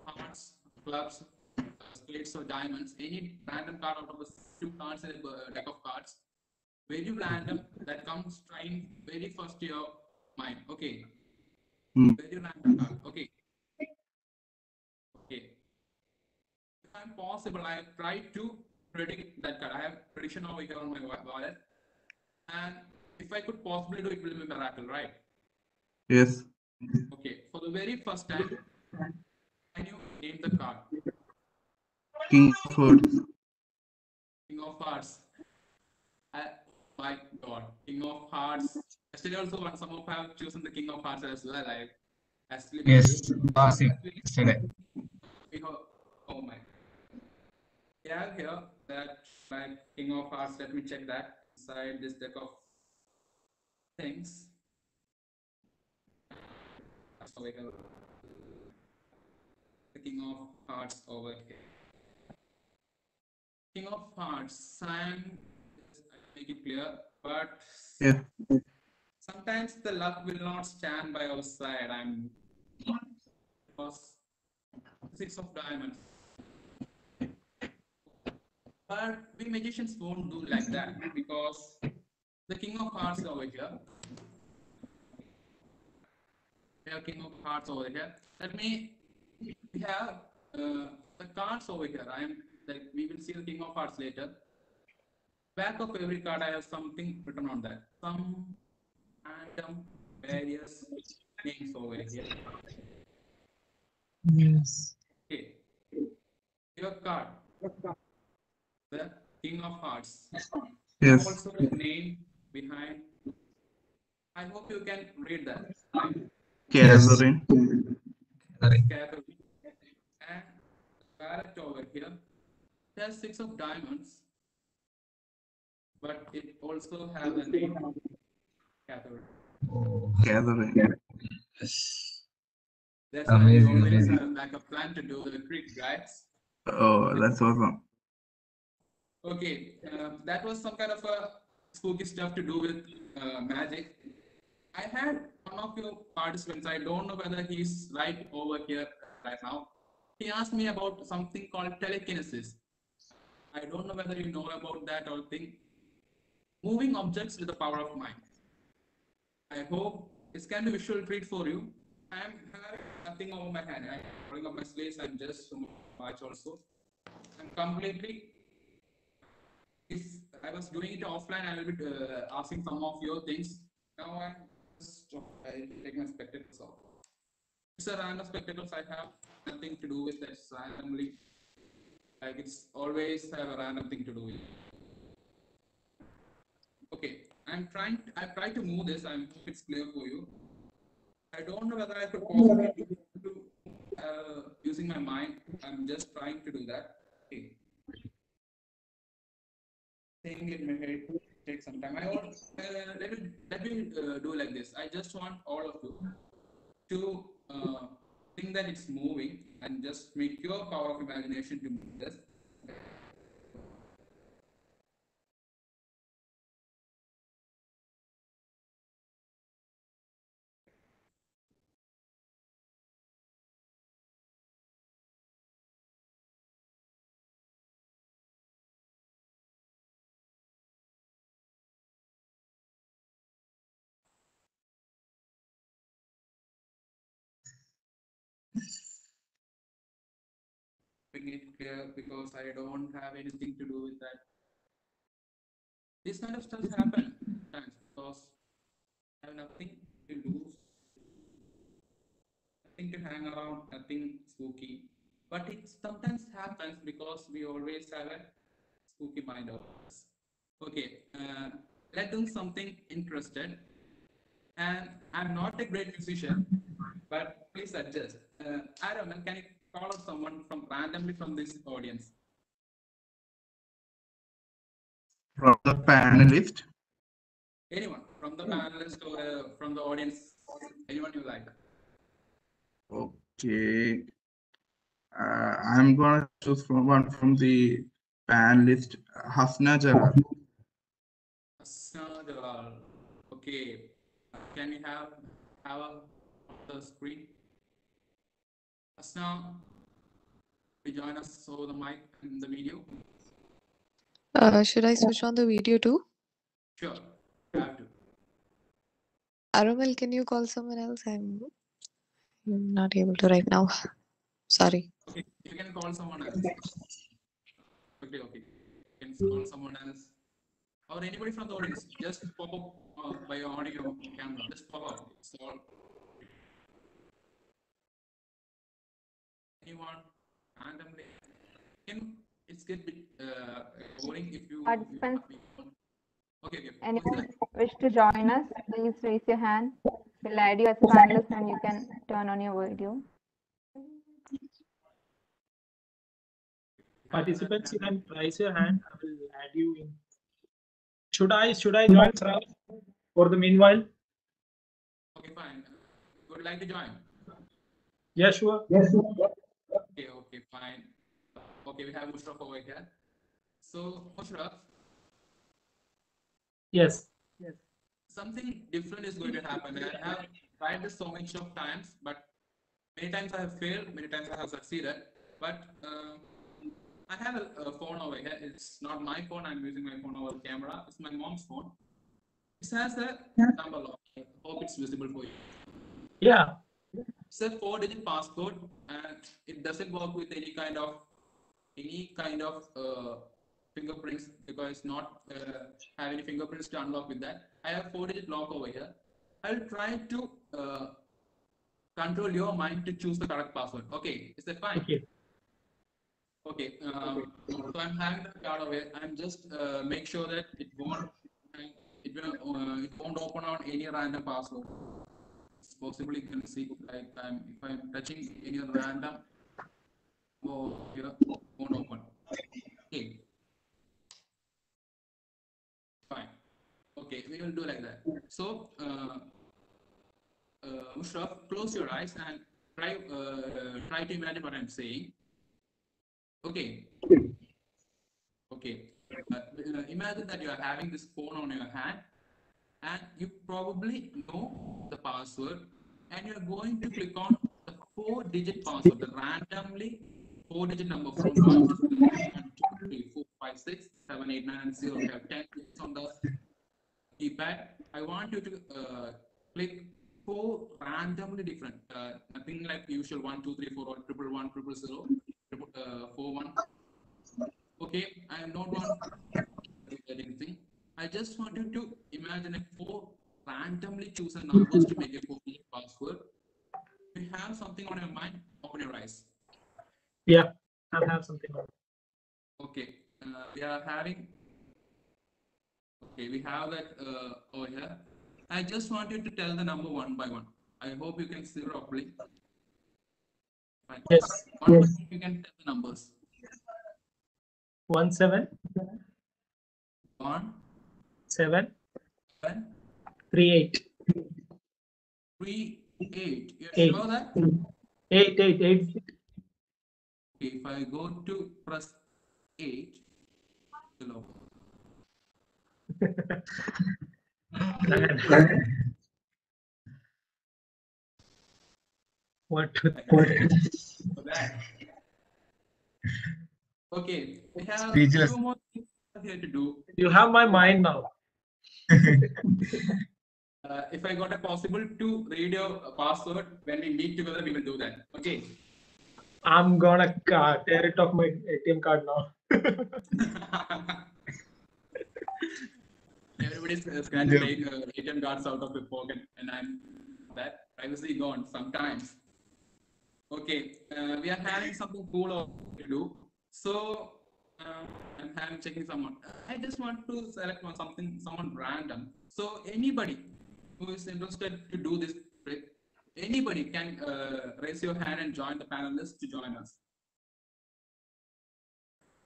hearts, clubs, spades, or diamonds. Any random card out of the two cards in a deck of cards. Very random that comes trying very first to your mind. Okay. Very random card. Okay. Okay. If I'm possible, I try to predict that card. I have prediction over here on my wallet. And if I could possibly do it, will be a miracle, right? Yes. Okay. For the very first time, can you name the card? King of Hearts. King of Hearts. My God, King of Hearts. Yesterday also, when some of have chosen the King of Hearts as well, I actually Yes, believe. yesterday. Oh my. We have here that like King of Hearts. Let me check that inside this deck of things. So we have the King of Hearts over here. King of Hearts. I make it clear, but Yeah. sometimes the luck will not stand by our side. Because 6 of diamonds. But we magicians won't do like that because the King of Hearts over here. We have King of Hearts over here. We have the cards over here. We will see the King of Hearts later. Back of every card, I have something written on that. Some random various names over here. Yes. Okay. Your card. The King of Hearts. Yes. Also the name behind. I hope you can read that, right? Catherine. Catherine. And parrot over here. There's 6 of diamonds, but it also has a name, Catherine. Oh, Catherine. yes. That's why we always have a backup plan to do the trick, guys. Oh, that's awesome. Okay, that was some kind of a spooky stuff to do with magic. I had one of your participants, I don't know whether he's right over here right now. He asked me about something called telekinesis. I don't know whether you know about that or think. Moving objects with the power of mind. I hope this can be a visual treat for you. I am having nothing over my hand. I'm holding up my slates. I'm just watch also. I'm completely. If I was doing it offline, I will be asking some of your things. Now I'm just I take my spectacles off. It's a random spectacles. I have nothing to do with that randomly. Like it's always have a random thing to do with. Okay, I try to move this. I hope it's clear for you. I don't know whether I could possibly do using my mind. I'm just trying to do that. Okay. Saying in my head takes some time. I want let me do like this. I just want all of you to think that it's moving and just make your power of imagination to move this. Keeping it clear because I don't have anything to do with that. This kind of stuff happen sometimes because I have nothing to lose, nothing to hang around, nothing spooky. But it sometimes happens because we always have a spooky mind of us. Okay, let's do something interested. And I'm not a great musician, but please adjust. Aaron, can you call out someone from randomly from this audience? From the panelist. Anyone from the panelist or from the audience? Anyone you like? Okay. I'm gonna choose from one from the panelist, Hasna Jalal. Hasna Jalal. Okay. Can we have on the screen? Hasna, will you join us over the mic and the video? Should I switch on the video too? Sure, you have to. Aramal, can you call someone else? I'm not able to right now. Sorry. Okay, you can call someone else. Okay, okay. You can call someone else. Or anybody from the audience, just pop up by your audio camera. Just pop up. It's all. Anyone randomly? It's get bit boring if you. Participants. Okay, okay. Anyone wish to join us? Please raise your hand. We'll add you as a panelist and you can turn on your video. Participants, you can raise your hand. I will add you in. Should I join, sir, for the meanwhile? Okay, fine. Would you like to join? Yeah, sure. Yes. Okay, okay, fine. Okay, we have Mushraf over here. So, Mushraf. Yes. Yes. Something different is going to happen. I have tried this so much of times, but many times I have failed, many times I have succeeded. But I have a phone over here. It's not my phone. I'm using my phone over the camera. It's my mom's phone. It has a number lock. I hope it's visible for you. Yeah. It's a 4-digit passcode, and it doesn't work with any kind of fingerprints because it's not have any fingerprints to unlock with that. I have 4-digit lock over here. I'll try to control your mind to choose the correct password. Okay, is that fine? Okay. Okay. So I'm having the card over here. I'm just make sure that it won't open on any random password. It's possible you can see like if I'm touching any random. Oh, here won't open. Okay. Fine. Okay, we will do like that. So, Mushraf, close your eyes and try to imagine what I'm saying. Okay. Okay. Imagine that you are having this phone on your hand, and you probably know the password, and you're going to click on the 4-digit password, the randomly 4-digit number from 1 to 7, 1, 2, 3, 4, 5, 6, 7, 8, 9, and 0. We have 10 clicks on the keypad. I want you to click 4 randomly different, nothing like usual 1, 2, 3, 4, or 111, 000, 4, 1. Okay, I am not want to do anything. I just want you to imagine a 4 randomly chosen numbers to make a 4-digit password. If you have something on your mind, open your eyes. Yeah, I have something on. Okay, we are having. Okay, we have that over here. I just want you to tell the number one by one. I hope you can see properly. Fine. Yes. One by one, you can tell the numbers. 1 7 1 7 7 3 8 3 8. You're 8 sure that? 8 8 8. Okay, if I go to press 8, below. What? Okay, we have Speechless. 2 more things here to do. You have my mind now. if I got a possible to read your password when we meet together, we will do that. Okay. I'm gonna tear it off my ATM card now. Everybody's trying to take ATM cards out of the pocket, and I'm that privacy gone sometimes. Okay, we are having something cool to do. So I'm checking someone. I just want to select someone random. So anybody who is interested to do this trick, anybody can raise your hand and join the panelists to join us.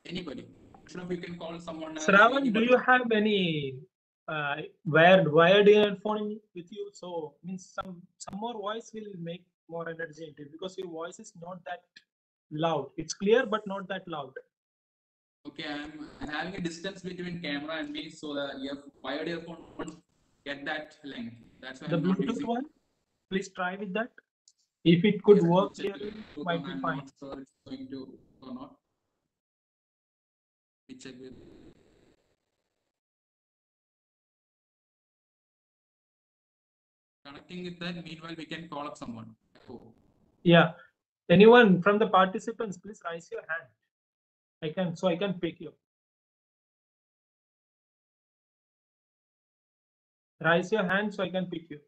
Anybody. Sure, you can call someone. Shravan, do you have any wired earphone with you? So means some more voice will make more energy into it because your voice is not that loud. It's clear but not that loud. Okay, I'm having a distance between camera and me, so the wired earphone won't get that length. That's why The I'm not Bluetooth using. one, please try with that. If it could Yes, work check here, with might be I'm fine. not sure it's going to or not. We check with. Connecting with that, meanwhile, we can call up someone. Oh. Yeah. Anyone from the participants, please raise your hand. I can pick you. Raise your hand so I can pick you.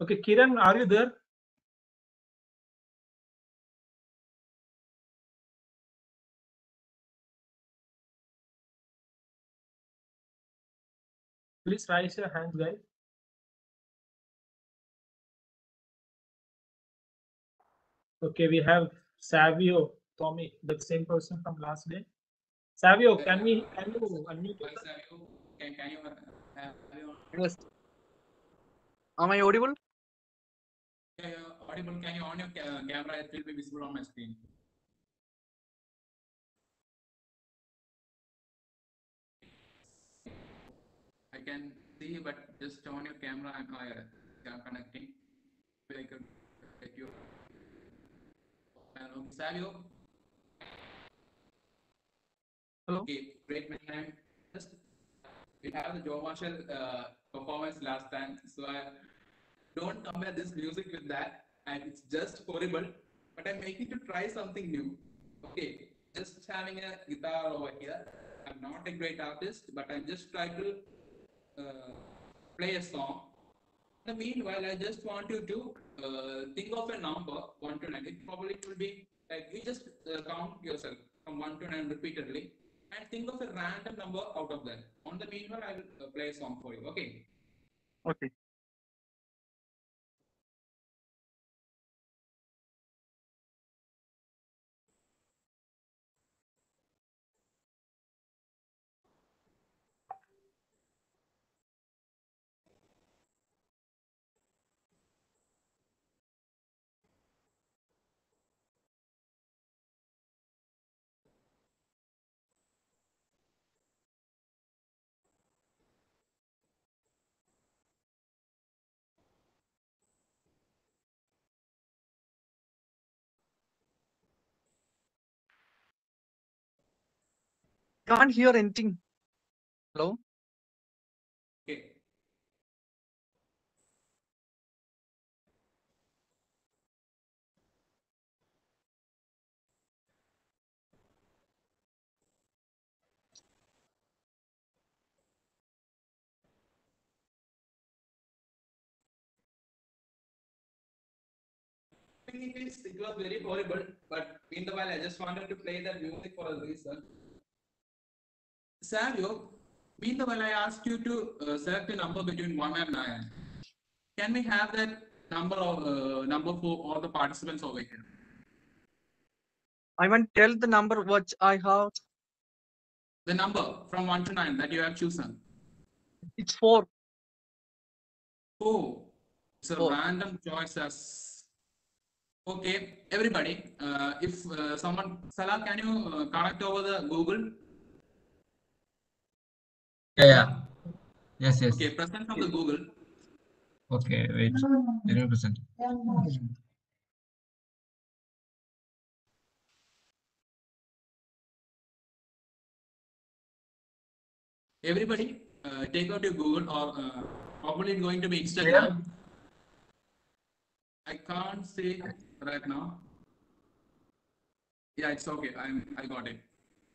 Okay, Kiran, are you there? Please raise your hands, guys. Okay, we have Savio, Tommy, the same person from last day. Savio, can you unmute yourself? Savio, can you have you on? Yes. Am I audible? Yeah, you're audible. Can you on your camera? It will be visible on my screen. I can see, but just on your camera, I'm connecting. I could get you. Savio. Hello. Okay, great man. Just we have the Joe Marshall performance last time, so I don't compare this music with that, and it's just horrible. But I'm making to try something new. Okay, just having a guitar over here. I'm not a great artist, but I'm just trying to play a song. In the meanwhile, I just want you to think of a number 1 to 9. It probably will be like you just count yourself from 1 to 9 repeatedly and think of a random number out of that. On the meanwhile, I will play a song for you. Okay. Okay. Can't hear anything. Hello. Okay. It was very horrible, but meanwhile, I just wanted to play that music for a reason. Savio, meanwhile, I asked you to select a number between 1 and 9. Can we have that number for all the participants over here? I want to tell the number what I have. The number from 1 to 9 that you have chosen. It's 4. Oh, it's a 4. random choices. Okay, everybody, if someone, Salah, can you connect over the Google? Yeah. Yes. Okay, present from the Google. Okay, wait. Let me present. Everybody, take out your Google or probably it's going to be Instagram. I can't say right now. Yeah, it's okay. I got it.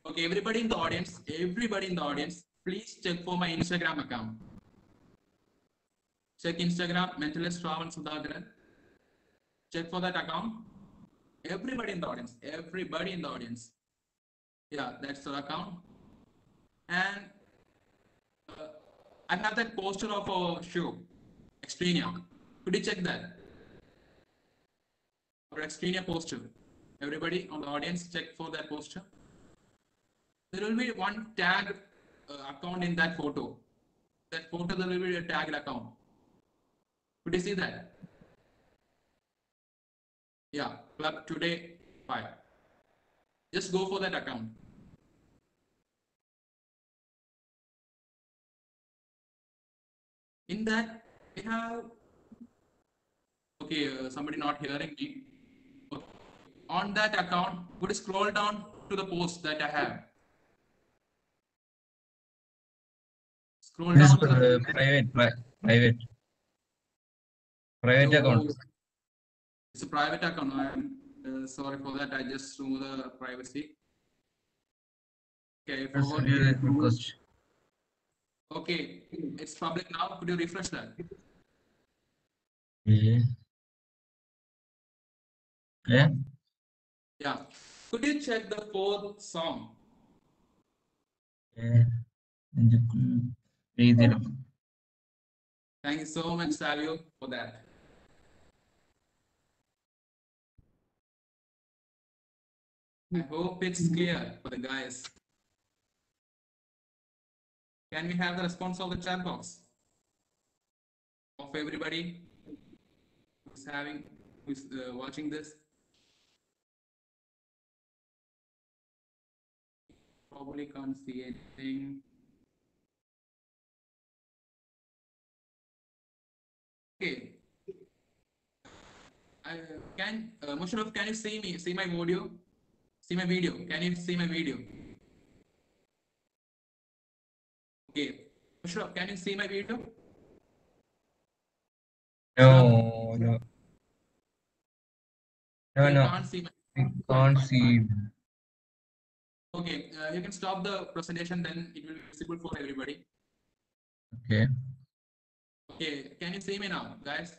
Okay, everybody in the audience, please check for my Instagram account. Check Instagram, Mentalist Ravan Sudhakaran. Check for that account. Everybody in the audience. Yeah, that's the account. And I have that poster of our show, XTRINIA. Could you check that? Our XTRINIA poster. Everybody on the audience, check for that poster. There will be one tag account in that photo. That photo, there will be a tagged account. Could you see that? Yeah, Club Today 5. Just go for that account. In that, we have, okay, somebody not hearing me. Okay. On that account, would you scroll down to the post that I have? Scroll This down to the private account. It's a private account. I'm sorry for that. I just remove the privacy. Okay, Request. Okay, it's public now. Could you refresh that? Yeah. Yeah. Yeah. Could you check the fourth song? Yeah. Thank you so much, Savio, for that. I hope it's clear for the guys. Can we have the response of the chat box of everybody who's watching this? Probably can't see anything. Okay. Musharraf, can you see my video? See my video. Can you see my video? Okay. Musharraf, can you see my video? No, no. No, you no. Can't see I can't see. Okay, you can stop the presentation, then it will be visible for everybody. Okay. Okay, can you see me now, guys?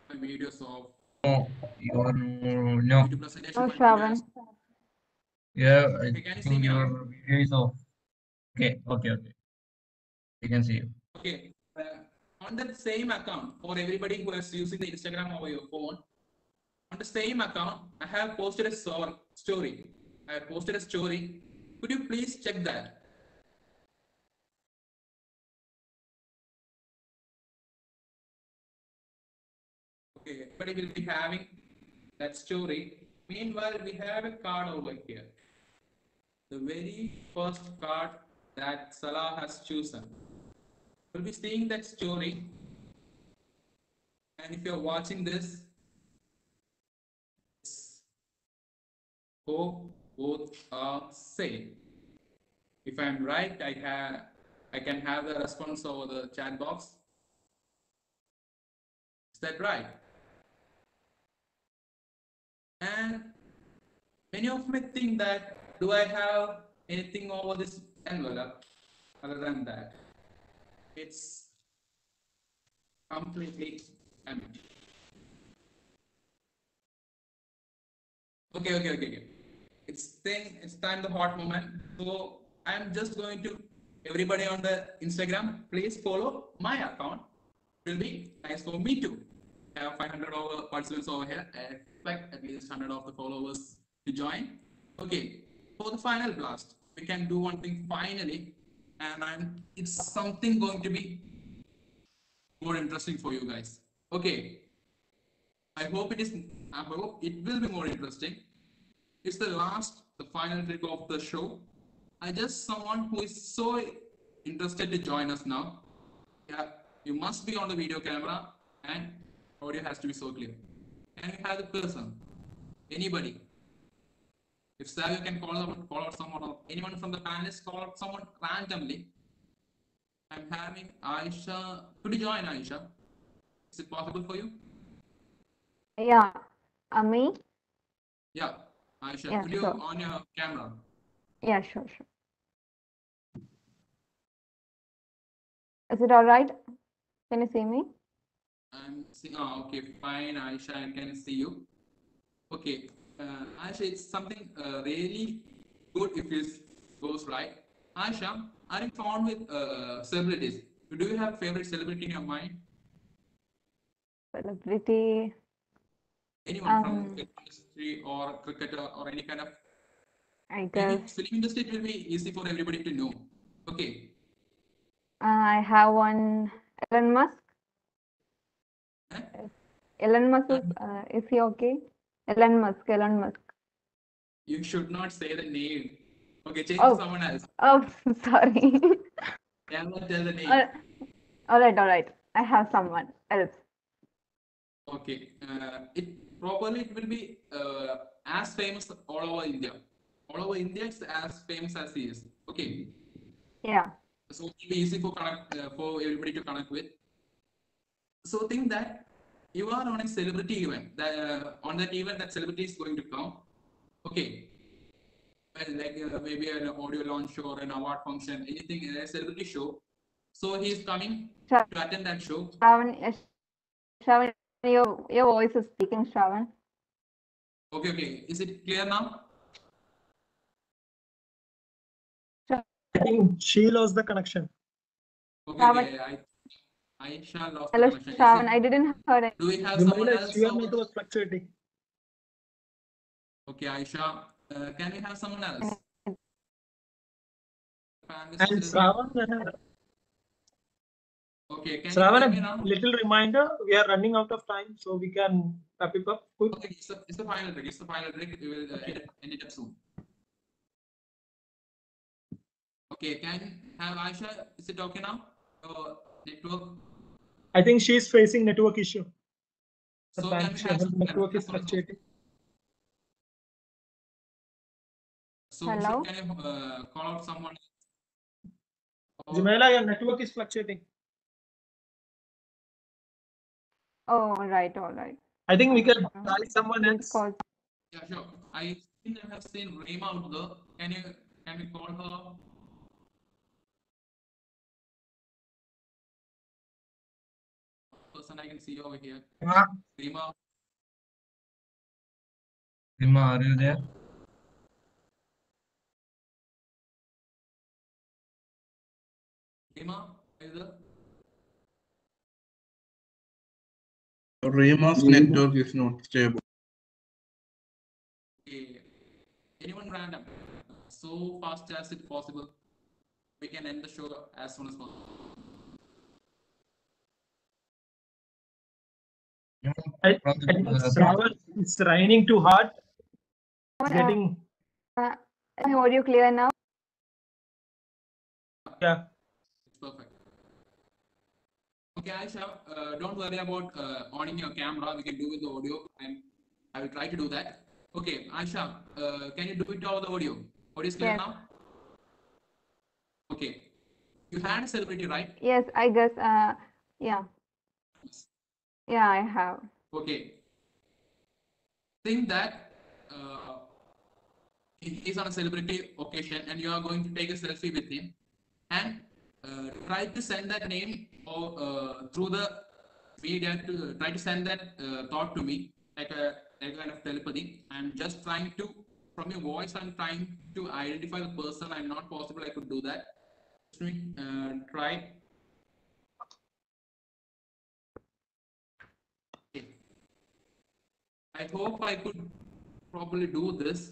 My videos off. No, you're no. YouTube presentation. No, Shravan. Yeah, I okay, can you see think me now? your video is off. Okay, okay. I can see you. Okay, on that same account, for everybody who is using the Instagram or your phone, on the same account, I have posted a story. I have posted a story. Could you please check that? Okay, everybody will be having that story. Meanwhile, we have a card over here. The very first card that Salah has chosen. We'll be seeing that story. And if you're watching this, hope both are safe. If I'm right, I can have the response over the chat box. Is that right? And many of me think that, do I have anything over this envelope other than that? It's completely empty. Okay. It's time the hot moment. So I'm just going to, everybody on the Instagram, please follow my account. It will be nice for me to have 500 participants over here. I expect at least 100 of the followers to join. Okay, for the final blast, we can do one thing finally, and it's something going to be more interesting for you guys. Okay, I hope it will be more interesting. It's the final trick of the show. I just someone who is so interested to join us now. Yeah, you must be on the video camera and audio has to be so clear. Can we have the person? Anybody? If Savio can call out someone or anyone from the panelists, call out someone randomly. I'm having Aisha. Could you join, Aisha? Is it possible for you? Yeah, me? Yeah, Aisha, Yeah, could you sure. on your camera? Yeah, sure. Is it all right? Can you see me? I'm seeing. Oh, okay, fine, Aisha. I can see you. Okay, Aisha, it's something really good if it goes right. Aisha, are you fond with celebrities? Do you have favorite celebrity in your mind? Celebrity. Anyone from film industry or cricketer or any kind of I maybe guess film industry, it will be easy for everybody to know. Okay. I have one. Elon Musk. Eh? Elon Musk is he okay? Elon Musk. You should not say the name. Okay, change Oh, to someone else. oh, sorry. Cannot tell the name. All right. I have someone else. Okay. It probably it will be as famous all over India. All over India, it's as famous as he is. Okay. Yeah. So it will be easy for for everybody to connect with. So think that you are on a celebrity event. On that event, that celebrity is going to come. Okay. Well, like maybe an audio launch show or an award function, anything, a celebrity show. So he is coming to attend that show. Shravan, your voice is speaking, Shravan. Okay. Is it clear now? I think she lost the connection. Okay. Aisha lost the Hello, connection. Shravan. I didn't hear it. Do we have someone else? Your network fluctuating. Okay, Aisha. Can we have someone else? And Shravan, okay, can you Shravan, hear me now? little reminder, we are running out of time, so we can wrap it up quick. Okay, it's the final trick. It's the final trick. We will end it up soon. Okay, can you have Aisha? Is it okay now? Network. I think she is facing network issue. So can we have network is fluctuating. So hello? can you call out someone? Jumela, your network is fluctuating. Oh, all right. I think we can try someone else. Yeah, sure. I think I have seen Rema out there. Can we call her? Person I can see over here. Rema. Rima, are you there? Rema, are you there? Rema's network is not stable. Okay. Anyone random? So fast as it possible. We can end the show as soon as possible. I think it's raining too hard. It's getting. Is my audio clear now? Yeah. It's perfect. Okay, Aisha, don't worry about on your camera. We can do with the audio, and I will try to do that. Okay, Aisha, can you do it over the audio? Audio is clear now? Okay. You had a celebrity, right? Yes, I guess. Yeah. Yeah, I have. Okay. Think that he's on a celebrity occasion and you are going to take a selfie with him and try to send that name or through the media to try to send that thought to me like a kind of telepathy. I'm just trying to, from your voice, I'm trying to identify the person. I'm not possible I could do that. Try. Okay. I hope I could probably do this.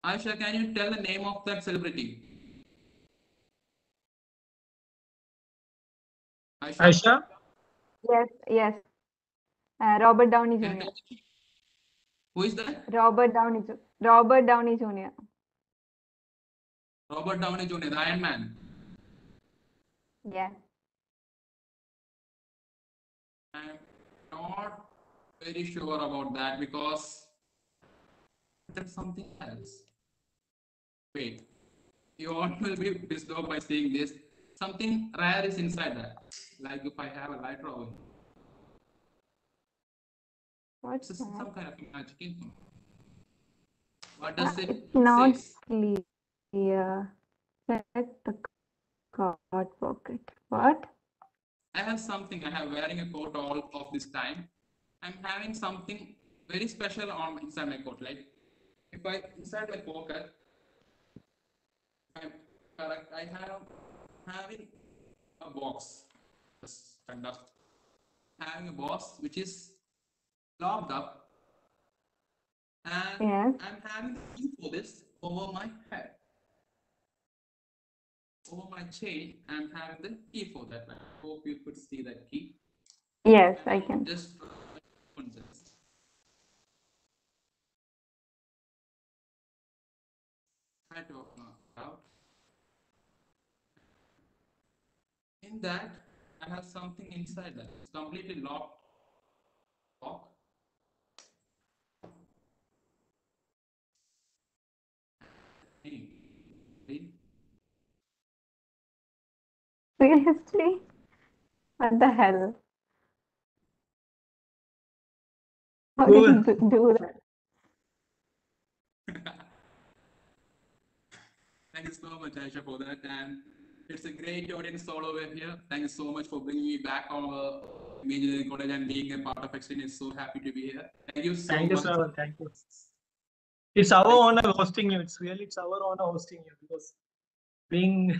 Aisha, can you tell the name of that celebrity? Aisha? Yes. Robert Downey Jr. Who is that? Robert Downey Jr. Robert Downey Jr., the Iron Man. Yeah. I'm not very sure about that because that's something else. Wait, you all will be pissed off by seeing this. something rare is inside that. Like if I have a lighter over here. What's This is that? some kind of magic info. What does it It's not says? clear. Check the card pocket. What? I have something. I have wearing a coat all of this time. I'm having something very special on inside my coat. Like if I inside my pocket, if I'm correct, I have having a box. Just kind of having a box which is locked up, and Yes. I'm having the key for this over my head. Over my chain, I'm having the key for that. I hope you could see that key. Yes, And I can. just open this. Try to open it out. In that, I have something inside that. It's completely locked. Lock. Hey, Seriously? What the hell? How did you do that? Thank you so much, Aisha, for that. And it's a great audience all over here. Thank you so much for bringing me back on engineering college and being a part of XTRINIA. So happy to be here. Thank you so Thank you, much. sir. Thank you. It's our honor hosting you. It's our honor hosting you because being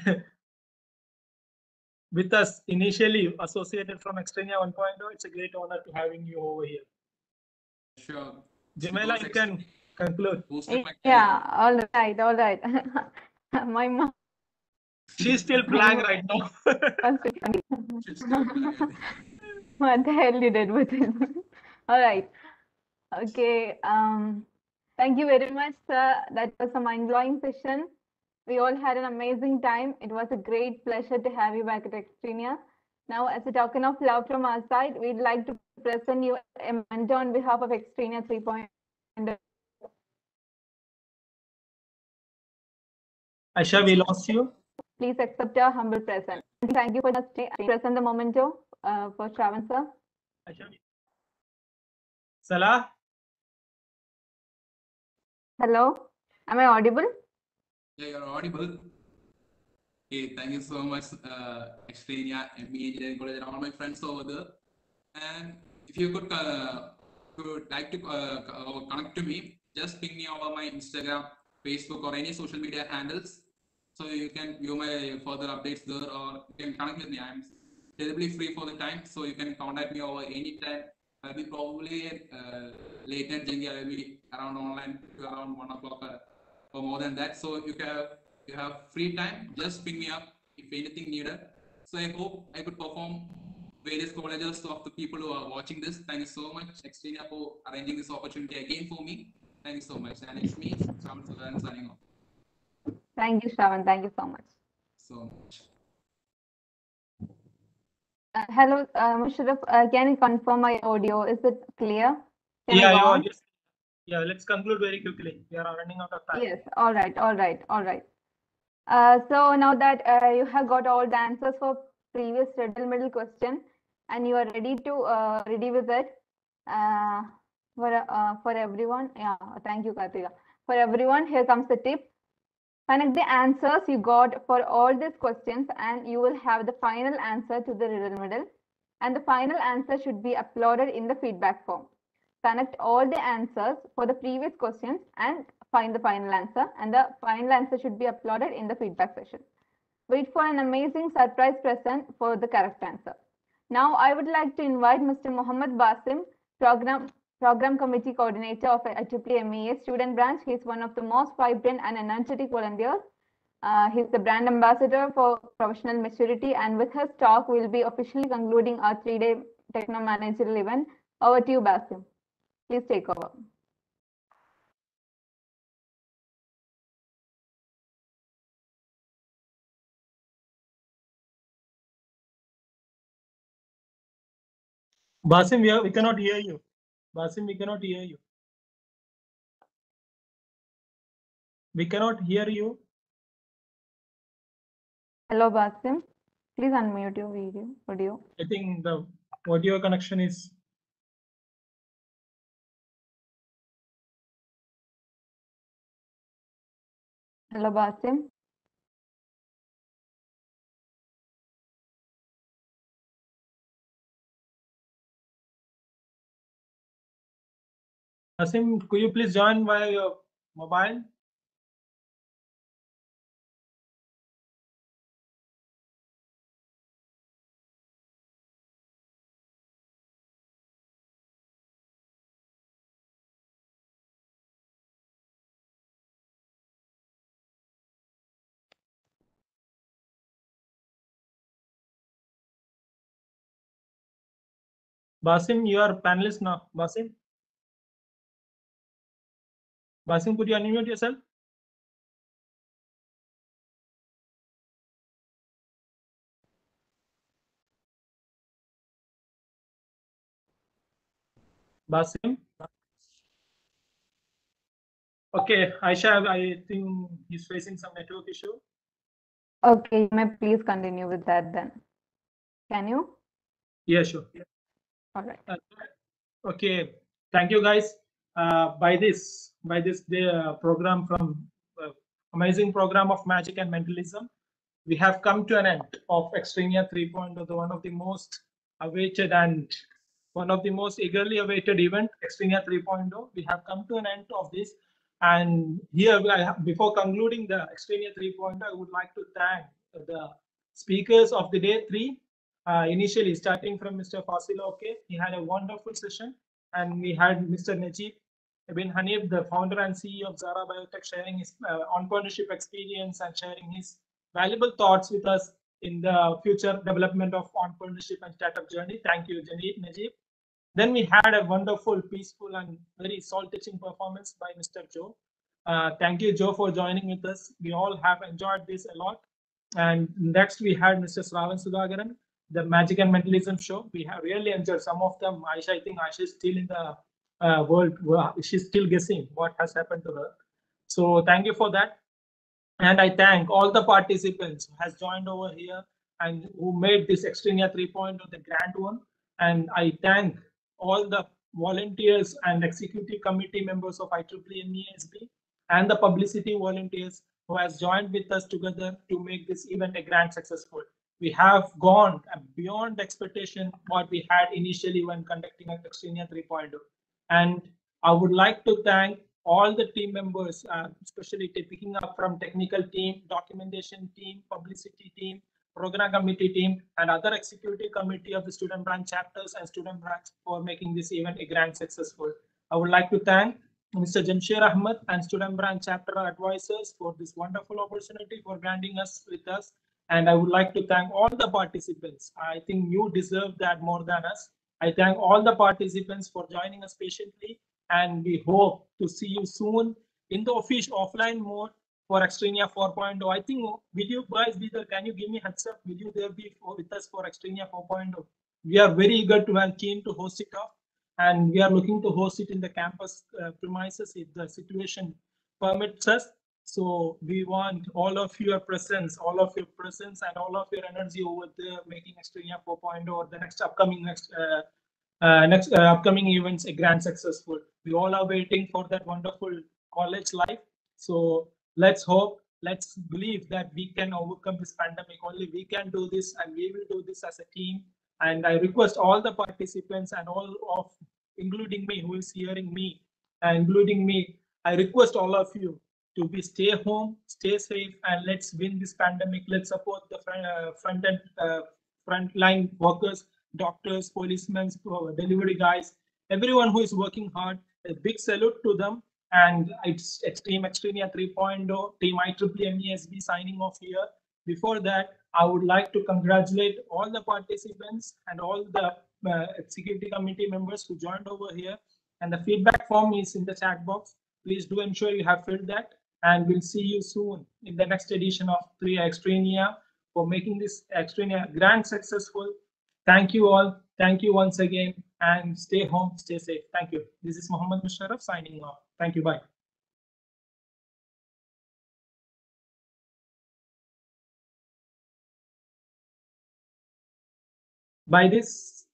with us initially associated from XTRINIA 1.0, it's a great honor to having you over here. Sure. Jamila, you can conclude. Yeah, all right, all right. My mom. She's still blank right now. What the hell you did with it? All right. Okay. Thank you very much, sir. That was a mind-blowing session. We all had an amazing time. It was a great pleasure to have you back at XTRINIA. Now, as a token of love from our side, we'd like to present you a memento on behalf of XTRINIA 3.0. Aisha, we lost you. Please accept our humble present. Thank you for the present the memento for Shravan, sir. Salah? Hello, am I audible? Yeah, you're audible. Okay, thank you so much, XTRINIA, MEA Engineering College, and all my friends over there. And if you could like to connect to me, just ping me over my Instagram, Facebook, or any social media handles, so you can view my further updates there, or you can connect with me. I'm terribly free for the time, so you can contact me over any time. I'll be probably late night junkie. I'll be around online to around 1 o'clock or more than that. So you have free time, just ping me up if anything needed. So I hope I could perform various colleges of the people who are watching this. Thank you so much, XTRINIA, for arranging this opportunity again for me. Thank you so much. And it's me, Shravan Sudharan, signing off. Thank you, Shravan. Thank you so much. So much. Hello, Musharraf, can you confirm my audio? Is it clear? Can Yeah, I go you on? just, yeah, let's conclude very quickly. We are running out of time. Yes, all right, all right, all right. So now that you have got all the answers for previous riddle middle question and you are ready to ready with it for everyone. Yeah, thank you, Kartika. For everyone, here comes the tip. Connect the answers you got for all these questions and you will have the final answer to the riddle middle. And the final answer should be uploaded in the feedback form. Connect all the answers for the previous questions and find the final answer. And the final answer should be uploaded in the feedback session. Wait for an amazing surprise present for the correct answer. Now I would like to invite Mr. Muhammad Basim, Program Committee Coordinator of IEEE MEA Student Branch. He is one of the most vibrant and energetic volunteers. He is the brand ambassador for professional maturity, and with his talk, we will be officially concluding our 3-day techno managerial event. Over to you, Basim. Please take over. Basim, we cannot hear you. Basim, we cannot hear you. We cannot hear you. Hello, Basim. Please unmute your audio. I think the audio connection is. Hello, Basim. Asim, could you please join via your mobile? Basim, you are panelist now. Basim, could you unmute yourself? Basim. Okay, Aisha, I think he's facing some network issue. Okay, you may please continue with that then. Can you? Yeah, sure. All right. Okay, thank you guys. By this day program from amazing program of magic and mentalism, we have come to an end of XTRINIA 3.0, the one of the most awaited and one of the most eagerly awaited event, XTRINIA 3.0. We have come to an end of this, and here before concluding the XTRINIA 3.0, I would like to thank the speakers of the day 3. Initially, starting from Mr. Fasil, he had a wonderful session, and we had Mr. Najib Ibn Hanif, the founder and CEO of Zara Biotech, sharing his entrepreneurship experience and sharing his valuable thoughts with us in the future development of entrepreneurship and startup journey. Thank you, Najib. Then we had a wonderful, peaceful, and very soul-touching performance by Mr. Joe. Thank you, Joe, for joining with us. We all have enjoyed this a lot. And next, we had Mr. Sravan Sudhakaran, the Magic and Mentalism show. We have really enjoyed some of them. Aisha, I think Aisha is still in the world. She's still guessing what has happened to her. So thank you for that. And I thank all the participants who has joined over here and who made this XTRINIA 3.0 the grand one. And I thank all the volunteers and executive committee members of IEEE MEA SB and the publicity volunteers who has joined with us together to make this event a grand successful. We have gone beyond expectation what we had initially when conducting XTRINIA 3.0. And I would like to thank all the team members, especially picking up from technical team, documentation team, publicity team, program committee team, and other executive committee of the student branch chapters and student branch for making this event a grand successful. I would like to thank Mr. Jamsher Ahmed and student branch chapter advisors for this wonderful opportunity for granting us with us. And I would like to thank all the participants. I think you deserve that more than us. I thank all the participants for joining us patiently, and we hope to see you soon in the official offline mode for XTRINIA 4.0. I think, will you guys be there? Can you give me heads up? Will you there be with us for XTRINIA 4.0? We are very eager to and keen to host it off, and we are looking to host it in the campus premises if the situation permits us. So we want all of your presence, and all of your energy over there, making XTRINIA 4.0 or the next upcoming upcoming events a grand successful. We all are waiting for that wonderful college life. So let's hope, let's believe that we can overcome this pandemic. Only we can do this, and we will do this as a team. And I request all the participants and all of, including me, who is hearing me, including me, I request all of you to be stay home, stay safe, and let's win this pandemic. Let's support the frontline workers, doctors, policemen, delivery guys, everyone who is working hard. A big salute to them. And it's Team XTRINIA 3.0, Team IEEE MEA SB signing off here. Before that, I would like to congratulate all the participants and all the executive committee members who joined over here. And the feedback form is in the chat box. Please do ensure you have filled that. And we'll see you soon in the next edition of XTRINIA for making this XTRINIA grand successful. Thank you all. Thank you once again, and stay home, stay safe. Thank you. This is Mohammed Musharraf signing off. Thank you. Bye. By this,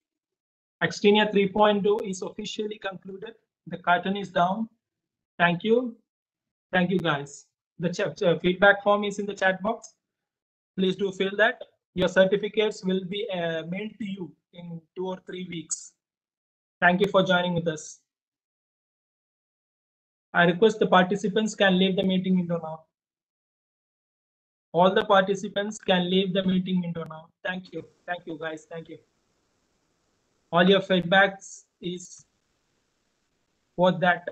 XTRINIA 3.0 is officially concluded. The curtain is down. Thank you. Thank you, guys. The feedback form is in the chat box. Please do fill that. Your certificates will be mailed to you in 2 or 3 weeks. Thank you for joining with us. I request the participants can leave the meeting window now. All the participants can leave the meeting window now. Thank you. Thank you, guys. Thank you. All your feedbacks is what that